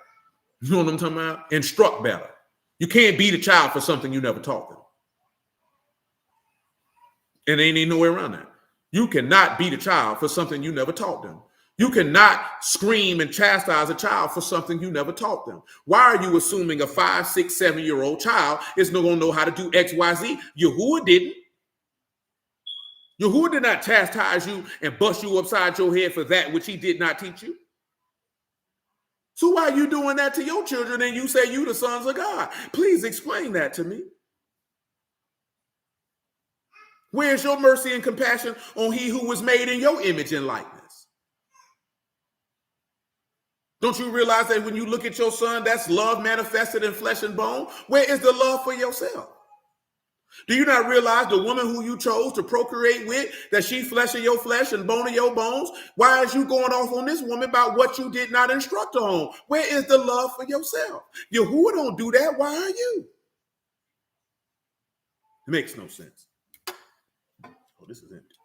You know what I'm talking about? Instruct better. You can't beat a child for something you never taught them. And there ain't no way around that. You cannot beat a child for something you never taught them. You cannot scream and chastise a child for something you never taught them. Why are you assuming a 5, 6, 7-year-old child is not going to know how to do X, Y, Z? Yahuwah didn't. Yahuwah did not chastise you and bust you upside your head for that which he did not teach you. So why are you doing that to your children and you say you the sons of God? Please explain that to me. Where's your mercy and compassion on he who was made in your image and likeness? Don't you realize that when you look at your son, that's love manifested in flesh and bone? Where is the love for yourself? Do you not realize the woman who you chose to procreate with, that she flesh of your flesh and bone of your bones? Why is you going off on this woman about what you did not instruct her on? Where is the love for yourself? Yahuwah don't do that. Why are you? It makes no sense. Oh, this is empty.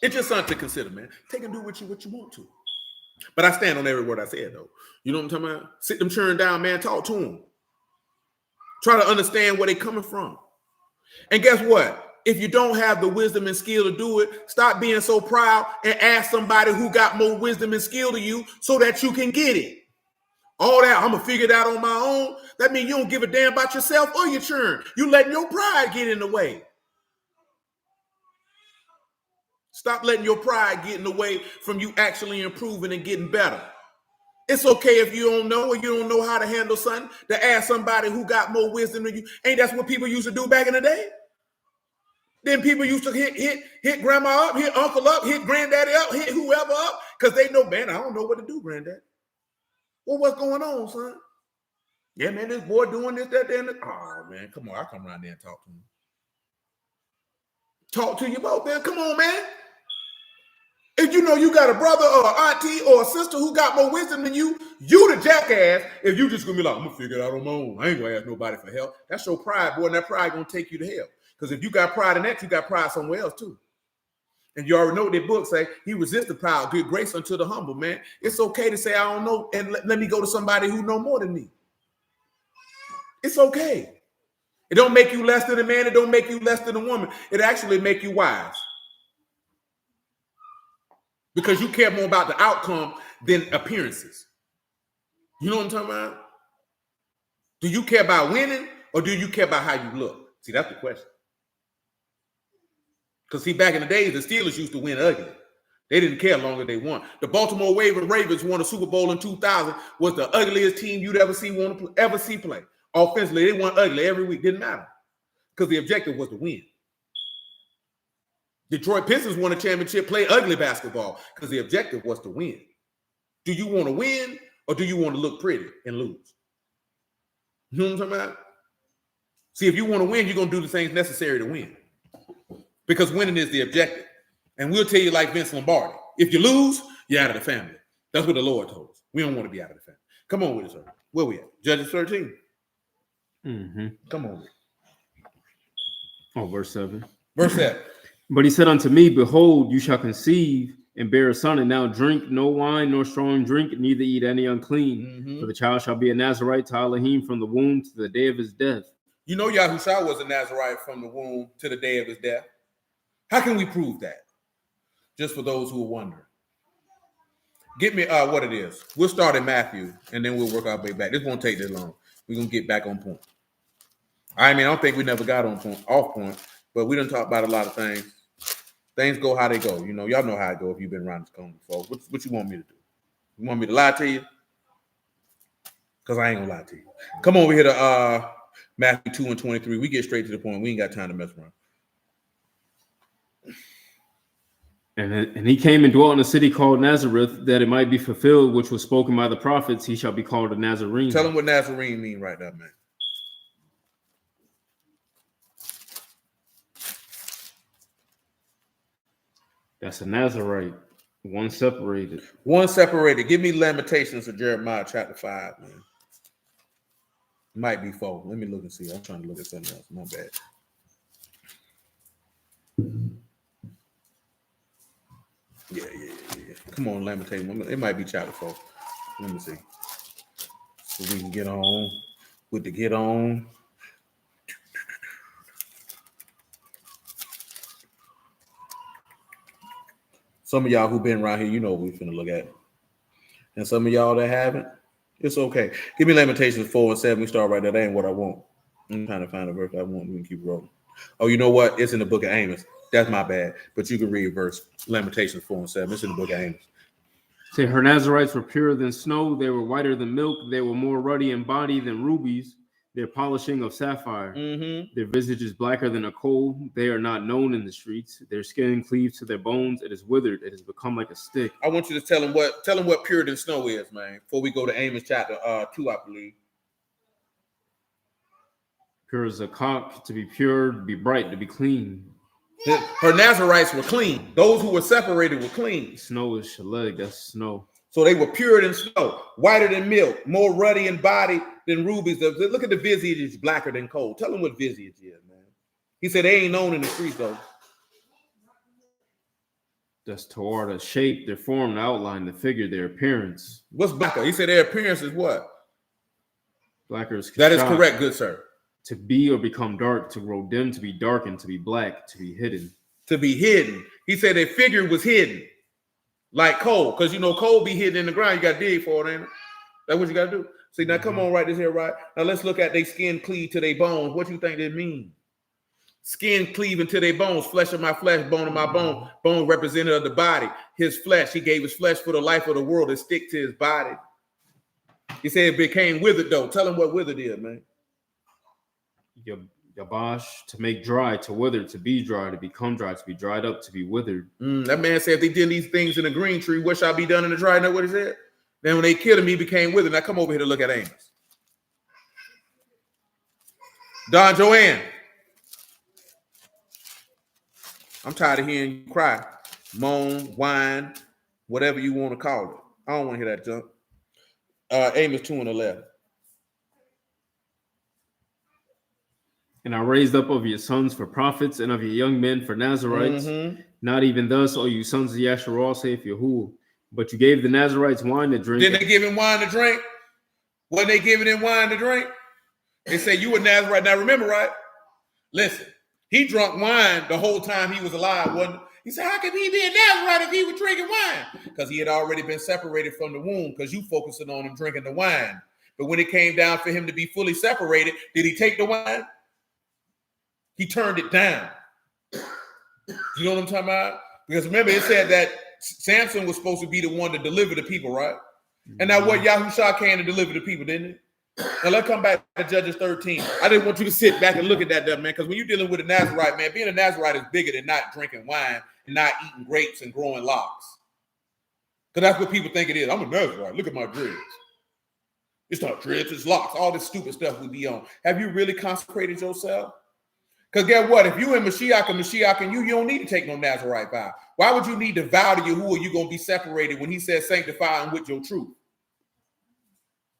It's just something to consider, man. Take and do what you want to. But I stand on every word I said, though. You know what I'm talking about? Sit them churn down, man. Talk to them. Try to understand where they're coming from. And guess what? If you don't have the wisdom and skill to do it, stop being so proud and ask somebody who got more wisdom and skill to you so that you can get it. All that, I'm going to figure it out on my own. That means you don't give a damn about yourself or your churn. You letting your pride get in the way. Stop letting your pride get in the way from you actually improving and getting better. It's okay if you don't know or you don't know how to handle something to ask somebody who got more wisdom than you. Ain't that's what people used to do back in the day? Then people used to hit grandma up, hit uncle up, hit granddaddy up, hit whoever up because they know, man, I don't know what to do, granddad. Well, what's going on, son? Yeah, man, this boy doing this, that, that. Oh, man, come on. I'll come around there and talk to him. Talk to you both, man. Come on, man. If you know you got a brother or an auntie or a sister who got more wisdom than you the jackass. If you just gonna be like, I'm gonna figure it out on my own. I ain't gonna ask nobody for help. That's your pride, boy, and that pride gonna take you to hell. Because if you got pride in that, you got pride somewhere else too. And you already know what their book say, he resists the proud, give grace unto the humble, man. It's okay to say, I don't know, and let me go to somebody who know more than me. It's okay. It don't make you less than a man. It don't make you less than a woman. It actually make you wise. Because you care more about the outcome than appearances. You know what I'm talking about? Do you care about winning or do you care about how you look? See, that's the question. Because see, back in the days, the Steelers used to win ugly. They didn't care as long as they won. The Baltimore Ravens won a Super Bowl in 2000, was the ugliest team you'd ever see play. Offensively, they won ugly every week. Didn't matter. Because the objective was to win. Detroit Pistons won a championship, play ugly basketball because the objective was to win. Do you want to win or do you want to look pretty and lose? You know what I'm talking about? See, if you want to win, you're going to do the things necessary to win because winning is the objective. And we'll tell you like Vince Lombardi. If you lose, you're out of the family. That's what the Lord told us. We don't want to be out of the family. Come on with us, sir. Where we at? Judges 13. Mm-hmm. Come on. Oh, verse 7. Verse 7. But he said unto me, behold, you shall conceive and bear a son, and now drink no wine nor strong drink, neither eat any unclean. For the child shall be a Nazarite to Elohim from the womb to the day of his death. You know Yahushua was a Nazarite from the womb to the day of his death. How can we prove that? Just for those who are wondering. Get me what it is. We'll start in Matthew, and then we'll work our way back. This won't take this long. We're going to get back on point. I don't think we never got off point, but we done talk about a lot of things. Things go how they go. You know, y'all know how it go if you've been around this corner before. What you want me to do? You want me to lie to you? Because I ain't going to lie to you. Come over here to Matthew 2 and 23. We get straight to the point. We ain't got time to mess around. And he came and dwelt in a city called Nazareth, that it might be fulfilled, which was spoken by the prophets, he shall be called a Nazarene. Tell him what Nazarene mean right now, man. That's a Nazarite. One separated. One separated. Give me Lamentations of Jeremiah chapter 5, man. Might be 4. Let me look and see. I'm trying to look at something else. My bad. Yeah. Come on, Lamentations. It might be chapter 4. Let me see. So we can get on with the get on. Some of y'all who've been around here, you know what we're finna look at. And some of y'all that haven't, it's okay. Give me Lamentations 4 and 7. We start right there. That ain't what I want. I'm trying to find a verse I want. We can keep rolling. Oh, you know what? It's in the book of Amos. That's my bad. But you can read verse Lamentations 4 and 7. It's in the book of Amos. Say, her Nazarites were purer than snow. They were whiter than milk. They were more ruddy in body than rubies. Their polishing of sapphire. Their visage is blacker than a coal. They are not known in the streets. Their skin cleaves to their bones. It is withered. It has become like a stick. I want you to tell him what purer than snow is, man. Before we go to Amos chapter 2, I believe. Pure as a cock, to be pure, to be bright, to be clean. Her Nazarites were clean. Those who were separated were clean. Snow is shaleg. That's snow. So they were purer than snow, whiter than milk, more ruddy in body than rubies. Look at the visage is blacker than coal. Tell them what visage is, man. He said they ain't known in the streets, though. That's toward a shape, their form, the outline, the figure, their appearance. What's blacker? He said their appearance is what? Blacker is that is correct, good sir. To be or become dark, to grow dim, to be darkened, to be black, to be hidden. To be hidden. He said their figure was hidden. Like coal, because you know coal be hidden in the ground. You got to dig for it, ain't it? That's what you got to do. See, now come on right this here, right? Now let's look at their skin cleave to their bones. What you think that mean? Skin cleaving to their bones, flesh of my flesh, bone of my bone, bone representative of the body. His flesh, he gave his flesh for the life of the world to stick to his body. He said it became withered, though. Tell him what withered is, man. Yabash, to make dry, to wither, to be dry, to become dry, to be dried up, to be withered. That man said if they did these things in a green tree, what shall be done in the dry? Know what he said? Then when they killed him, he became withered. Now come over here to look at Amos. Don Joanne. I'm tired of hearing you cry, moan, whine, whatever you want to call it. I don't want to hear that junk. Amos 2 and 11. And I raised up of your sons for prophets and of your young men for Nazarites. Not even thus, O you sons of Yasharal, saith Yahuwah. But you gave the Nazarites wine to drink. Didn't they give him wine to drink? Wasn't they giving him wine to drink? They say you were Nazarite. Now remember, right? Listen, he drank wine the whole time he was alive, wasn't he? He said, how could he be a Nazarite if he was drinking wine? Because he had already been separated from the womb because you focusing on him drinking the wine. But when it came down for him to be fully separated, did he take the wine? He turned it down. You know what I'm talking about? Because remember, it said that Samson was supposed to be the one to deliver the people, right? And now what Yahushua came to deliver the people, didn't it? Now let's come back to Judges 13. I didn't want you to sit back and look at that, man, because when you're dealing with a Nazarite, man, being a Nazarite is bigger than not drinking wine and not eating grapes and growing locks. Because that's what people think it is. I'm a Nazarite. Look at my dreads. It's not dreads, it's locks. All this stupid stuff we be on. Have you really consecrated yourself? Because guess what? If you in Mashiach and you don't need to take no Nazarite vow. Why would you need to vow to Yahuwah you going to be separated when he says sanctify him with your truth?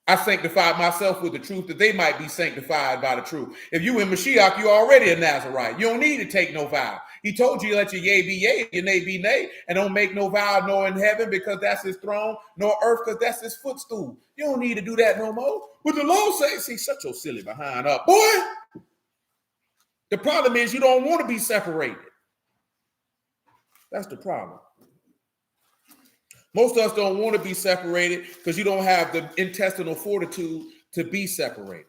I sanctified myself with the truth that they might be sanctified by the truth. If you in Mashiach, you already a Nazarite. You don't need to take no vow. He told you let your yea be yea, your nay be nay, and don't make no vow nor in heaven because that's his throne, nor earth because that's his footstool. You don't need to do that no more. But the Lord says, see, shut your silly behind up, boy. The problem is you don't want to be separated. That's the problem. Most of us don't want to be separated because you don't have the intestinal fortitude to be separated.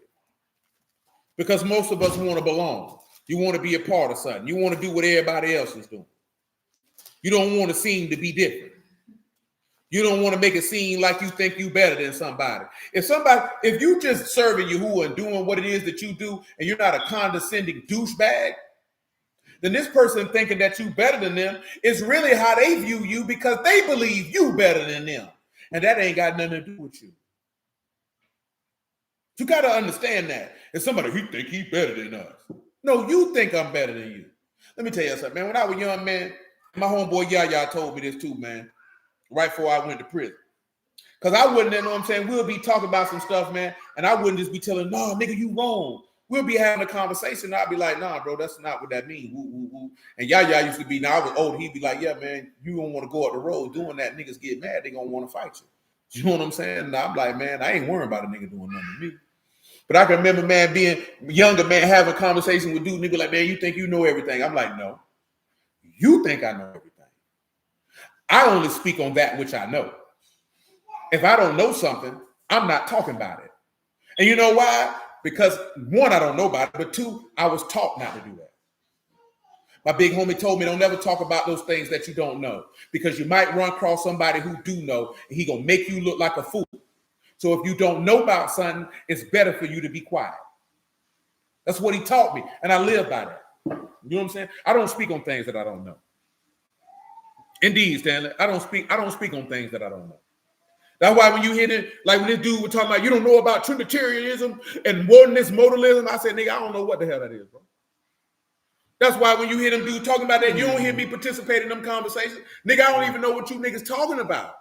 Because most of us want to belong. You want to be a part of something. You want to do what everybody else is doing. You don't want to seem to be different. You don't want to make it seem like you think you better than somebody. If you just serving Yahuwah and doing what it is that you do, and you're not a condescending douchebag, then this person thinking that you better than them is really how they view you because they believe you better than them. And that ain't got nothing to do with you. You got to understand that. If somebody, he think he better than us. No, you think I'm better than you. Let me tell you something, man. When I was young, man, my homeboy Yaya told me this too, man, right before I went to prison. Because I wouldn't, you know what I'm saying, we'll be talking about some stuff, man, and I wouldn't just be telling, no, nigga, you wrong. We'll be having a conversation. I'd be like, nah, bro, that's not what that means. Woo, woo, woo. And Yaya used to be, now I was old, he'd be like, yeah, man, you don't want to go up the road doing that. Niggas get mad. They going to want to fight you. You know what I'm saying? And I'm like, man, I ain't worrying about a nigga doing nothing to me. But I can remember, man, being younger, man, having a conversation with dude, nigga like, man, you think you know everything. I'm like, no. You think I know everything. I only speak on that which I know. If I don't know something, I'm not talking about it. And you know why? Because one, I don't know about it, but two, I was taught not to do that. My big homie told me don't never talk about those things that you don't know because you might run across somebody who do know and he gonna make you look like a fool. So if you don't know about something, it's better for you to be quiet. That's what he taught me, and I live by that. You know what I'm saying? I don't speak on things that I don't know. Indeed, Stanley, I don't speak on things that I don't know. That's why when you hear it, like when this dude was talking about, you don't know about Trinitarianism and oneness modalism, I said, nigga, I don't know what the hell that is, bro. That's why when you hear them dudes talking about that, you don't hear me participate in them conversations. Nigga, I don't even know what you niggas talking about.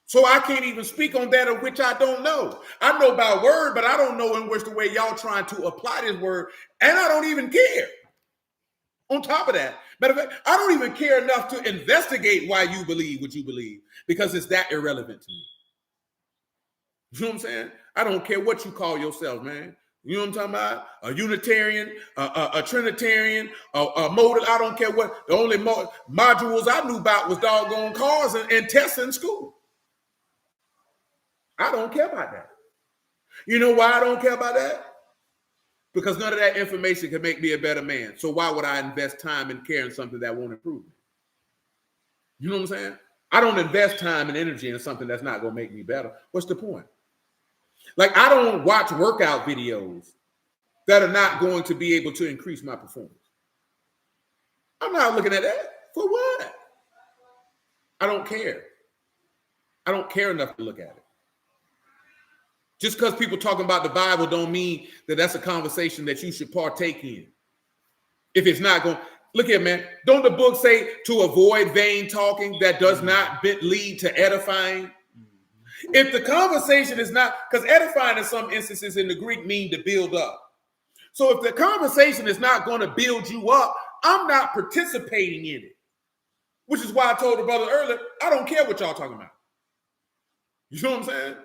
So I can't even speak on that of which I don't know. I know about word, but I don't know in which the way y'all trying to apply this word, and I don't even care. On top of that, matter of fact, I don't even care enough to investigate why you believe what you believe because it's that irrelevant to me. You know what I'm saying? I don't care what you call yourself, man. You know what I'm talking about? A Unitarian, a Trinitarian, a modal. I don't care what. The only modules I knew about was doggone cars and tests in school. I don't care about that. You know why I don't care about that? Because none of that information can make me a better man. So why would I invest time and care in something that won't improve me? You know what I'm saying? I don't invest time and energy in something that's not going to make me better. What's the point? Like, I don't watch workout videos that are not going to be able to increase my performance. I'm not looking at that. For what? I don't care. I don't care enough to look at it. Just because people talking about the Bible don't mean that that's a conversation that you should partake in. If it's not going, look here, man. Don't the book say to avoid vain talking that does not lead to edifying? If the conversation is not, because edifying in some instances in the Greek mean to build up. So if the conversation is not going to build you up, I'm not participating in it. Which is why I told the brother earlier, I don't care what y'all talking about. You know what I'm saying?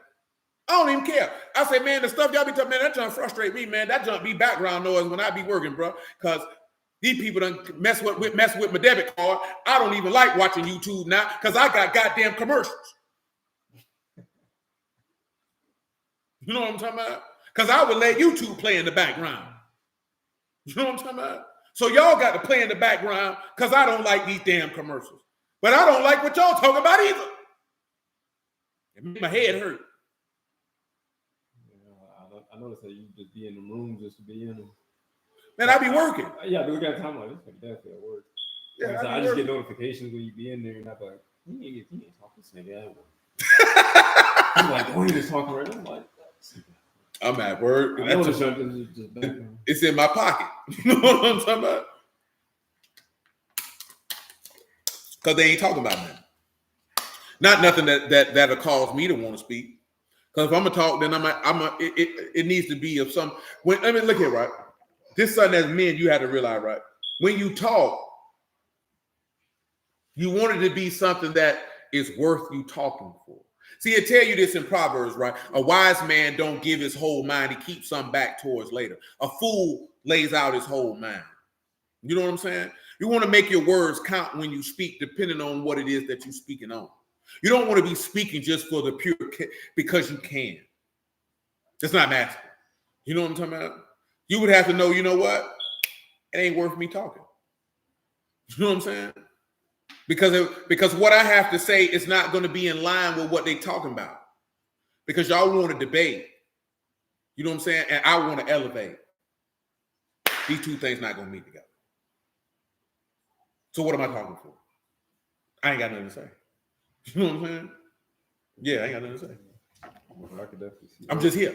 I don't even care. I say, man, the stuff y'all be talking, man, that junk frustrate me, man. That junk be background noise when I be working, bro. Because these people done mess with my debit card. I don't even like watching YouTube now because I got goddamn commercials. You know what I'm talking about? Because I would let YouTube play in the background. You know what I'm talking about? So y'all got to play in the background because I don't like these damn commercials. But I don't like what y'all talking about either. It made my head hurt. I noticed that you just be in the room just to be in them. Man, I be working. Yeah, I look at time like this. Like definitely at work. Yeah, I just get notifications when you be in there, and I'm like, he ain't talking to this nigga. I'm like, oh, he was talking right now. I'm like, I'm at work. I know the something is just background. It's in my pocket. You know what I'm talking about? Because they ain't talking about nothing. Not nothing that'll cause me to want to speak. Because if I'm gonna talk, then it needs to be of some. Look here, right? This something as men you have to realize, right? When you talk, you want it to be something that is worth you talking for. See, it tell you this in Proverbs, right? A wise man don't give his whole mind; he keeps some back towards later. A fool lays out his whole mind. You know what I'm saying? You want to make your words count when you speak, depending on what it is that you're speaking on. You don't want to be speaking just for the pure because you can. It's not masculine. You know what I'm talking about? You would have to know, you know what? It ain't worth me talking. You know what I'm saying? Because what I have to say is not going to be in line with what they talking about. Because y'all want to debate. You know what I'm saying? And I want to elevate. These two things not going to meet together. So what am I talking for? I ain't got nothing to say. You know what I'm saying? Yeah, I ain't got nothing to say. Well, I could definitely see. I'm just here.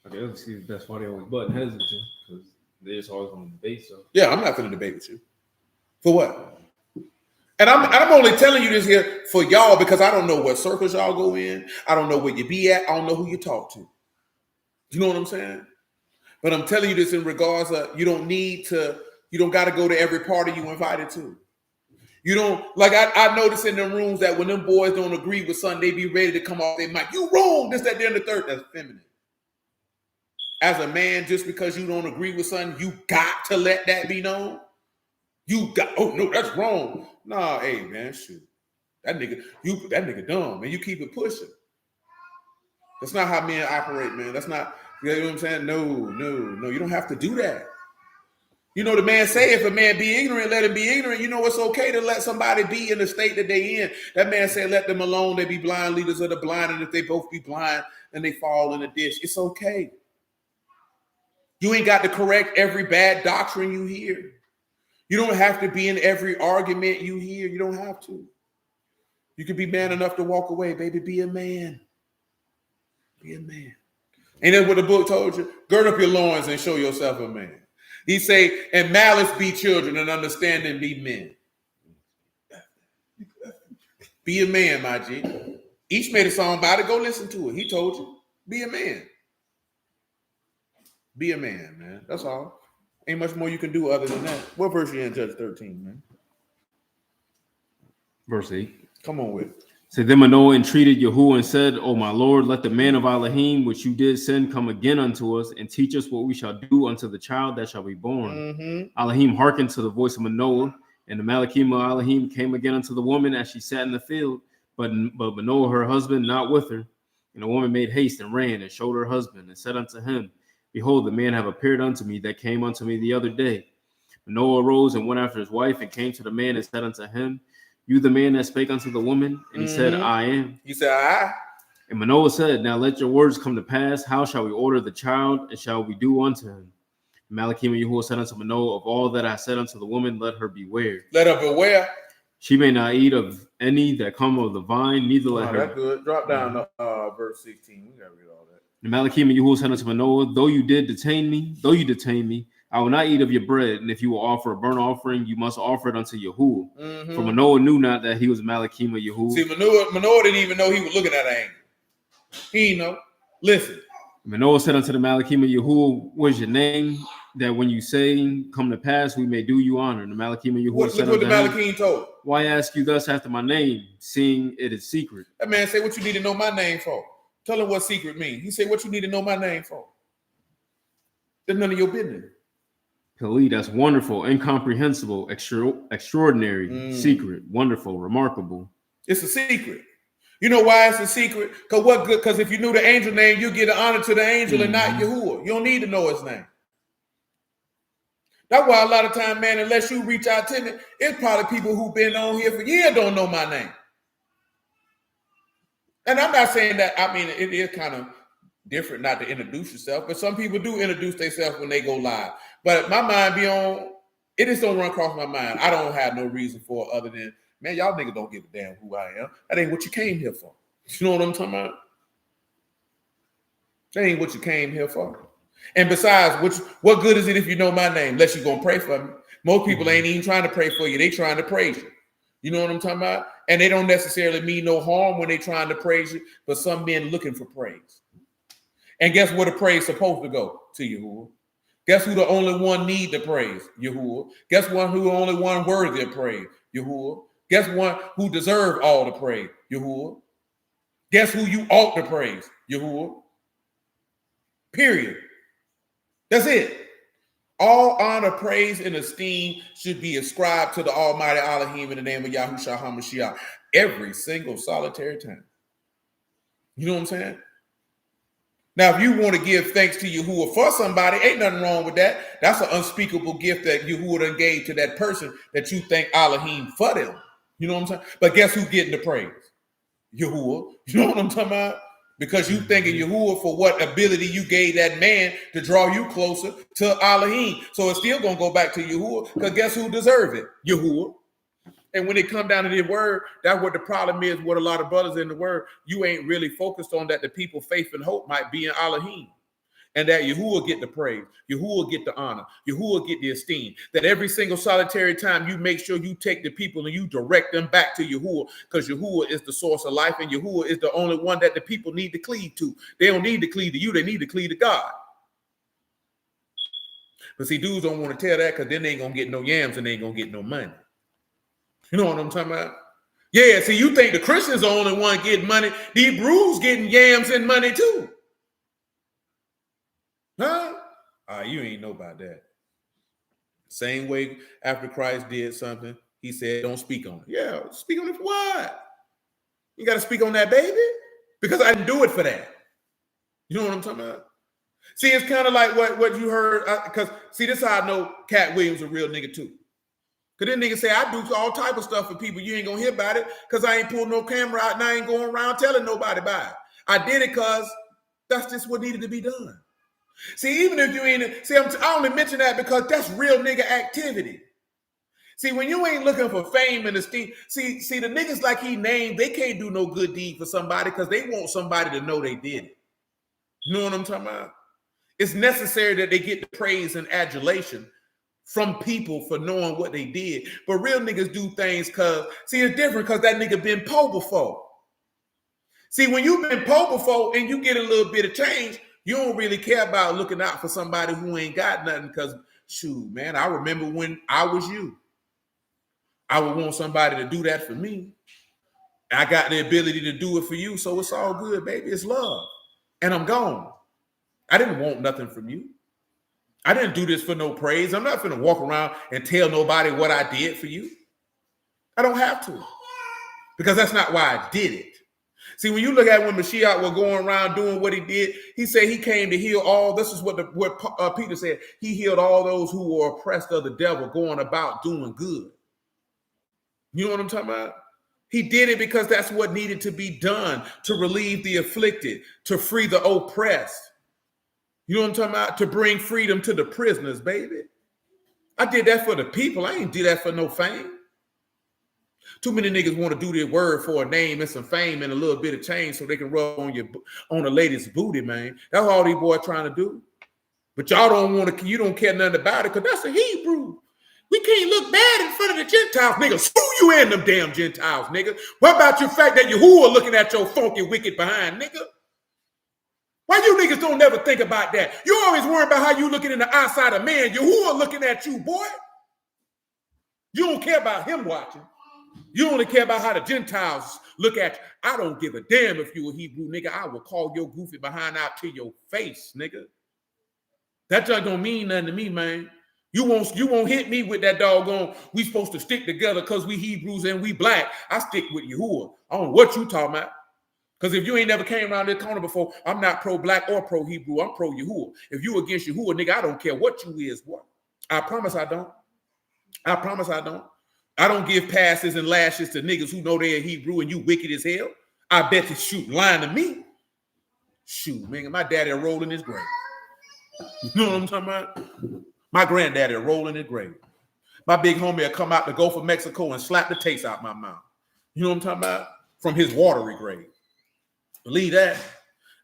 I can definitely see that's why they always button heads with you, because they just always want to debate. So yeah, I'm not finna debate with you. For what? And I'm only telling you this here for y'all because I don't know what circles y'all go in. I don't know where you be at. I don't know who you talk to. You know what I'm saying? But I'm telling you this in regards of you don't got to go to every party you invited to. You don't, like I notice in them rooms that when them boys don't agree with something, they be ready to come off their mic. You wrong, this, that, there, and the third. That's feminine. As a man, just because you don't agree with something, you got to let that be known. Oh no, that's wrong. Nah, hey man, shoot. That nigga dumb, man. You keep it pushing. That's not how men operate, man. That's not, you know what I'm saying? No, you don't have to do that. You know, the man say if a man be ignorant, let him be ignorant. You know, it's okay to let somebody be in the state that they in. That man said, let them alone. They be blind leaders of the blind. And if they both be blind and they fall in the ditch, it's okay. You ain't got to correct every bad doctrine you hear. You don't have to be in every argument you hear. You don't have to. You can be man enough to walk away, baby. Be a man. Be a man. Ain't that what the book told you? Gird up your loins and show yourself a man. He say, and malice be children and understanding be men. Be a man, my G. Each made a song about it. Go listen to it. He told you. Be a man. Be a man, man. That's all. Ain't much more you can do other than that. What verse you in, Judge 13, man? Verse 8. Come on with it. So then Manoah entreated Yahuwah and said, O my Lord, let the man of Elohim, which you did send, come again unto us and teach us what we shall do unto the child that shall be born. Mm-hmm. Elohim hearkened to the voice of Manoah, and the Malachim of Elohim came again unto the woman as she sat in the field, but Manoah, her husband, not with her. And the woman made haste and ran and showed her husband and said unto him, Behold, the man have appeared unto me that came unto me the other day. Manoah arose and went after his wife and came to the man and said unto him, You the man that spake unto the woman? And he said, I am. He said, I. And Manoah said, Now let your words come to pass. How shall we order the child, and shall we do unto him? And Malachim and Yahuwah said unto Manoah, Of all that I said unto the woman, let her beware. Let her beware. She may not eat of any that come of the vine, neither let her. That's good. Drop down to verse 16. We gotta read all that. And Malachim and Yahuwah said unto Manoah, Though you detain me, I will not eat of your bread. And if you will offer a burnt offering, you must offer it unto Yahuwah. Mm-hmm. For Manoah knew not that he was Malachim of Yahuwah. See, Manoah didn't even know he was looking at an angle. He didn't know. Listen. Manoah said unto the Malachim of Yahuwah, What is your name? That when you say, Come to pass, we may do you honor. And the Malachim of Yahuwah said look what the unto Malachim told. Why ask you thus after my name, seeing it is secret? That man say, what you need to know my name for? Tell him what secret means. He said, what you need to know my name for? That's none of your business. Pali, that's wonderful, incomprehensible, extraordinary, secret, wonderful, remarkable. It's a secret. You know why it's a secret? Because if you knew the angel name, you get an honor to the angel and not Yahuwah. You don't need to know his name. That's why a lot of time, man, unless you reach out to me, it's probably people who've been on here for years don't know my name. And I'm not saying that, I mean, it is kind of different not to introduce yourself, but some people do introduce themselves when they go live. But my mind be on, it just don't run across my mind. I don't have no reason for it other than, man, y'all niggas don't give a damn who I am. That ain't what you came here for. You know what I'm talking about? That ain't what you came here for. And besides, what good is it if you know my name, unless you're going to pray for me? Most people ain't even trying to pray for you. They trying to praise you. You know what I'm talking about? And they don't necessarily mean no harm when they trying to praise you, but some men looking for praise. And guess where the praise supposed to go? To Yahuwah. Guess who the only one need to praise? Yahuwah. Guess who the only one worthy of praise? Yahuwah. Guess one who deserve all the praise? Yahuwah. Guess who you ought to praise? Yahuwah. Period. That's it. All honor, praise, and esteem should be ascribed to the Almighty Elohim in the name of Yahushua HaMashiach every single solitary time. You know what I'm saying? Now, if you want to give thanks to Yahuwah for somebody, ain't nothing wrong with that. That's an unspeakable gift that Yahuwah done gave to that person that you thank Elohim for them. You know what I'm saying? But guess who's getting the praise? Yahuwah. You know what I'm talking about? Because you thanking Yahuwah for what ability you gave that man to draw you closer to Elohim. So it's still going to go back to Yahuwah, because guess who deserves it? Yahuwah. And when it come down to the word, that's what the problem is with a lot of brothers in the word. You ain't really focused on that the people faith and hope might be in Elohim. And that Yahuwah get the praise, Yahuwah get the honor, Yahuwah get the esteem. That every single solitary time you make sure you take the people and you direct them back to Yahuwah, because Yahuwah is the source of life, and Yahuwah is the only one that the people need to cleave to. They don't need to cleave to you, they need to cleave to God. But see, dudes don't want to tell that, because then they ain't gonna get no yams and they ain't gonna get no money. You know what I'm talking about? Yeah, see, you think the Christians are the only one getting money. The Hebrews getting yams and money too. Huh? You ain't know about that. Same way after Christ did something, he said, don't speak on it. Yeah, speak on it for what? You got to speak on that, baby? Because I didn't do it for that. You know what I'm talking about? See, it's kind of like what you heard. Because, see, this is how I know Cat Williams a real nigga too. Because then niggas say, I do all type of stuff for people. You ain't going to hear about it because I ain't pulling no camera out and I ain't going around telling nobody about it. I did it because that's just what needed to be done. See, even if you ain't, see, I only mention that because that's real nigga activity. See, when you ain't looking for fame and esteem, see, the niggas like he named, they can't do no good deed for somebody because they want somebody to know they did it. You know what I'm talking about? It's necessary that they get the praise and adulation from people for knowing what they did. But real niggas do things because, see, it's different because that nigga been poor before. See, when you've been poor before and you get a little bit of change, you don't really care about looking out for somebody who ain't got nothing because, shoot, man, I remember when I was you. I would want somebody to do that for me. I got the ability to do it for you, so it's all good, baby. It's love. And I'm gone. I didn't want nothing from you. I didn't do this for no praise. I'm not going to walk around and tell nobody what I did for you. I don't have to. Because that's not why I did it. See, when you look at when Mashiach was going around doing what he did, he said he came to heal all. This is what Peter said. He healed all those who were oppressed of the devil, going about doing good. You know what I'm talking about? He did it because that's what needed to be done, to relieve the afflicted, to free the oppressed. You know what I'm talking about? To bring freedom to the prisoners, baby. I did that for the people. I ain't did that for no fame. Too many niggas want to do their word for a name and some fame and a little bit of change so they can rub on the latest booty, man. That's all these boys trying to do. But y'all don't want to, you don't care nothing about it because that's a Hebrew. We can't look bad in front of the Gentiles, nigga. Screw you and them damn Gentiles, nigga. What about your fact that Yahuwah looking at your funky, wicked behind, nigga? Why you niggas don't never think about that? You always worry about how you looking in the eyesight of man. Yahuwah looking at you, boy. You don't care about him watching. You only care about how the Gentiles look at you. I don't give a damn if you a Hebrew, nigga. I will call your goofy behind out to your face, nigga. That just don't mean nothing to me, man. You won't hit me with that doggone, we supposed to stick together because we Hebrews and we black. I stick with Yahuwah. I don't know what you talking about. Because if you ain't never came around this corner before, I'm not pro-black or pro-Hebrew. I'm pro-Yahuwah. If you against Yahuwah, nigga, I don't care what you is. What? I promise I don't. I promise I don't. I don't give passes and lashes to niggas who know they're Hebrew and you wicked as hell. I bet you shoot lying to me. Shoot, man, my daddy roll in his grave. You know what I'm talking about? My granddaddy roll in his grave. My big homie will come out the Gulf of Mexico and slap the taste out my mouth. You know what I'm talking about? From his watery grave. Believe that?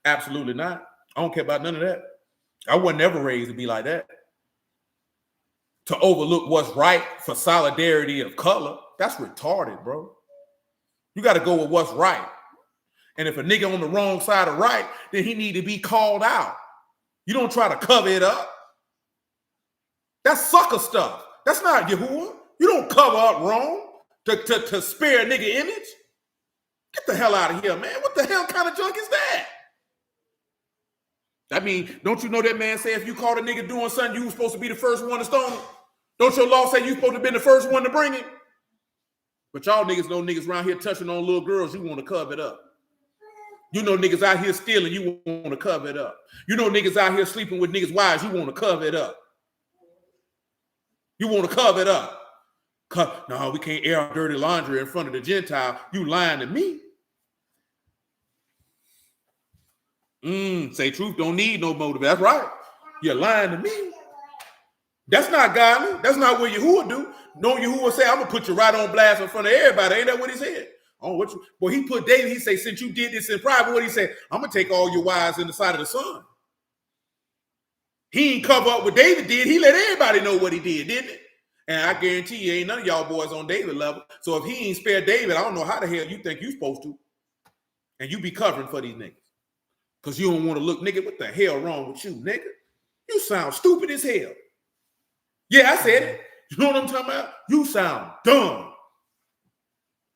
Absolutely not. I don't care about none of that. I wasn't ever raised to be like that. To overlook what's right for solidarity of color, that's retarded, bro. You got to go with what's right. And if a nigga on the wrong side of right, then he need to be called out. You don't try to cover it up. That's sucker stuff. That's not Yahuwah. You don't cover up wrong to spare a nigga image. Get the hell out of here, man. What the hell kind of junk is that? I mean, don't you know that man say if you caught a nigga doing something, you were supposed to be the first one to stone him? Don't your law say you supposed to have been the first one to bring it? But y'all niggas know niggas around here touching on little girls, you want to cover it up. You know niggas out here stealing, you want to cover it up. You know niggas out here sleeping with niggas' wives, you want to cover it up. You want to cover it up. No, we can't air our dirty laundry in front of the Gentile. You lying to me. Say truth don't need no motive. That's right. You're lying to me. That's not godly. That's not what Yahuwah do. No, Yahuwah say, I'm going to put you right on blast in front of everybody. Ain't that what he said? Oh, what you? Well, he put David, he say, since you did this in private, what he say? I'm going to take all your wives in the side of the sun. He ain't cover up what David did. He let everybody know what he did, didn't he? And I guarantee you, ain't none of y'all boys on David level. So if he ain't spared David, I don't know how the hell you think you supposed to. And you be covering for these niggas. Because you don't want to look, nigga, what the hell wrong with you, nigga? You sound stupid as hell. Yeah, I said it. You know what I'm talking about? You sound dumb.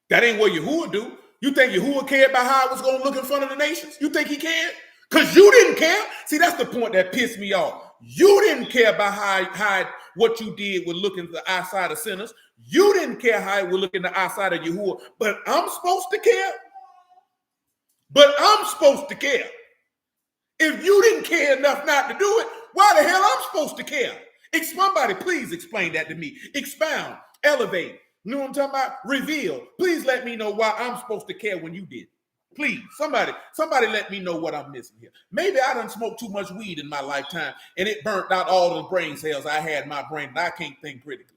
That ain't what Yahuwah do. You think Yahuwah cared about how I was going to look in front of the nations? You think he cared? Because you didn't care. See, that's the point that pissed me off. You didn't care about how what you did would look in the eyesight of sinners. You didn't care how it would look in the eyesight of Yahuwah. But I'm supposed to care? But I'm supposed to care. If you didn't care enough not to do it, why the hell I'm supposed to care? Somebody please explain that to me. Expound, elevate. You know what I'm talking about? Reveal. Please let me know why I'm supposed to care when you did. Please, somebody let me know what I'm missing here. Maybe I done smoked too much weed in my lifetime and it burnt out all the brain cells I had in my brain and I can't think critically.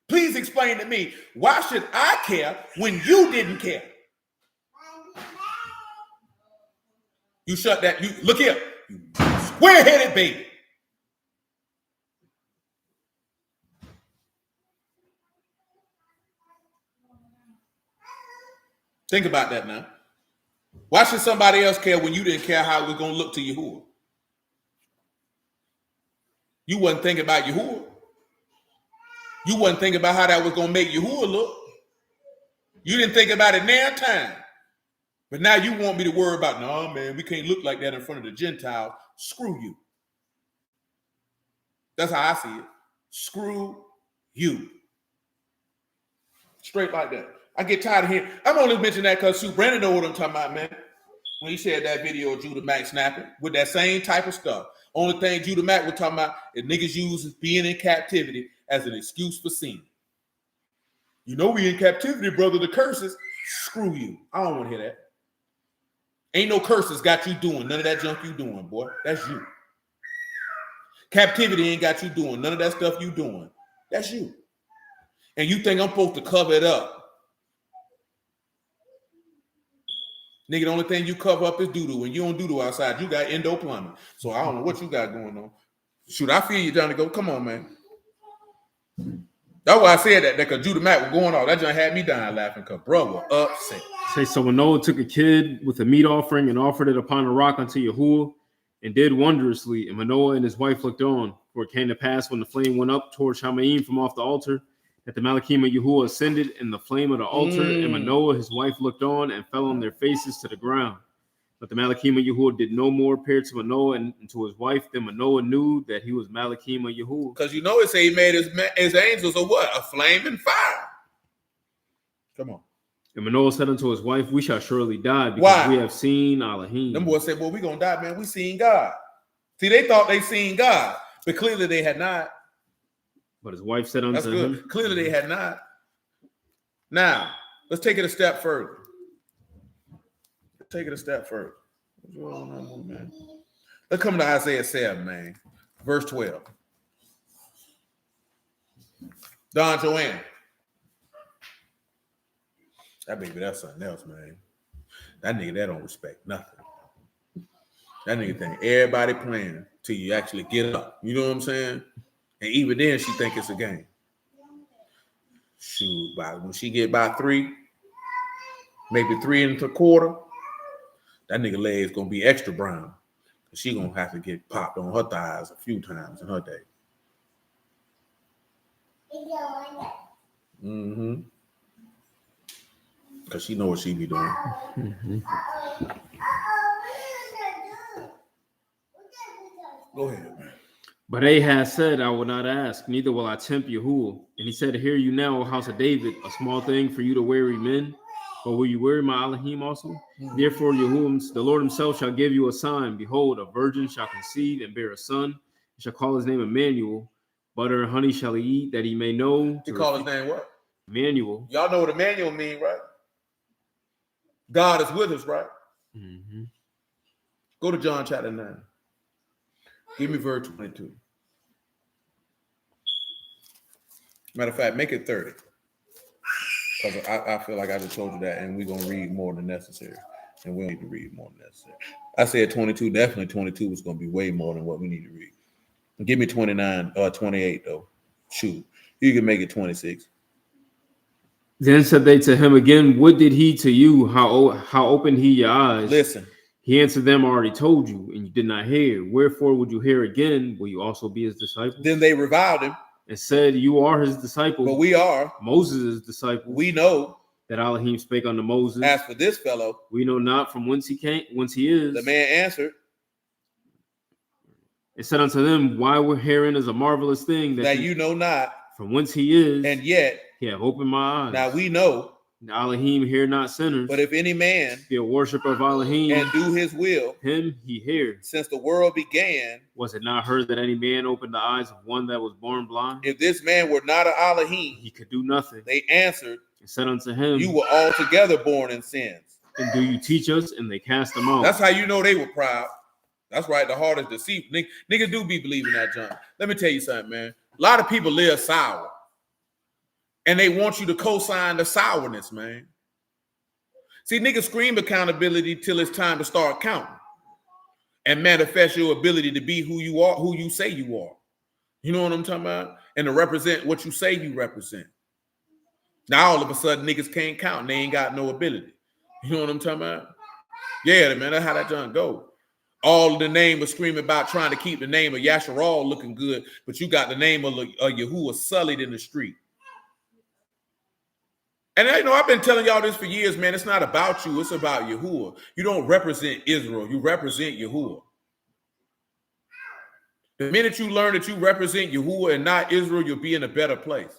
Please explain to me, why should I care when you didn't care? You shut that. You look here. You square-headed baby. Think about that now. Why should somebody else care when you didn't care how it was going to look to Yahuwah? You wasn't thinking about Yahuwah. You wasn't thinking about how that was going to make Yahuwah look. You didn't think about it now time. But now you want me to worry about, no, man, we can't look like that in front of the Gentiles. Screw you. That's how I see it. Screw you. Straight like that. I get tired of hearing. I'm only mentioning that because Brandon know what I'm talking about, man. When he shared that video of Judah Mack snapping with that same type of stuff. Only thing Judah Mack was talking about is niggas use being in captivity as an excuse for sin. You know we in captivity, brother. The curses. Screw you. I don't want to hear that. Ain't no curses got you doing none of that junk you doing, boy. That's you. Captivity ain't got you doing none of that stuff you doing. That's you. And you think I'm supposed to cover it up. Nigga, the only thing you cover up is doo-doo, and you don't doo-doo outside. You got endo plumbing. So I don't know what you got going on. Shoot, I feel you trying to go. Come on, man. That's why I said that because Judah Mack was going off. That just had me dying laughing because brother upset. Say, so when Noah took a kid with a meat offering and offered it upon a rock unto Yahuwah and did wondrously, and Manoah and his wife looked on, for it came to pass when the flame went up toward Shamaim from off the altar, that the Malachim of Yahuwah ascended in the flame of the altar, and Manoah, his wife, looked on and fell on their faces to the ground. But the Malachim of Yahuwah did no more appear to Manoah and to his wife. Then Manoah knew that he was Malachim of Yahuwah. Because you know it say he made his angels a what? A flame and fire. Come on. And Manoah said unto his wife, we shall surely die because Why? we have seen Elohim. Them boys said, well, we going to die, man. We seen God. See, they thought they seen God, but clearly they had not. But his wife said unto him, clearly they had not. Now, let's take it a step further. Take it a step further. What's going on, man? Let's come to Isaiah 7, man. Verse 12. Don Joanne. That baby, that's something else, man. That nigga, that don't respect nothing. That nigga think everybody playing till you actually get up. You know what I'm saying? And even then, she think it's a game. Shoot, when she get by 3, maybe 3 1/4, that nigga legs gonna be extra brown. She gonna have to get popped on her thighs a few times in her day. Mm-hmm. Because she know what she be doing. Mm-hmm. Go ahead, man. But Ahaz said, I will not ask, neither will I tempt Yahuwah. And he said, hear you now, O house of David, a small thing for you to weary men. But will you weary my Elohim also? Mm-hmm. Therefore, Yahuwah, the Lord himself shall give you a sign. Behold, a virgin shall conceive and bear a son. And shall call his name Emmanuel. Butter and honey shall he eat, that he may know. He call his name what? Emmanuel. Y'all know what Emmanuel mean, right? God is with us, right? Mm-hmm. Go to John chapter 9. Give me verse 22. Matter of fact, make it 30. Because I feel like I just told you that, and we're going to read more than necessary. And we don't need to read more than necessary. I said 22. Definitely 22 is going to be way more than what we need to read. Give me 29 or 28, though. Shoot. You can make it 26. Then said they to him again, what did he to you? How opened he your eyes? Listen. He answered them, I already told you, and you did not hear. Wherefore would you hear again? Will you also be his disciples? Then they reviled him. And said, you are his disciples. But we are. Moses' disciples. We know that Elohim spake unto Moses. As for this fellow, we know not from whence he came, whence he is. The man answered. It said unto them, why we're herein is a marvelous thing that you know not from whence he is. And yet he have opened my eyes. Now we know Elohim hear not sinners. But if any man be a worshiper of Elohim and do his will, him he hears. Since the world began, was it not heard that any man opened the eyes of one that was born blind? If this man were not an Elohim, he could do nothing. They answered and said unto him, you were altogether born in sins. And do you teach us? And they cast him out. That's how you know they were proud. That's right. The heart is deceitful. Niggas do be believing that, John. Let me tell you something, man. A lot of people live sour. And they want you to co-sign the sourness, man. See, niggas scream accountability till it's time to start counting and manifest your ability to be who you are, who you say you are. You know what I'm talking about? And to represent what you say you represent. Now, all of a sudden, niggas can't count and they ain't got no ability. You know what I'm talking about? Yeah, man, that's how that John go. All the name of screaming about trying to keep the name of Yasharal looking good, but you got the name of Yahuwah sullied in the street. And you know, I've been telling y'all this for years, man. It's not about you. It's about Yahuwah. You don't represent Israel. You represent Yahuwah. The minute you learn that you represent Yahuwah and not Israel, you'll be in a better place.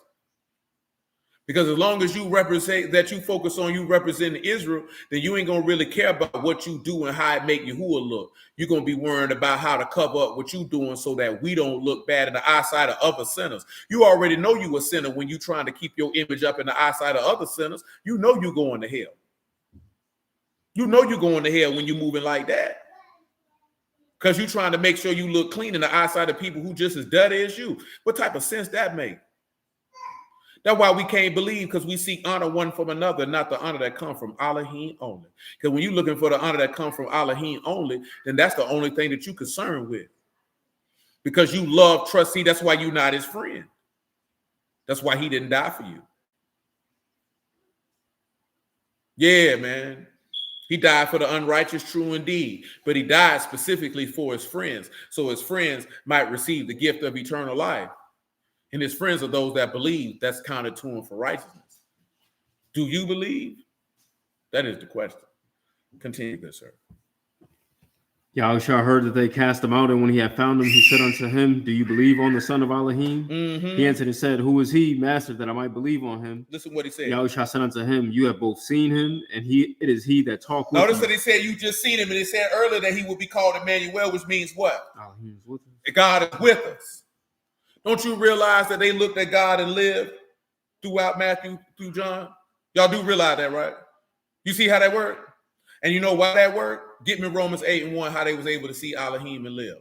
Because as long as you represent, that you focus on you representing Israel, then you ain't going to really care about what you do and how it make Yahuwah look. You're going to be worried about how to cover up what you doing so that we don't look bad in the eyesight of other sinners. You already know you a sinner when you trying to keep your image up in the eyesight of other sinners. You know you going to hell. You know you're going to hell when you're moving like that. Because you're trying to make sure you look clean in the eyesight of people who just as dirty as you. What type of sense that make? That's why we can't believe, because we seek honor one from another, not the honor that comes from Elohim only. Because when you're looking for the honor that comes from Elohim only, then that's the only thing that you're concerned with. Because you love, trust, see, that's why you're not his friend. That's why he didn't die for you. Yeah, man. He died for the unrighteous, true indeed. But he died specifically for his friends, so his friends might receive the gift of eternal life. And his friends are those that believe. That's counted to him for righteousness. Do you believe? That is the question. Continue, good sir. Yahushua heard that they cast him out, and when he had found him, he said unto him, do you believe on the son of Elohim? Mm-hmm. He answered and said, who is he, master, that I might believe on him? Listen what he said. Yahushua said unto him, you have both seen him, and it is he that talked with Notice you. that he said you just seen him, and he said earlier that he would be called Emmanuel, which means what? Elohim is with us. God is with us. Don't you realize that they looked at God and lived throughout Matthew through John? Y'all do realize that, right? You see how that worked? And you know why that worked? Get me Romans 8:1, how they was able to see Elohim and live.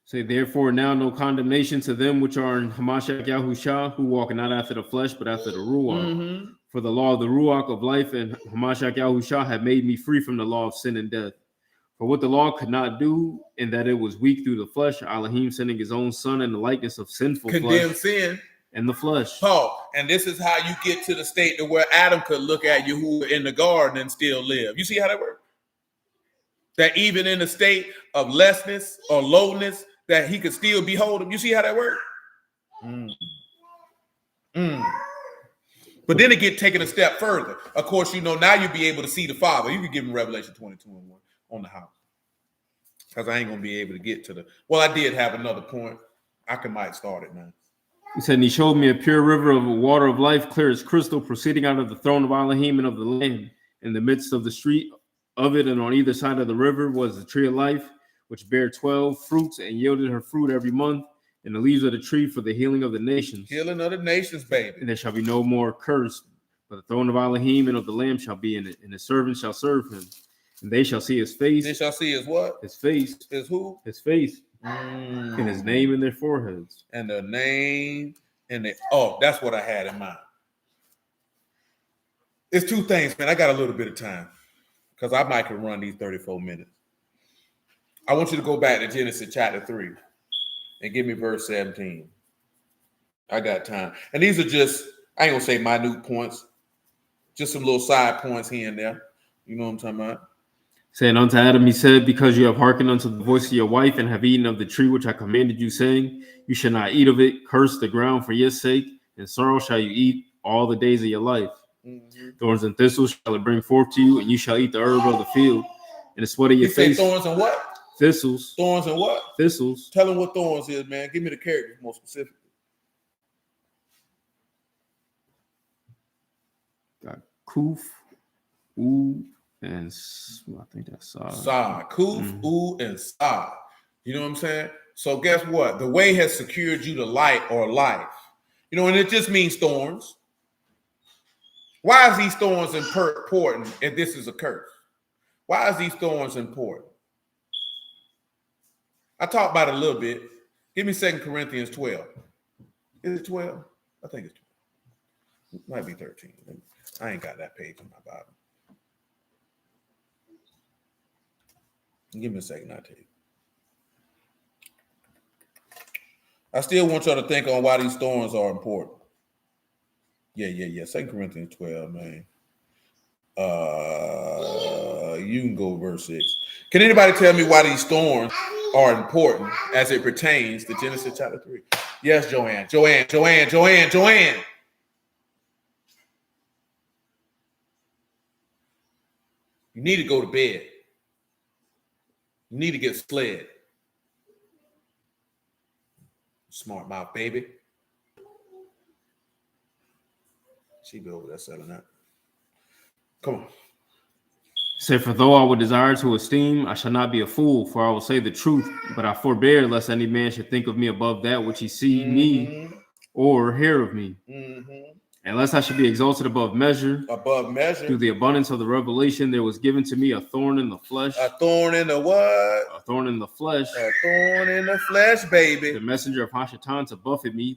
Say, therefore, now no condemnation to them which are in Hamashiach Yahushua, who walk not after the flesh, but after the Ruach. Mm-hmm. For the law of the Ruach of life and Hamashiach Yahushua had made me free from the law of sin and death. For what the law could not do, in that it was weak through the flesh, Elohim sending his own son in the likeness of sinful Condemned flesh sin. in the flesh. Paul, and this is how you get to the state to where Adam could look at Yahuwah in the garden and still live. You see how that works? That even in a state of lessness or lowness, that he could still behold him. You see how that works? But then it get taken a step further. Of course, you know, now you'll be able to see the Father. You can give him Revelation 22:1 on the house. Because I ain't going to be able to get to the... Well, I did have another point. might start it now. He said, and he showed me a pure river of water of life, clear as crystal, proceeding out of the throne of Elohim and of the Lamb. In the midst of the street of it, and on either side of the river, was the tree of life, which bare 12 fruits and yielded her fruit every month, and the leaves of the tree for the healing of the nations. Healing of the nations, baby. And there shall be no more curse, but the throne of Elohim and of the Lamb shall be in it, and his servants shall serve him. And they shall see his face. They shall see his what? His face. His who? His face. And his name in their foreheads. And the name and the... Oh, that's what I had in mind. It's two things, man. I got a little bit of time because I might can run these 34 minutes. I want you to go back to Genesis chapter 3 and give me verse 17. I got time. And these are just, I ain't gonna say minute points, just some little side points here and there. You know what I'm talking about? Saying unto Adam, he said, because you have hearkened unto the voice of your wife and have eaten of the tree which I commanded you, saying, you shall not eat of it, curse the ground for your sake, and sorrow shall you eat all the days of your life. Thorns and thistles shall it bring forth to you, and you shall eat the herb of the field. And the sweat of your face. Thorns and what? Thistles. Thorns and what? Thistles. Tell them what thorns is, man. Give me the characters more specifically. Got Kuf, U, and I think that's Sa. Kuf, U, and Sa. You know what I'm saying? So guess what? The way has secured you to light or life. You know, and it just means thorns. Why is these thorns important if this is a curse? Why is these thorns important? I talked about it a little bit. Give me 2 Corinthians 12. Is it 12? I think it's 12. It might be 13. I ain't got that page in my Bible. Give me a second, I'll tell you. I still want y'all to think on why these thorns are important. Yeah. 2 Corinthians 12, man. You can go verse 6. Can anybody tell me why these thorns are important as it pertains to Genesis chapter 3? Yes, Joanne. You need to go to bed. You need to get sled. Smart mouth, baby. She be over there selling that. Come on. Say, for though I would desire to esteem, I shall not be a fool, for I will say the truth, but I forbear lest any man should think of me above that which he see me or hear of me. And lest I should be exalted above measure. Through the abundance of the revelation, there was given to me a thorn in the flesh. A thorn in the what? A thorn in the flesh. A thorn in the flesh, baby. The messenger of Hashatan to buffet me.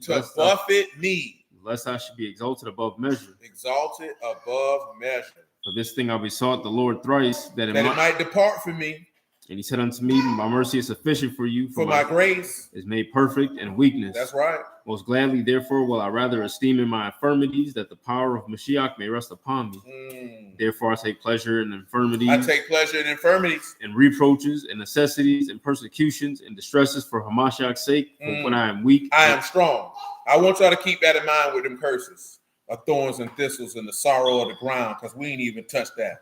Lest I should be exalted above measure. Exalted above measure. For this thing I besought the Lord thrice, that it might depart from me. And he said unto me, my mercy is sufficient for you. For my grace is made perfect in weakness. That's right. Most gladly, therefore, will I rather esteem in my infirmities, that the power of Mashiach may rest upon me. Therefore, I take pleasure in infirmities. In reproaches, and necessities, and persecutions, and distresses for Hamashiach's sake. For when I am weak, I am strong. I want y'all to keep that in mind with them curses of thorns and thistles and the sorrow of the ground, because we ain't even touched that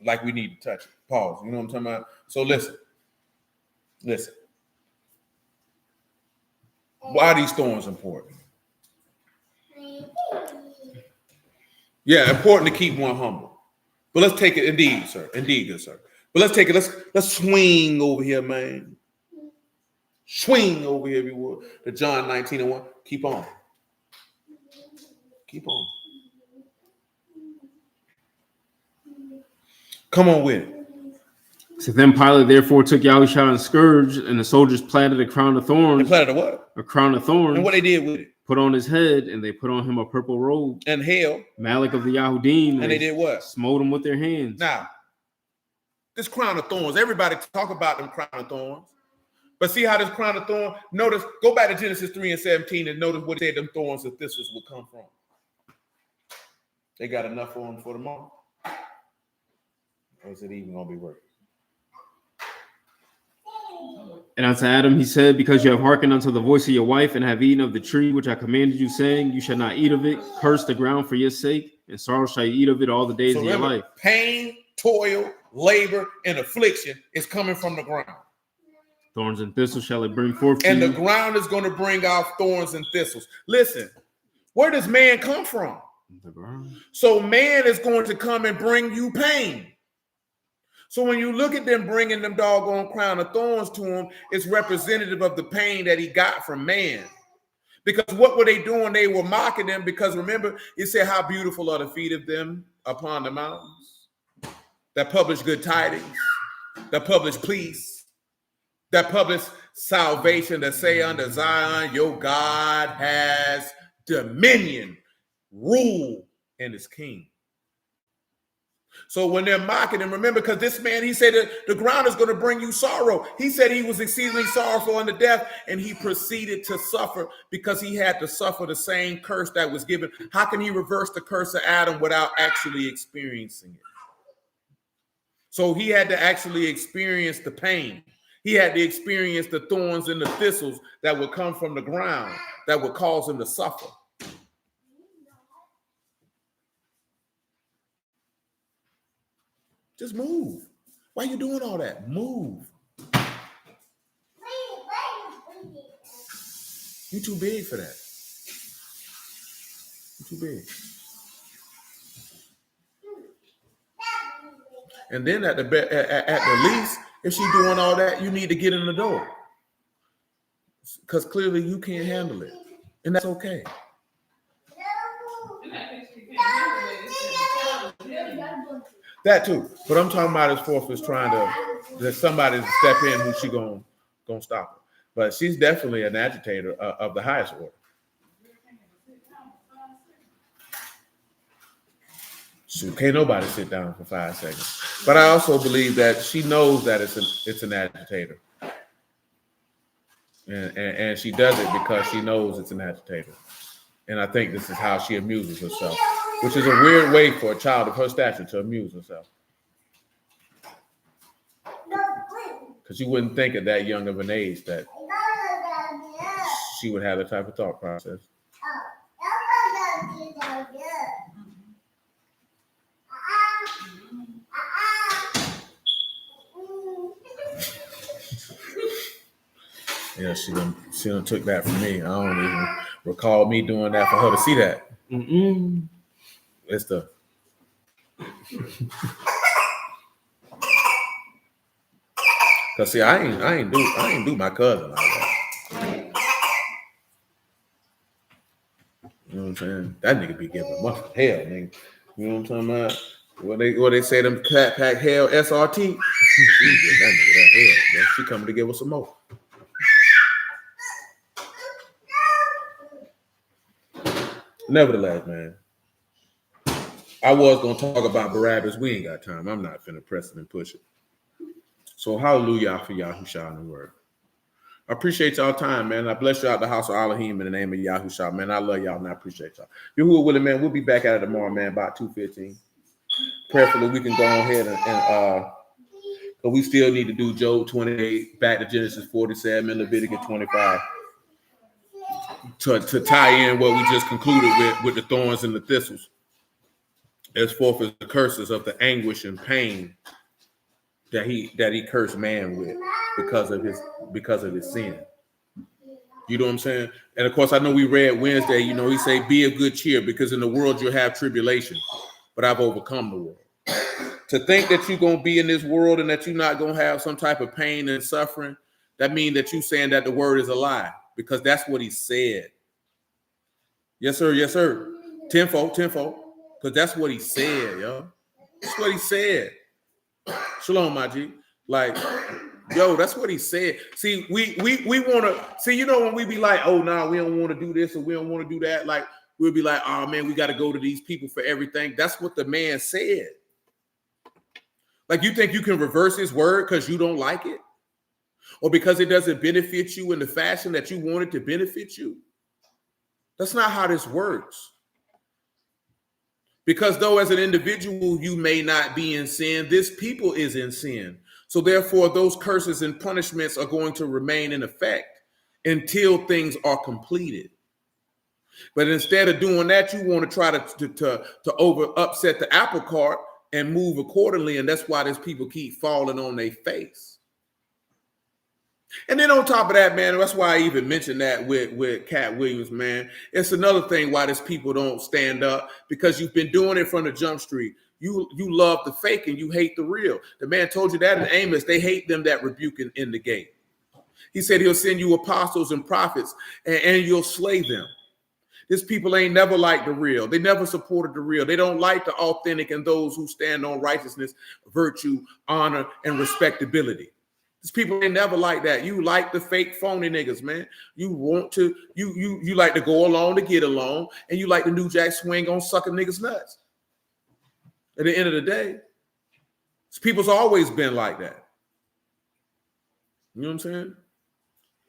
like we need to touch it. Pause. You know what I'm talking about? So listen. Why are these thorns important? Yeah, important to keep one humble. But let's take it, indeed, sir. Indeed, good sir. But let's take it, let's swing over here, man. Swing over here, if you would, to John 19:1. Keep on. Come on with it. So then Pilate therefore took Yahushua and scourged, and the soldiers platted a crown of thorns. They platted a what? A crown of thorns. And what they did with it? put on his head, and they put on him a purple robe. And hell. Malik of the Yahudim. And they did what? Smote him with their hands. Now, this crown of thorns, everybody talk about them crown of thorns. But see how this crown of thorns, notice, go back to Genesis 3:17 and notice what it said them thorns and thistles would come from. They got enough for them for tomorrow? Or is it even going to be worth it? And unto Adam he said, because you have hearkened unto the voice of your wife and have eaten of the tree which I commanded you, saying, you shall not eat of it. Curse the ground for your sake, and sorrow shall you eat of it all the days of your life. Pain, toil, labor, and affliction is coming from the ground. Thorns and thistles shall it bring forth to and you. The ground is going to bring out thorns and thistles. Listen, where does man come from? The ground. So man is going to come and bring you pain. So when you look at them bringing them doggone crown of thorns to him, it's representative of the pain that he got from man. Because what were they doing? They were mocking them, because remember, it said, how beautiful are the feet of them upon the mountains that publish good tidings, that publish peace, that publish salvation, that say unto Zion, your God has dominion, rule, and is king. So when they're mocking him, remember, because this man, he said that the ground is going to bring you sorrow. He said he was exceedingly sorrowful unto death, and he proceeded to suffer because he had to suffer the same curse that was given. How can he reverse the curse of Adam without actually experiencing it? So he had to actually experience the pain. He had to experience the thorns and the thistles that would come from the ground that would cause him to suffer. Just move. Why are you doing all that? Move. You're too big for that. You're too big. And then at the least, if she's doing all that, you need to get in the door. Because clearly you can't handle it. And that's okay. That too. But I'm talking about as forth as trying there's somebody to step in who she gonna stop her. But she's definitely an agitator of the highest order. So can't nobody sit down for 5 seconds. But I also believe that she knows that it's an agitator. And she does it because she knows it's an agitator. And I think this is how she amuses herself, which is a weird way for a child of her stature to amuse herself. Because you wouldn't think at that young of an age that she would have the type of thought process. Yeah, she done took that from me. I don't even recall me doing that for her to see that. It's the cause see, I ain't do my cousin like that. You know what I'm saying? That nigga be giving much hell, nigga. You know what I'm talking about? What they say them cat pack hell SRT. She give that nigga that hell. Then she coming to give us some more. Nevertheless, man, I was going to talk about Barabbas. We ain't got time. I'm not finna press it and push it. So hallelujah for Yahushua in the word. I appreciate y'all time, man. I bless you out the house of Elohim in the name of Yahushua, man. I love y'all and I appreciate y'all. Yahuwah willing, man, we'll be back at it tomorrow, man, about 2:15. Prayerfully, we can go ahead but we still need to do Job 28, back to Genesis 47, and Leviticus 25. To tie in what we just concluded with the thorns and the thistles, as forth as the curses of the anguish and pain that he cursed man with because of his sin. You know what I'm saying? And of course, I know we read Wednesday, he say, be of good cheer, because in the world you'll have tribulation, but I've overcome the world. To think that you're going to be in this world and that you're not going to have some type of pain and suffering, that means that you're saying that the word is a lie, because that's what he said. Yes, sir. Yes, sir. Tenfold. Because that's what he said, yo. That's what he said. Shalom, my G. Like, Yo, that's what he said. See, we want to see, you know, when we be like, oh, no, we don't want to do this or we don't want to do that. Like, we'll be like, oh, man, we got to go to these people for everything. That's what the man said. Like, you think you can reverse his word because you don't like it? Or because it doesn't benefit you in the fashion that you want it to benefit you? That's not how this works. Because though as an individual, you may not be in sin, this people is in sin. So therefore, those curses and punishments are going to remain in effect until things are completed. But instead of doing that, you want to try to over upset the apple cart and move accordingly. And that's why these people keep falling on their face. And then on top of that, man, that's why I even mentioned that with Cat Williams, man. It's another thing why these people don't stand up, because you've been doing it from the jump street. You love the fake and you hate the real. The man told you that in Amos. They hate them that rebuke in the gate. He said he'll send you apostles and prophets and you'll slay them. These people ain't never liked the real. They never supported the real. They don't like the authentic and those who stand on righteousness, virtue, honor, and respectability. These people ain't never like that. You like the fake phony niggas, man. You want to, you like to go along to get along, and you like the New Jack Swing on sucking niggas nuts. At the end of the day, these people's always been like that. You know what I'm saying?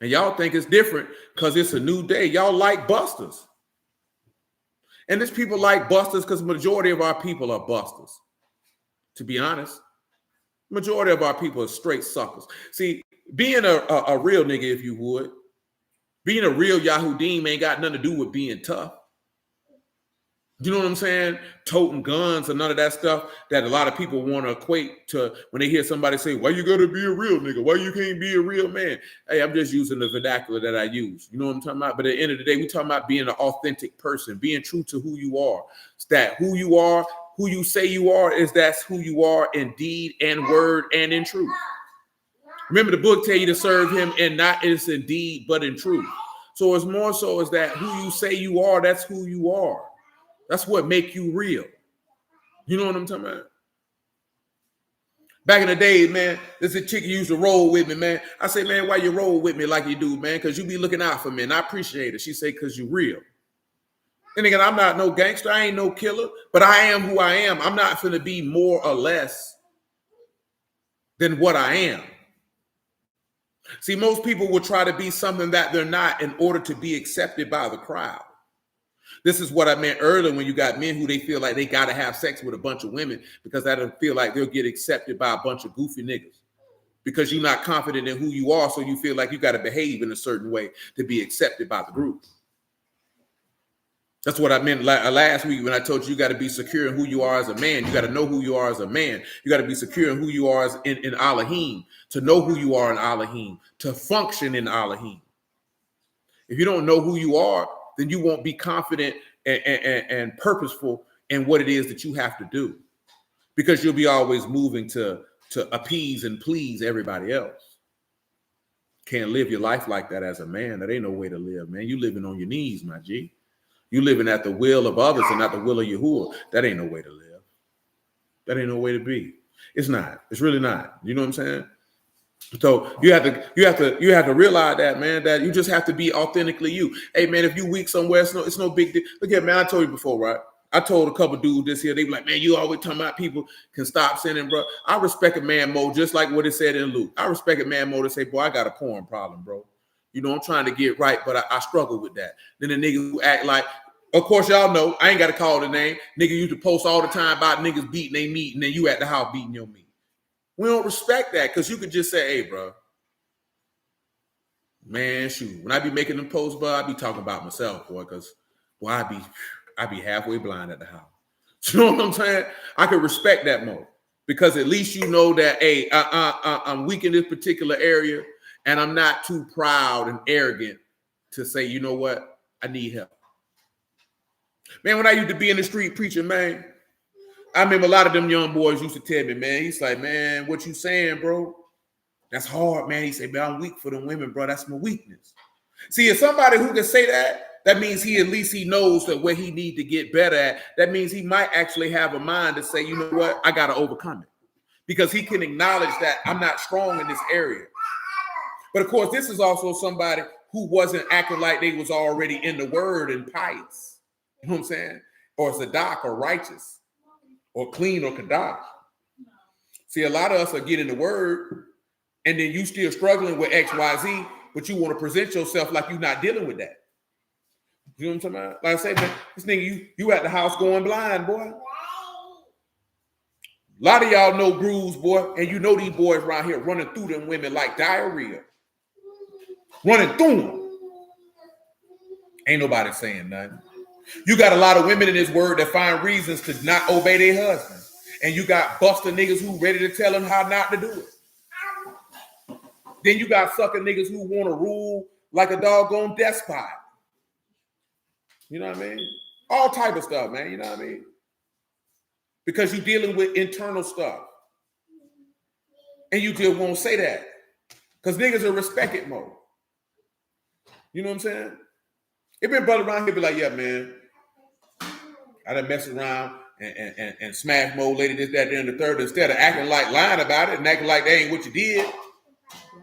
And y'all think it's different because it's a new day. Y'all like busters. And these people like busters because the majority of our people are busters. To be honest. Majority of our people are straight suckers. See, being a real nigga, if you would, being a real Yahoo Deem ain't got nothing to do with being tough. You know what I'm saying? Toting guns and none of that stuff that a lot of people want to equate to when they hear somebody say, why you gotta be a real nigga? Why you can't be a real man? Hey, I'm just using the vernacular that I use. You know what I'm talking about? But at the end of the day, we talking about being an authentic person, being true to who you are. It's that who you are, who you say you are, is that's who you are in deed and word and in truth. Remember, the book tell you to serve him and not is in deed, but in truth. So it's more so is that who you say you are, that's who you are. That's what make you real. You know what I'm talking about? Back in the day, man, this a chick used to roll with me, man. I say, man, why you roll with me like you do, man? Because you be looking out for me, and I appreciate it. She say, because you real. And again, I'm not no gangster. I ain't no killer, but I am who I am. I'm not going to be more or less than what I am. See, most people will try to be something that they're not in order to be accepted by the crowd. This is what I meant earlier when you got men who they feel like they got to have sex with a bunch of women because that don't feel like they'll get accepted by a bunch of goofy niggas. Because you're not confident in who you are, so you feel like you got to behave in a certain way to be accepted by the group. That's what I meant last week when I told you got to be secure in who you are as a man. You got to know who you are as a man. You got to be secure in who you are as in Elohim, to know who you are in Elohim, to function in Elohim. If you don't know who you are, then you won't be confident and purposeful in what it is that you have to do, because you'll be always moving to appease and please everybody else. Can't live your life like that as a man. That ain't no way to live, man. You living on your knees, my G. You living at the will of others and not the will of Yahuwah. That ain't no way to live. That ain't no way to be. It's not. It's really not. You know what I'm saying? So you have to realize that, man, that you just have to be authentically you. Hey, man, if you weak somewhere, it's no big deal. Look at, man, I told you before, right? I told a couple dudes this here. They be like, man, you always talking about people can stop sinning, bro. I respect a man more, just like what it said in Luke. I respect a man more to say, boy, I got a porn problem, bro. You know, I'm trying to get right, but I struggle with that. Then the niggas who act like, of course, y'all know, I ain't got to call the name. Nigga used to post all the time about niggas beating their meat, and then you at the house beating your meat. We don't respect that, because you could just say, hey, bro, man, shoot. When I be making them posts, bro, I be talking about myself, boy, because, boy, I be halfway blind at the house. You know what I'm saying? I could respect that more, because at least you know that, hey, I'm weak in this particular area, and I'm not too proud and arrogant to say, you know what, I need help. Man, when I used to be in the street preaching, man, I remember a lot of them young boys used to tell me, man, he's like, man, what you saying, bro? That's hard, man. He said, man, I'm weak for them women, bro. That's my weakness. See, if somebody who can say that, that means at least he knows that where he need to get better at. That means he might actually have a mind to say, you know what, I got to overcome it. because he can acknowledge that I'm not strong in this area. But of course, this is also somebody who wasn't acting like they was already in the word and pious. You know what I'm saying? Or Zadok or righteous or clean or kadosh. See, a lot of us are getting the word and then you still struggling with X, Y, Z, but you want to present yourself like you're not dealing with that. You know what I'm talking about? Like I say, man, this nigga, you at the house going blind, boy. A lot of y'all know grooves, boy, and you know these boys around here running through them women like diarrhea. Running through them. Ain't nobody saying nothing. You got a lot of women in this word that find reasons to not obey their husband. And you got buster niggas who ready to tell them how not to do it. Then you got sucker niggas who want to rule like a doggone despot. You know what I mean? All type of stuff, man. You know what I mean? Because you're dealing with internal stuff. And you just won't say that. Because niggas are respect it mode. You know what I'm saying? It been brother around here be like, yeah, man, I done mess around and smash mode lady this, that, and the third, instead of acting like lying about it and acting like that ain't what you did.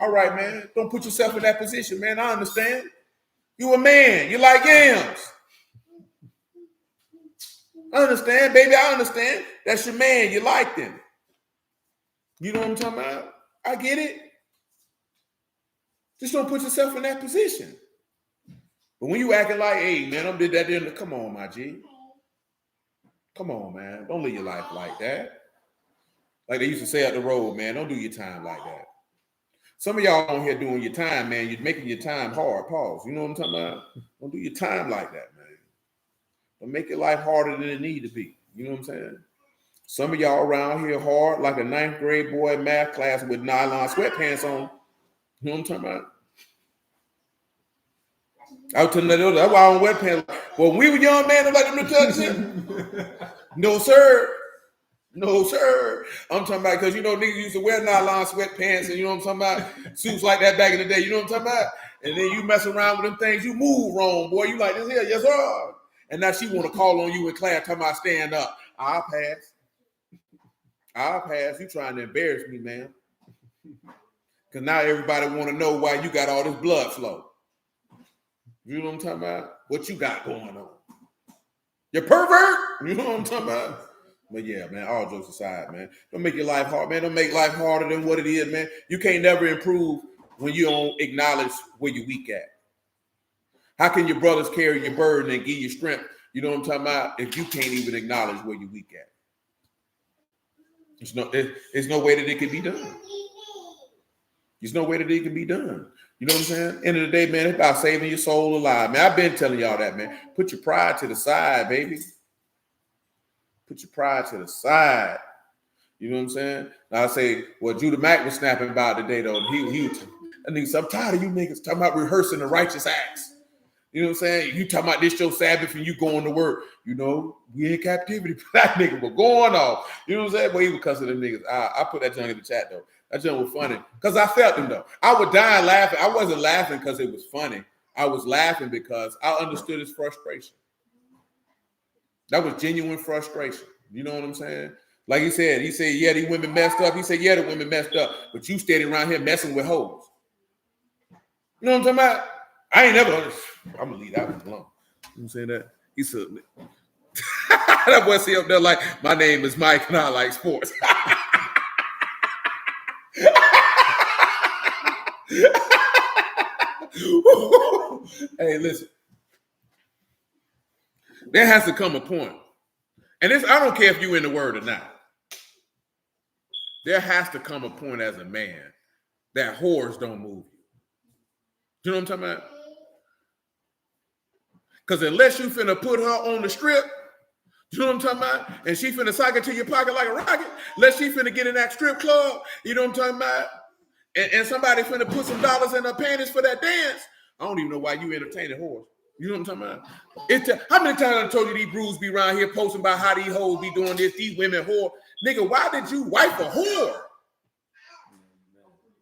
All right, man. Don't put yourself in that position, man. I understand. You a man. You like yams. I understand, baby. I understand. That's your man. You like them. You know what I'm talking about? I get it. Just don't put yourself in that position. But when you acting like, hey, man, I'm did that there, come on, my G. Come on, man. Don't live your life like that. Like they used to say up the road, man, don't do your time like that. Some of y'all on here doing your time, man. You're making your time hard. Pause. You know what I'm talking about? Don't do your time like that, man. Don't make your life harder than it need to be. You know what I'm saying? Some of y'all around here hard like a 9th grade boy in math class with nylon sweatpants on. You know what I'm talking about? I was telling that that's why I don't wear pants. Well, when we were young, man, I'm like them to touch it. No, sir. No, sir. I'm talking about because you know niggas used to wear nylon sweatpants and you know what I'm talking about? Suits like that back in the day. You know what I'm talking about? And then you mess around with them things, you move wrong, boy. You like this here, yes, sir. And now she want to call on you in class, talking about stand up. I'll pass. I'll pass. You trying to embarrass me, man. Because now everybody want to know why you got all this blood flow. You know what I'm talking about? What you got going on? You pervert? You know what I'm talking about? But yeah, man, all jokes aside, man. Don't make your life hard, man. Don't make life harder than what it is, man. You can't never improve when you don't acknowledge where you're weak at. How can your brothers carry your burden and give you strength? You know what I'm talking about? If you can't even acknowledge where you're weak at. There's no way that it can be done. There's no way that it can be done. You know what I'm saying? End of the day, man, it's about saving your soul alive. Man, I've been telling y'all that, man. Put your pride to the side, baby. Put your pride to the side. You know what I'm saying? Now I say, well, Judah Mack was snapping about today, though. He I think I'm tired of you niggas talking about rehearsing the righteous acts. You know what I'm saying? You talking about this your Sabbath and you going to work. You know, we in captivity. That nigga was going off. You know what I'm saying? But he was cussing them niggas. I put that junk in the chat, though. That junk was funny. Because I felt him, though. I would die laughing. I wasn't laughing because it was funny. I was laughing because I understood his frustration. That was genuine frustration. You know what I'm saying? Like he said, yeah, these women messed up. He said, yeah, the women messed up. But you steady around here messing with hoes. You know what I'm talking about? I ain't never, I'm going to leave that one alone. You know what I'm saying that? He said, that boy see up there like, my name is Mike and I like sports. Hey, listen. There has to come a point. And this, I don't care if you're in the word or not. There has to come a point as a man that whores don't move you. You know what I'm talking about? Because unless you finna put her on the strip, you know what I'm talking about? And she finna sock it to your pocket like a rocket, unless she finna get in that strip club, you know what I'm talking about? And somebody finna put some dollars in her panties for that dance, I don't even know why you entertaining whores. You know what I'm talking about? How many times I told you these brews be around here posting about how these hoes be doing this, these women whore? Nigga, why did you wife a whore?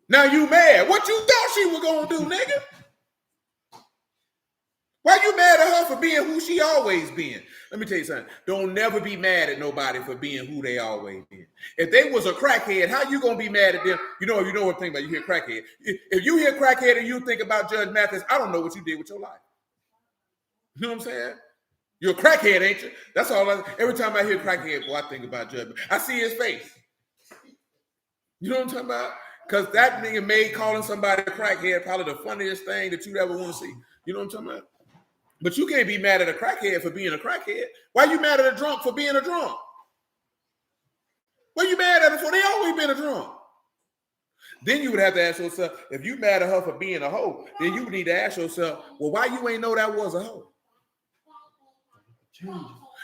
Now you mad. What you thought she was gonna do, nigga? Why you mad at her for being who she always been? Let me tell you something. Don't never be mad at nobody for being who they always been. If they was a crackhead, how you gonna be mad at them? You know what thing about you hear crackhead. If you hear crackhead and you think about Judge Mathis, I don't know what you did with your life. You know what I'm saying? You're a crackhead, ain't you? That's all. Every time I hear crackhead, boy, I think about Judge. I see his face. You know what I'm talking about? Because that nigga made calling somebody a crackhead probably the funniest thing that you'd ever want to see. You know what I'm talking about? But you can't be mad at a crackhead for being a crackhead. Why you mad at a drunk for being a drunk? What you mad at her for? They always been a drunk. Then you would have to ask yourself, if you mad at her for being a hoe, then you would need to ask yourself, well, why you ain't know that was a hoe?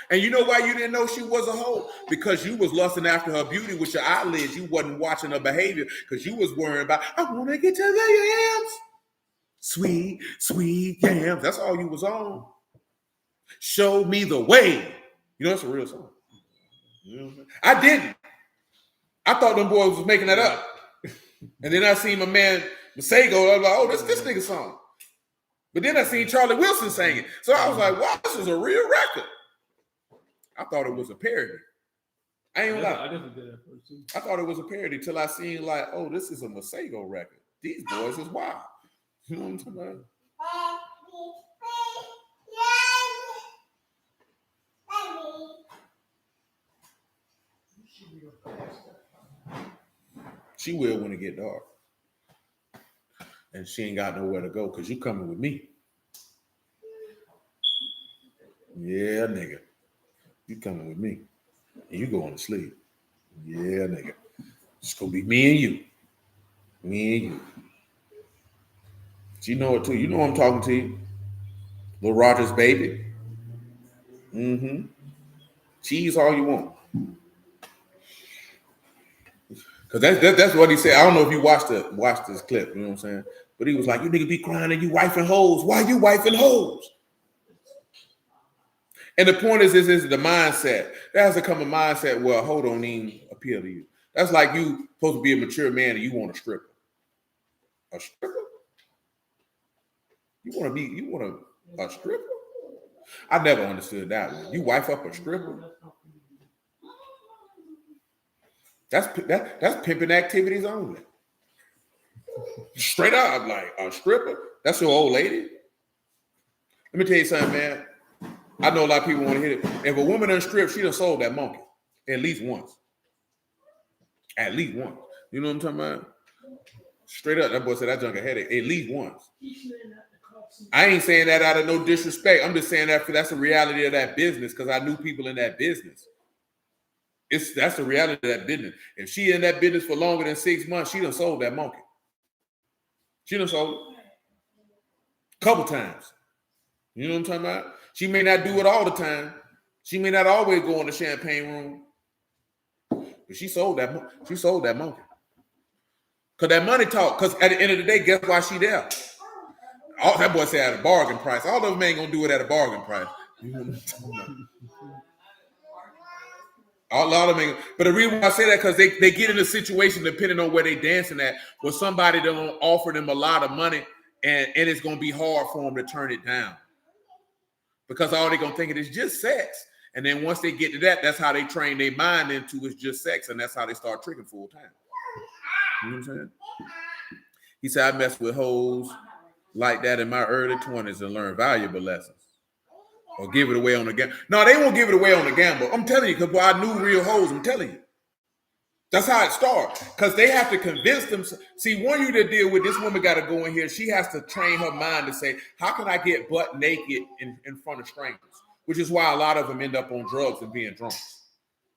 And you know why you didn't know she was a hoe? Because you was lusting after her beauty with your eyelids. You wasn't watching her behavior because you was worrying about, I want to get to the yams. Sweet, sweet yams. That's all you was on. Show me the way. You know, it's a real song. You know, I didn't. I thought them boys was making that up. And then I seen my man Masego. I was like, oh, this nigga song. But then I seen Charlie Wilson sing it. So I was like, wow, this is a real record. I thought it was a parody. I ain't gonna lie. I definitely did that first too. I thought it was a parody till I seen like, oh, this is a Masego record. These boys is wild. You know what I'm talking about? She will when it get dark. And she ain't got nowhere to go because you coming with me. Yeah, nigga. You coming with me. And you going to sleep. Yeah, nigga. It's gonna be me and you. Me and you. She know it too. You know I'm talking to you. Little Rogers baby. Mm-hmm. Cheese all you want. Because that's what he said. I don't know if you watched this clip, you know what I'm saying? But he was like, you niggas be crying and you wifing hoes. Why you wifing hoes? And the point is the mindset. There has to come a mindset where a hoe don't even appeal to you. That's like you supposed to be a mature man and you want a stripper. A stripper? You want a stripper? I never understood that one. You wife up a stripper? That's pimping activities only. Straight up, like a stripper. That's your old lady. Let me tell you something, man. I know a lot of people want to hit it. If a woman done strip, she done sold that monkey at least once. At least once. You know what I'm talking about? Straight up, that boy said that junk a headache at least once. I ain't saying that out of no disrespect. I'm just saying that that's the reality of that business because I knew people in that business. That's the reality of that business. If she in that business for longer than 6 months, she done sold that monkey. She done sold it a couple times. You know what I'm talking about? She may not do it all the time. She may not always go in the champagne room. But she sold that monkey. Because that money talk. Because at the end of the day, guess why she there? All that boy said at a bargain price. All of them ain't gonna do it at a bargain price. You know what I'm talking about? A lot of them, but the reason why I say that because they get in a situation depending on where they dancing at, where somebody don't offer them a lot of money, and it's gonna be hard for them to turn it down because all they're gonna think it is just sex. And then once they get to that, that's how they train their mind into it's just sex, and that's how they start tricking full time. You know what I'm saying? He said I messed with hoes like that in my early 20s and learned valuable lessons. Or give it away on the gamble. No, they won't give it away on the gamble. I'm telling you, because I knew real hoes. I'm telling you. That's how it starts. Because they have to convince them. See, one you to deal with, this woman got to go in here. She has to train her mind to say, how can I get butt naked in front of strangers? Which is why a lot of them end up on drugs and being drunks.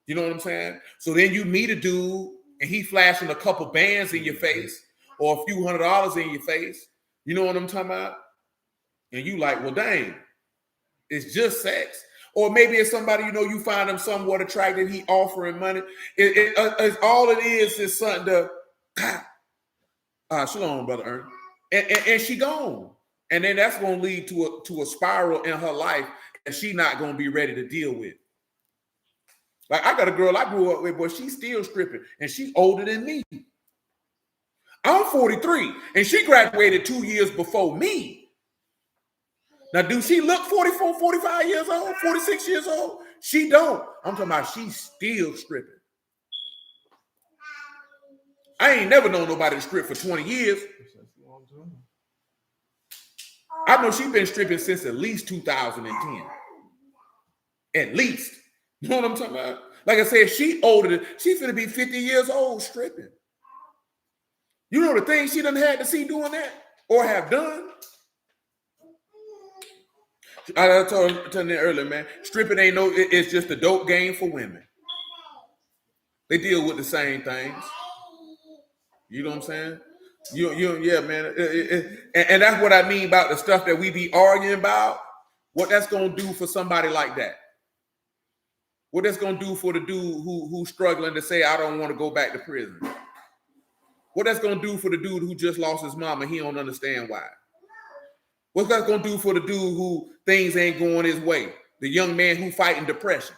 You know what I'm saying? So then you meet a dude and he flashing a couple bands in your face or a few $100s in your face. You know what I'm talking about? And you like, well, dang. It's just sex. Or maybe it's somebody, you find them somewhat attractive, he offering money. It's all it is something to, shalom, Brother Ernest. And she gone. And then that's going to lead to a spiral in her life that she not going to be ready to deal with. Like I got a girl I grew up with, but she's still stripping, and she's older than me. I'm 43, and she graduated 2 years before me. Now, do she look 44, 45 years old, 46 years old? She don't. I'm talking about she's still stripping. I ain't never known nobody to strip for 20 years. I know she's been stripping since at least 2010. At least. You know what I'm talking about? Like I said, she's finna be 50 years old stripping. You know the things she done had to see doing that or have done? I told her earlier, man, stripping ain't it's just a dope game for women. They deal with the same things. You know what I'm saying? Yeah, man. And that's what I mean about the stuff that we be arguing about. What that's gonna do for somebody like that? What that's gonna do for the dude who's struggling to say, I don't want to go back to prison? What that's gonna do for the dude who just lost his mama? He don't understand why. What's that gonna do for the dude who things ain't going his way? The young man who fighting depression.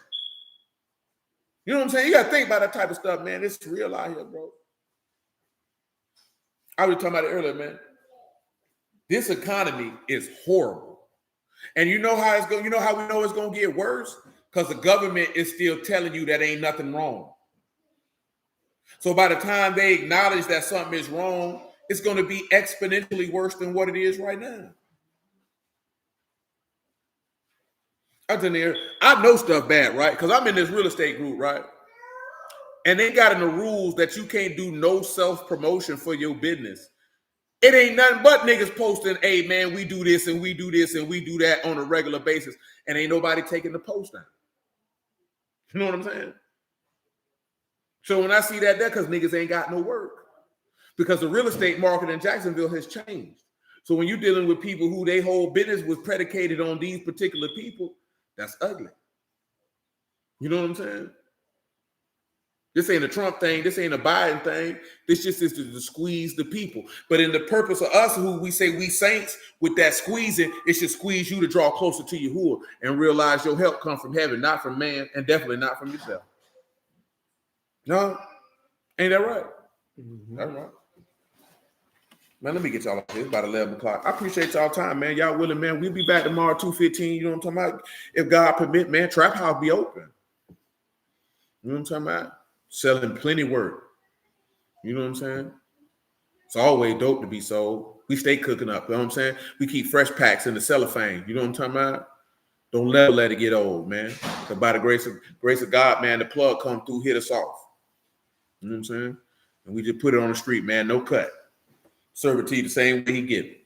You know what I'm saying? You gotta think about that type of stuff, man. It's real out here, bro. I was talking about it earlier, man. This economy is horrible. And you know how it's going, you know how we know it's gonna get worse? Because the government is still telling you that ain't nothing wrong. So by the time they acknowledge that something is wrong, it's gonna be exponentially worse than what it is right now. I know stuff bad, right? Because I'm in this real estate group, right? And they got in the rules that you can't do no self-promotion for your business. It ain't nothing but niggas posting, hey, man, we do this and we do this and we do that on a regular basis. And ain't nobody taking the post down. You know what I'm saying? So when I see that, that's because niggas ain't got no work. Because the real estate market in Jacksonville has changed. So when you're dealing with people who their whole business was predicated on these particular people, that's ugly. You know what I'm saying? This ain't a Trump thing. This ain't a Biden thing. This just is to squeeze the people. But in the purpose of us, who we say we saints, with that squeezing, it should squeeze you to draw closer to Yahuwah and realize your help comes from heaven, not from man, and definitely not from yourself. No? Ain't that right? Mm-hmm. That's right. Man, let me get y'all up here. It's about 11 o'clock. I appreciate y'all time, man. Y'all willing, man. We'll be back tomorrow, 2:15. You know what I'm talking about? If God permit, man, Trap House be open. You know what I'm talking about? Selling plenty work. You know what I'm saying? It's always dope to be sold. We stay cooking up. You know what I'm saying? We keep fresh packs in the cellophane. You know what I'm talking about? Don't let it get old, man. Because by the grace of God, man, the plug come through, hit us off. You know what I'm saying? And we just put it on the street, man. No cut. Serve it to you the same way he get it.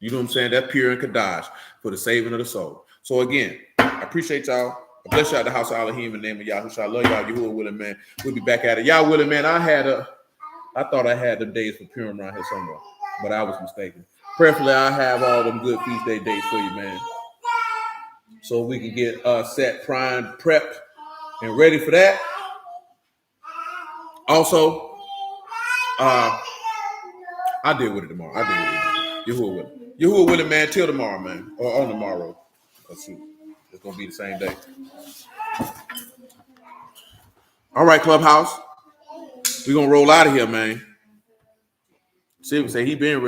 You know what I'm saying? That's pure and Kadash for the saving of the soul. So again, I appreciate y'all. I bless y'all at the house of Elohim in the name of Yahushua. I love y'all. Yahuwah willing, man. We'll be back at it. Y'all willing, man. I thought I had them days for Purim around here somewhere, but I was mistaken. Prayerfully, I have all them good feast day dates for you, man. So we can get set, primed, prepped, and ready for that. Also, I'll deal with it tomorrow. Yahuwah willing. Yahuwah willing, man, till tomorrow, man. Or on tomorrow. Let's see. It's going to be the same day. All right, Clubhouse. We're going to roll out of here, man. Silver say he been